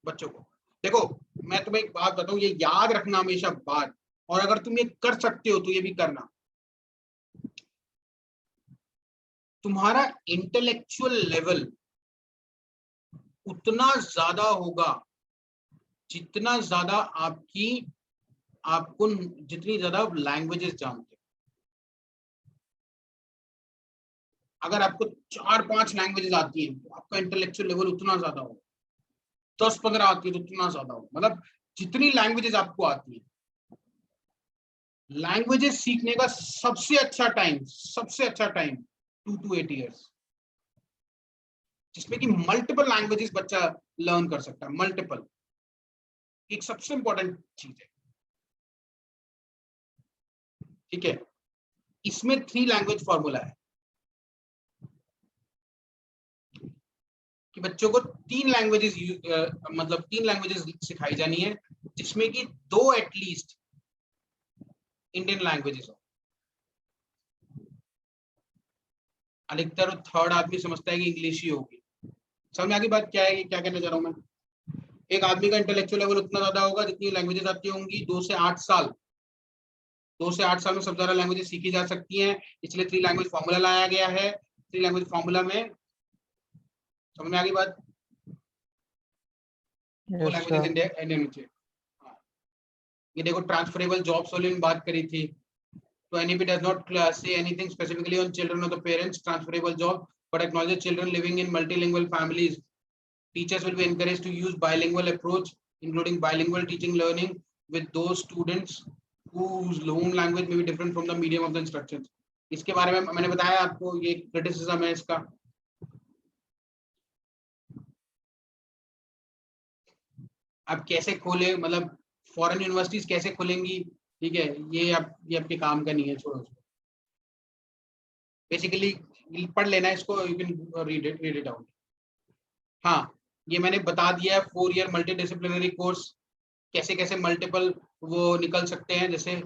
बच्चों को। देखो, मैं तुम्हें एक बात बताऊं, ये याद रखना हमेशा बात, और अगर तुम ये कर सकते हो तो ये भी करना। तुम्हारा इंटेलेक्चुअल लेवल उतना ज्यादा होगा जितना ज्यादा आपको जितनी ज्यादा लैंग्वेजेस जानते हो। अगर आपको 4-5 लैंग्वेजेस आती हैं तो आपका इंटेलेक्चुअल लेवल उतना ज्यादा होगा। 10-15 आती है तो उतना ज्यादा होगा। मतलब जितनी लैंग्वेजेस आपको आती है लैंग्वेजेस सीखने का सबसे अच्छा टाइम 2 to 8 years, जिसमें कि मल्टीपल लैंग्वेजेस बच्चा लर्न कर सकता है। मल्टीपल एक सबसे इंपॉर्टेंट चीज है, ठीक है। इसमें 3 लैंग्वेज फॉर्मूला है कि बच्चों को 3 लैंग्वेजेस मतलब 3 लैंग्वेजेस सिखाई जानी है, जिसमें कि 2 एटलीस्ट इंडियन लैंग्वेजेस हो। अधिकतर थर्ड आदमी समझता है कि इंग्लिश ही होगी। समझ में आगे बात क्या है, क्या कहना चाह रहा हूं मैं। एक आदमी का इंटेलेक्चुअल लेवल उतना ज्यादा होगा जितनी लैंग्वेजेस आती होंगी। 2 से 8 साल में सबसे ज्यादा लैंग्वेजेस सीखी जा सकती हैं, इसलिए 3 लैंग्वेज फॉर्मूला लाया गया है। 3 लैंग्वेज फॉर्मूला में समझ में आ गई बात। वो Yes, लैंग्वेजेस sir. इंडियन नीचे। ये देखो ट्रांसफरेबल जॉब्स वाली बात करी थी, तो NEP does not say anything specifically on children of the parents transferable job, but acknowledges children living in multilingual families. Teachers will be encouraged to use bilingual approach, including bilingual teaching learning with those students whose home language may be different from the medium of the instructions. इसके बारे में मैंने बताया आपको, ये criticism है इसका। अब कैसे खोले, मतलब फॉरेन यूनिवर्सिटीज कैसे खुलेंगी, ठीक है, ये आपके काम का नहीं है, छोड़ो। बेसिकली पढ़ लेना इसको, you can read it out. हाँ, ये मैंने बता दिया है 4 year मल्टीडिसिप्लिनरी कोर्स कैसे कैसे मल्टीपल वो निकल सकते हैं। जैसे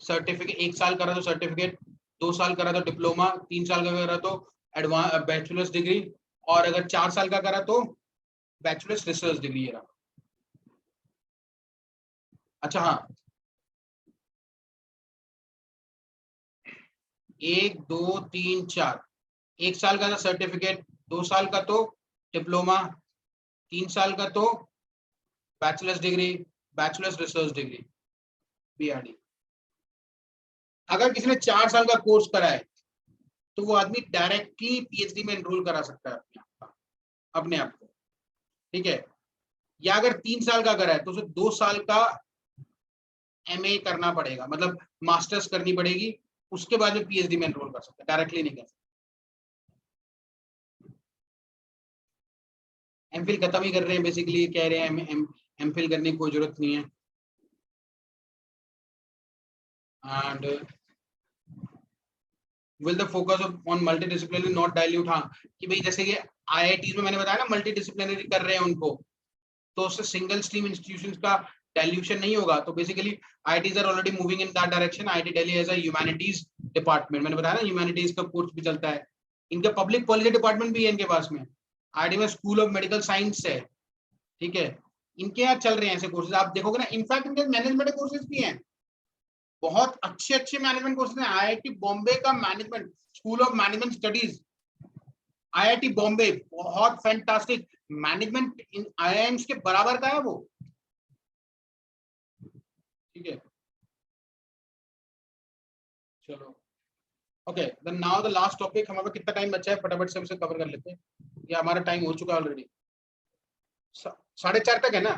सर्टिफिकेट 1 साल करा तो सर्टिफिकेट, 2 साल करा तो डिप्लोमा, 3 साल का करा तो एडवांस बैचलर्स डिग्री, और अगर 4 साल का करा तो बैचलर्स रिसर्च डिग्री। अच्छा हाँ, 1 2 3 4, 1 साल का सर्टिफिकेट, 2 साल का तो डिप्लोमा, 3 साल का तो bachelors degree, bachelors research degree BRD। अगर किसी ने 4 साल का कोर्स करा है तो वो आदमी डायरेक्टली PhD में एनरोल करा सकता है अपने आप को, ठीक है। या अगर 3 साल का करा है तो उसे 2 साल का MA करना पड़ेगा, मतलब मास्टर्स करनी पड़ेगी, उसके बाद में PhD में एनरोल कर सकता है, डायरेक्टली नहीं कर सकता। MPhil खत्म ही कर रहे हैं, बेसिकली कह रहे हैं MPhil करने की कोई जरूरत नहीं है। And will the focus on multidisciplinary not dilute. हाँ, कि भाई जैसे कि IITs में मैंने बताया ना मल्टीडिसिप्लिनरी कर रहे हैं उनको, तो उससे सिंगल स्ट्रीम इंस्टीट्यूशंस का डाइल्यूशन नहीं होगा। तो basically IITs are already moving in that direction. IIT Delhi has a humanities department, मैंने बताया ना ह्यूमैनिटीज का कोर्स भी चलता है। इनका पब्लिक पॉलिसी डिपार्टमेंट भी है इनके पास में। IIT में स्कूल ऑफ मेडिकल साइंस है, ठीक है, इनके यहाँ चल रहे हैं ऐसे कोर्सेज। आप देखोगे ना, इनफैक्ट इनके मैनेजमेंट कोर्सेज भी हैं, बहुत अच्छे अच्छे मैनेजमेंट कोर्सेज हैं। IIT बॉम्बे का management, school of management studies, IIT Bombay, बहुत फैंटास्टिक मैनेजमेंट, इन IIMs के बराबर का है वो, ठीक है। चलो okay, then now the last topic. हमारे पास कितना टाइम बचा है, फटाफट से उसे कवर कर लेते हैं, या हमारा टाइम हो चुका है ऑलरेडी। 4:30 तक है ना?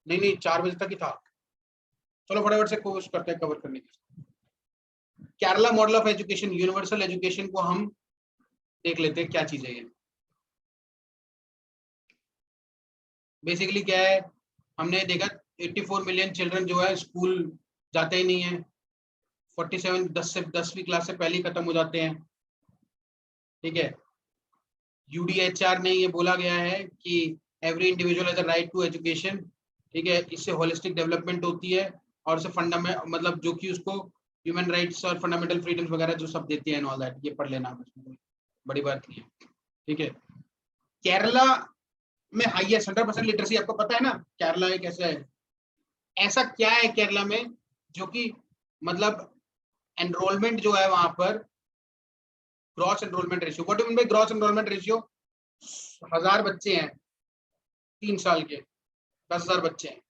नहीं 4 बजे तक ही था। चलो फटाफट से कोशिश करते हैं कवर करने की। Kerala model of education, universal education को हम देख लेते हैं क्या चीज है ये। बेसिकली क्या है, हमने देखा 84 मिलियन चिल्ड्रन जो है स्कूल जाते ही नहीं है। 47 10वीं क्लास से पहले ही खत्म हो जाते हैं, ठीक है। UDHR ने ये बोला गया है कि every individual has a right to education, ठीक है। इससे होलिस्टिक डेवलपमेंट होती है और उससे फंडामेंटल, मतलब जो कि उसको ह्यूमन राइट्स और फंडामेंटल फ्रीडम्स वगैरह जो सब देती है एंड ऑल दैट, ये पढ़ लेना, इसमें बड़ी बात नहीं है, ठीक है। केरला में हाईएस्ट 100% लिटरेसी, आपको पता है ना केरला एक ऐसा है, ऐसा क्या है केरला में जो कि मतलब एनरोलमेंट जो है वहां पर, gross enrolment ratio, what do you mean by gross enrolment ratio? 1000 बच्चे हैं 3 साल के, 10,000 बच्चे हैं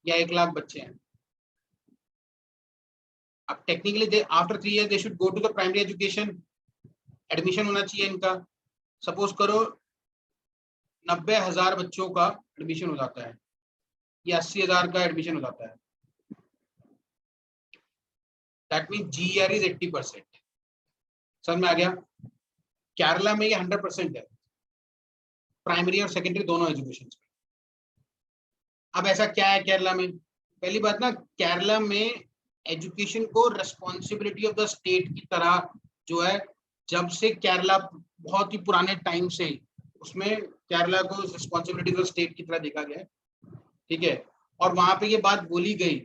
या 1 लाख बच्चे हैं। अब technically they after 3 years they should go to the primary education, admission होना चाहिए इनका। सपोज करो 90,000 बच्चों का एडमिशन हो जाता है या 80,000 का एडमिशन हो जाता है, दैट मीन GER इज 80%। समझ में आ गया? केरला में ये 100% है, प्राइमरी और सेकेंडरी दोनों एजुकेशन में। अब ऐसा क्या है केरला में? पहली बात ना, केरला में एजुकेशन को रिस्पॉन्सिबिलिटी ऑफ द स्टेट की तरह जो है, जब से केरला बहुत ही पुराने टाइम से उसमें केरला को रिस्पॉन्सिबिलिटी ऑफ स्टेट की तरह देखा गया है, ठीक है। और वहां पे ये बात बोली गई,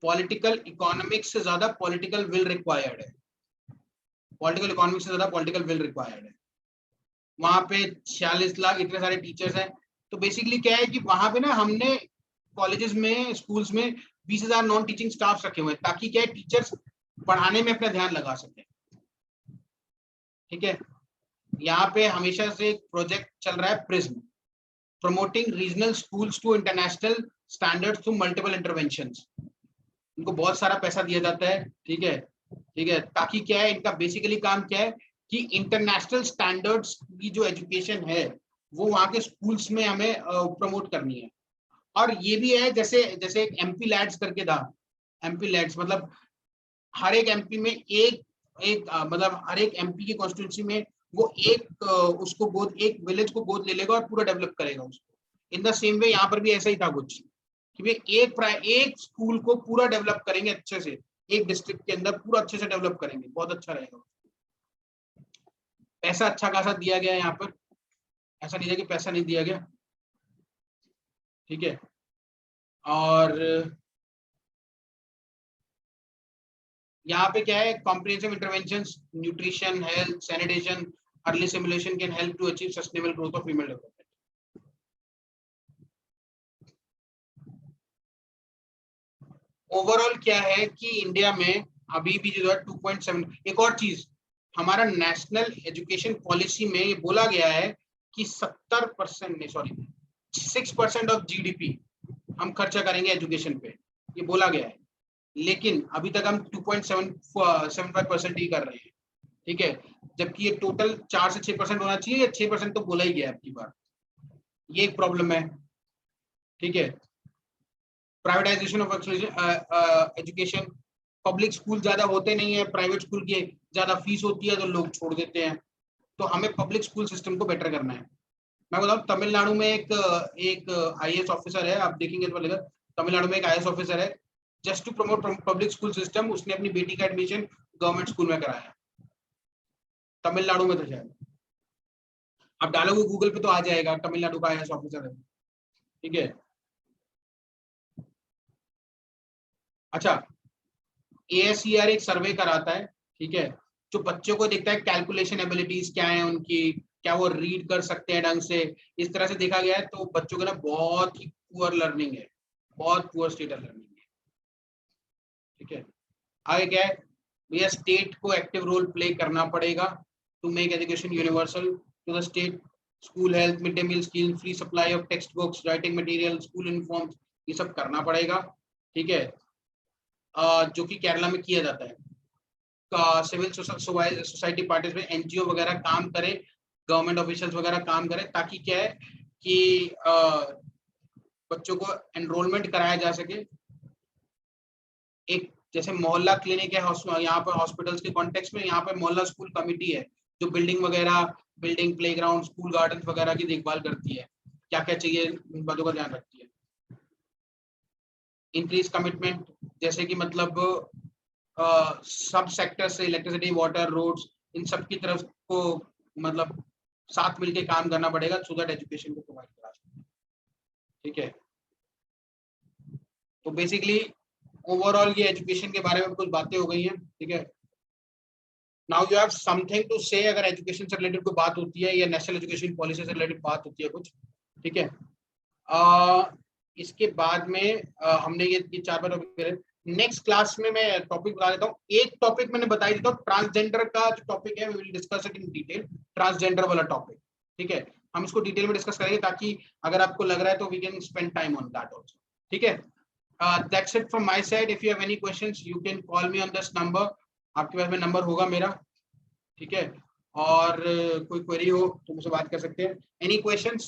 पॉलिटिकल इकोनॉमिक्स से ज्यादा पॉलिटिकल विल रिक्वायर्ड है, पॉलिटिकल इकोनॉमिक्स से ज्यादा पॉलिटिकल विल रिक्वायर्ड है। वहां पे 46 लाख इतने सारे टीचर्स हैं, तो बेसिकली क्या है कि वहां पे ना हमने कॉलेजेस में, स्कूल्स में 20,000 नॉन टीचिंग स्टाफ रखे हुए हैं, ताकि क्या है, टीचर्स पढ़ाने में अपना ध्यान लगा सके, ठीक है। यहाँ पे हमेशा से एक प्रोजेक्ट चल रहा है, prism, promoting regional schools to international standards through multiple interventions. इनको बहुत सारा पैसा दिया जाता है, ठीक है, ठीक है, ताकि क्या है, इनका बेसिकली काम क्या है कि इंटरनेशनल स्टैंडर्ड्स की जो एजुकेशन है वो वहाँ के स्कूल्स में हमें प्रमोट करनी है। और ये भी है, जैसे जैसे एक MP लैड्स करके था, MP लैड्स मतलब हर एक MP में एक मतलब हर एक MP की कॉन्स्टिट्यूंसी में वो एक उसको गोद, एक विलेज को गोद ले लेगा और पूरा डेवलप करेगा उसको। इन द सेम वे यहाँ पर भी ऐसा ही था कुछ, कि वे एक स्कूल को पूरा डेवलप करेंगे अच्छे से, एक डिस्ट्रिक्ट के अंदर पूरा अच्छे से डेवलप करेंगे, बहुत अच्छा रहेगा। पैसा अच्छा खासा दिया गया है यहाँ पर, ऐसा नहीं है कि पैसा नहीं दिया गया, ठीक है। और यहाँ पे क्या है, comprehensive interventions, nutrition, health, sanitation, early simulation can help to achieve sustainable growth of female development. Overall क्या है कि इंडिया में अभी भी जो है 2.7। एक और चीज, हमारा नेशनल एजुकेशन पॉलिसी में ये बोला गया है कि 70% नहीं, सॉरी 6% ऑफ GDP हम खर्चा करेंगे एजुकेशन पे, ये बोला गया है, लेकिन अभी तक हम 2.75% ही कर रहे हैं, ठीक है, जबकि ये टोटल 4 से 6% होना चाहिए, या 6% तो बोला ही गया है अब की बार, ये एक प्रॉब्लम है, ठीक है। Privatisation of education, public school ज्यादा होते नहीं है, प्राइवेट स्कूल की ज्यादा फीस होती है तो लोग छोड़ देते हैं, तो हमें पब्लिक स्कूल सिस्टम को बेटर करना है। मैं बताऊं, तमिलनाडु में एक IAS ऑफिसर है, आप देखेंगे तो लगेगा, तमिलनाडु में एक IAS ऑफिसर है, just to promote public school system, उसने अपनी बेटी का एडमिशन गवर्नमेंट स्कूल में कराया, तमिलनाडु में तो शायद, आप डालोगे गूगल पे तो आ जाएगा, तमिलनाडु का IAS ऑफिसर है, ठीक है। अच्छा, ASER एक सर्वे कराता है, ठीक है, जो बच्चों को देखता है कैलकुलेशन एबिलिटीज क्या है उनकी, क्या वो रीड कर सकते हैं ढंग से, इस तरह से देखा गया है, तो बच्चों का ना बहुत ही पुअर लर्निंग है, बहुत पुअर स्टेट ऑफ लर्निंग है, ठीक है। आगे क्या है भैया, स्टेट को एक्टिव रोल प्ले करना पड़ेगा to make education universal to the state, school health, mid day meal scheme, free supply of textbooks, writing material, school uniforms, ये सब करना पड़ेगा, ठीक है, जो कि केरला में किया जाता है। सिविल सोसाइटी पार्टीज में NGO वगैरह काम करे, गवर्नमेंट ऑफिशियल्स वगैरह काम करे, ताकि क्या है कि बच्चों को एनरोलमेंट कराया जा सके। एक जैसे मोहल्ला क्लिनिक है यहाँ पर हॉस्पिटल्स के कॉन्टेक्स्ट में, यहाँ पर मोहल्ला स्कूल कमेटी है जो बिल्डिंग वगैरह, बिल्डिंग, प्लेग्राउंड, स्कूल गार्डन वगैरह की देखभाल करती है, क्या क्या चाहिए इन बातों का ध्यान रखती है। इंक्रीज कमिटमेंट, जैसे कि मतलब सब सेक्टर से, इलेक्ट्रिसिटी, वाटर, रोड्स, इन सब की तरफ को मतलब साथ मिलके काम करना पड़ेगा, सो दैट एजुकेशन को प्रोवाइड करा सके, ठीक है। तो बेसिकली ओवरऑल ये एजुकेशन के बारे में कुछ बातें हो गई हैं, ठीक है। Now you have something to say, अगर एजुकेशन से रिलेटेड कोई बात होती है या नेशनल एजुकेशन पॉलिसी से रिलेटेड बात होती है कुछ, ठीक है। इसके बाद में हमने ये 4 बार, नेक्स्ट क्लास में मैं टॉपिक बता देता हूँ, एक टॉपिक मैंने बता देता हूँ, ट्रांसजेंडर का जो टॉपिक है, we will discuss it in detail, transgender वाला टॉपिक, ठीक है, हम इसको डिटेल में डिस्कस करेंगे, ताकि अगर आपको लग रहा है तो we can spend time on that also, ठीक है। That's it from my side. If you have any questions, you can call me on this number. आपके पास में नंबर होगा मेरा, ठीक है, और कोई क्वेरी हो तो मुझसे बात कर सकते हैं। Any questions?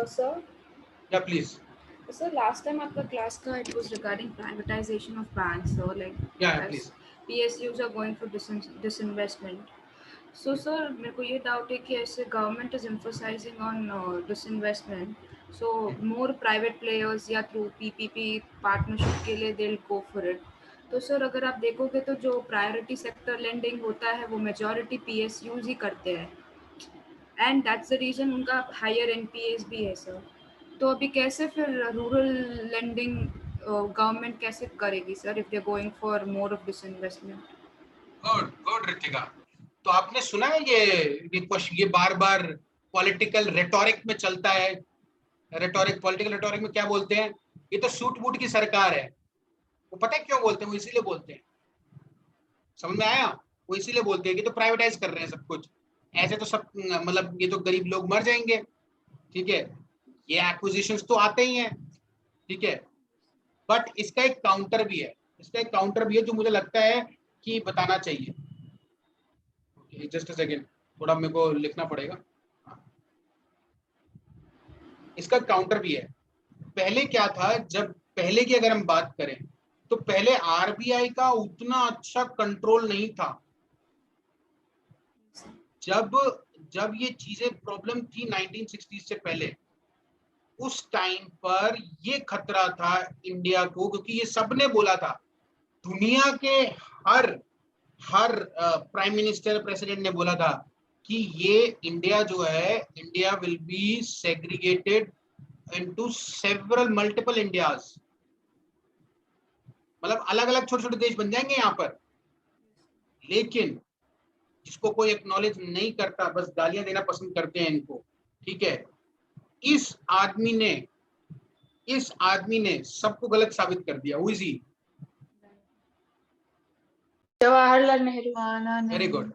Sir, या प्लीज. so last time आपका class का it was regarding privatization of banks. So like या as please. PSUs are going for disinvestment. So sir, मेरे को ये doubt है कि ऐसे government is emphasizing on disinvestment. So more private players या through PPP partnership के लिए they'll go for it. तो सर अगर आप देखोगे तो जो प्रायोरिटी सेक्टर लेंडिंग होता है वो मेजॉरिटी PSUs ही करते हैं एंड दैट्स द रीजन उनका हायर NPAs भी है सर. तो अभी कैसे फिर रूरल लेंडिंग गवर्नमेंट कैसे करेगी sir if they going for more of this investment? Good good Ritika. तो आपने सुना है ये बार-बार पॉलिटिकल रेटोरिक में चलता है. पॉलिटिकल रेटोरिक में क्या बोलते हैं? ये तो सूट बूट की सरकार है. वो पता है क्यों बोलते हैं? वो इसीलिए बोलते हैं. समझ में आया? वो इसीलिए बोलते हैं कि तो प्राइवेटाइज कर रहे हैं सब कुछ. ऐसे तो सब मतलब ये तो गरीब लोग मर जाएंगे. ठीक है, ये एक्विजिशंस तो आते ही हैं. ठीक है, बट इसका एक काउंटर भी है. जो मुझे लगता है कि बताना चाहिए. जस्ट अ सेकेंड, थोड़ा मेरे को लिखना पड़ेगा. इसका काउंटर भी है. पहले क्या था, जब पहले की अगर हम बात करें तो पहले RBI का उतना अच्छा कंट्रोल नहीं था. जब ये चीजें प्रॉब्लम थी 1960 से पहले, उस टाइम पर ये खतरा था इंडिया को, क्योंकि ये सबने बोला था. दुनिया के हर प्राइम मिनिस्टर, प्रेसिडेंट ने बोला था कि ये इंडिया जो है, India will be segregated into several multiple India's. मतलब अलग अलग छोटे छोटे देश बन जाएंगे यहाँ पर. लेकिन जिसको कोई एक्नॉलेज नहीं करता, बस गालियां देना पसंद करते हैं इनको. ठीक है, इस आदमी ने सबको गलत साबित कर दिया. Who is he? Jawaharlal Nehru. Very good,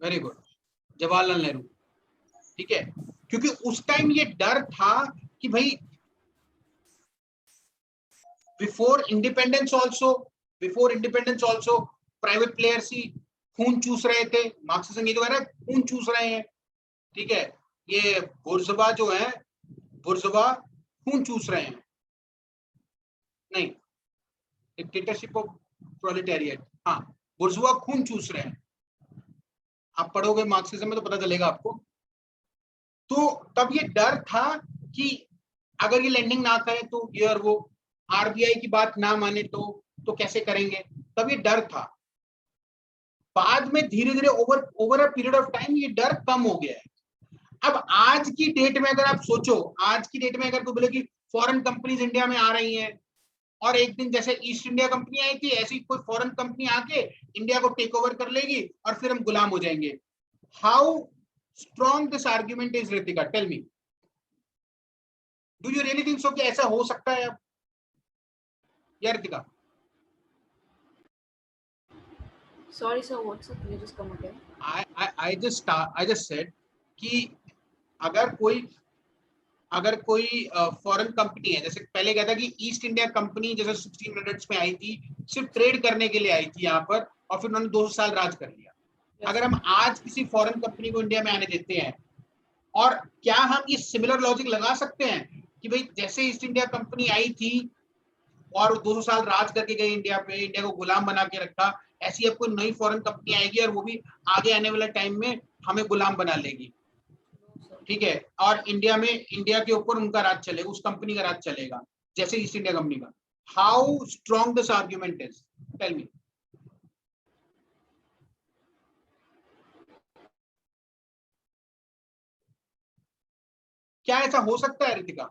very good, Jawaharlal Nehru. ठीक है, क्योंकि उस टाइम ये डर था कि भाई before independence also private players ही खून चूस रहे थे. मार्क्सिज्म ये तो कह रहा है खून चूस रहे हैं. ठीक है, ये बुर्जुआ जो है, बुर्जुआ खून चूस रहे हैं. नहीं, डिक्टेटरशिप ऑफ प्रोलेटारिएट. हाँ, बुर्जुआ खून चूस रहे हैं. आप पढ़ोगे मार्क्सिज्म में तो पता चलेगा आपको. तो तब ये डर था कि अगर ये लेंडिंग ना करे तो ये और वो, RBI की बात ना माने तो कैसे करेंगे. तब ये डर था. बाद में धीरे धीरे over a period of time ये डर कम हो गया है. अब आज की डेट में अगर आप सोचो, आज की डेट में अगर कोई बोले कि फॉरेन कंपनीज इंडिया में आ रही हैं, और एक दिन जैसे ईस्ट इंडिया कंपनी आई थी, ऐसी कोई फॉरेन कंपनी आके इंडिया को टेक ओवर कर लेगी और फिर हम गुलाम हो जाएंगे. How strong this argument is Ritika? Tell me, do you really think so कि ऐसा हो सकता है अब या Ritika? Sorry sir, what's up? Can you just come again? I just said कि अगर कोई फॉरेन कंपनी है, जैसे पहले क्या था कि ईस्ट इंडिया कंपनी जैसे 1600s में आई थी, सिर्फ ट्रेड करने के लिए आई थी यहाँ पर, और फिर उन्होंने 200 साल राज कर लिया. अगर हम आज किसी फॉरेन कंपनी को इंडिया में आने देते हैं, और क्या हम ये सिमिलर लॉजिक लगा सकते हैं कि भाई जैसे ईस्ट इंडिया कंपनी आई थी और 200 साल राज करके गई इंडिया पे, इंडिया को गुलाम बना के रखा, ऐसी अब कोई नई फॉरेन कंपनी आएगी और वो भी आगे आने वाले टाइम में हमें गुलाम बना लेगी. ठीक है, और इंडिया के ऊपर उनका राज चलेगा, उस कंपनी का राज चलेगा जैसे ईस्ट इंडिया कंपनी का. How strong this argument is? Tell me. क्या ऐसा हो सकता है रितिका?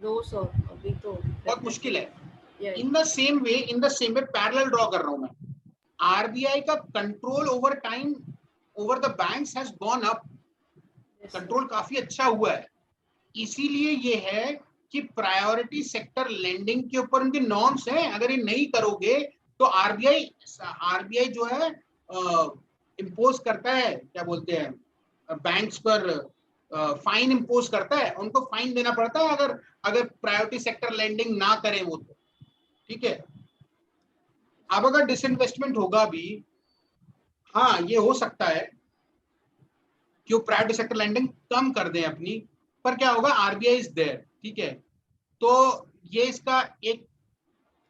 नो सर, अभी तो बहुत मुश्किल है. Yeah. In the same way parallel draw कर रहा हूं मैं. RBI का control over time over the banks has gone up. Control काफी अच्छा हुआ है. इसीलिए ये है कि प्रायोरिटी सेक्टर लेंडिंग के ऊपर उनके नॉर्म्स हैं. अगर ये नहीं करोगे तो RBI जो है इम्पोज करता है, क्या बोलते हैं, बैंक्स पर फाइन इम्पोज करता है. उनको फाइन देना पड़ता है अगर प्रायोरिटी सेक्टर लेंडिंग ना करें वो तो. ठीक है, अब अगर डिसइन्वेस्टमेंट होगा भी, हाँ ये हो सकता है कि वो प्राइवेट सेक्टर लैंडिंग कम कर दें अपनी, पर क्या होगा, आरबीआई इज देयर, ठीक है, तो ये इसका एक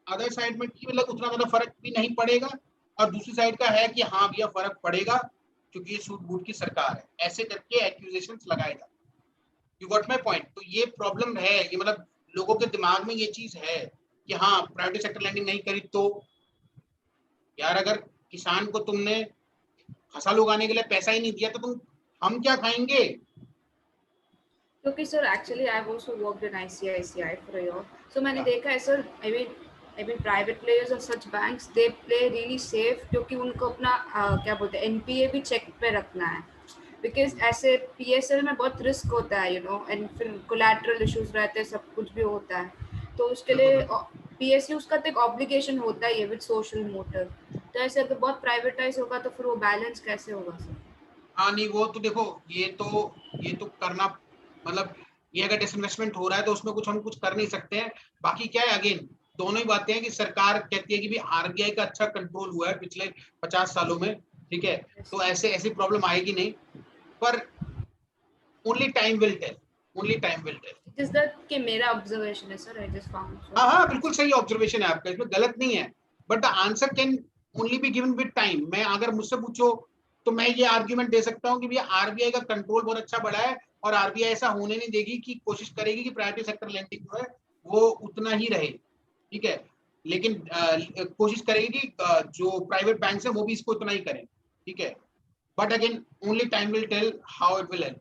अदर साइड में मतलब उतना ज्यादा फर्क भी नहीं पड़ेगा, और दूसरी साइड का है कि हाँ भैया फर्क पड़ेगा क्योंकि ये सूट बूट की सरकार है, ऐसे करके एक्यूजेशंस लगाएगा। You got my point? तो ये प्रॉब्लम है, ये मतलब लोगों के दिमाग में ये चीज है कि हाँ प्राइवेट सेक्टर लैंडिंग नहीं करी तो यार, अगर किसान को तुमने फसल उगाने के लिए पैसा ही नहीं दिया तो हम क्या खाएंगे? क्योंकि sir actually I have also worked in ICICI for a year, सो मैंने देखा है sir, I mean private players और such banks they play really safe, क्योंकि उनको अपना क्या बोलते हैं NPA भी चेक पे रखना है, बिकॉज ऐसे PSL में बहुत रिस्क होता है, यू नो, एंड फिर कोलैटरल इश्यूज रहते हैं, सब कुछ भी होता है, तो उसके लिए PSU उसका तो एक ऑब्लिगेशन होता ही है विद सोशल मोटिव, तो ऐसे अगर बहुत प्राइवेटाइज होगा तो फिर वो बैलेंस कैसे होगा सर? हाँ नहीं, वो तो देखो, ये तो करना मतलब ये अगर डिसइन्वेस्टमेंट हो रहा है तो उसमें कुछ हम कुछ कर नहीं सकते हैं। बाकी क्या है, अगेन दोनों ही बातें हैं कि सरकार कहती है कि भी RBI का अच्छा कंट्रोल हुआ है पिछले 50 सालों में, ठीक है, तो ऐसी प्रॉब्लम आएगी नहीं, पर only time will tell, only time will tell. It is that कि मेरा ऑब्जर्वेशन है सर, आई जस्ट फाउंड। हाँ बिल्कुल सही ऑब्जर्वेशन है आपका, इसमें गलत नहीं है, but the answer can only be given with time. मैं अगर मुझसे पूछो तो मैं ये आर्ग्यूमेंट दे सकता हूँ कि भैया RBI का कंट्रोल बहुत अच्छा बढ़ा है, और RBI ऐसा होने नहीं देगी कि कोशिश करेगी कि प्राइवेट सेक्टर लैंडिंग जो है वो उतना ही रहे, ठीक है, लेकिन कोशिश करेगी कि जो प्राइवेट बैंक है वो भी इसको उतना ही करें, ठीक है, but again only time will tell how it will help.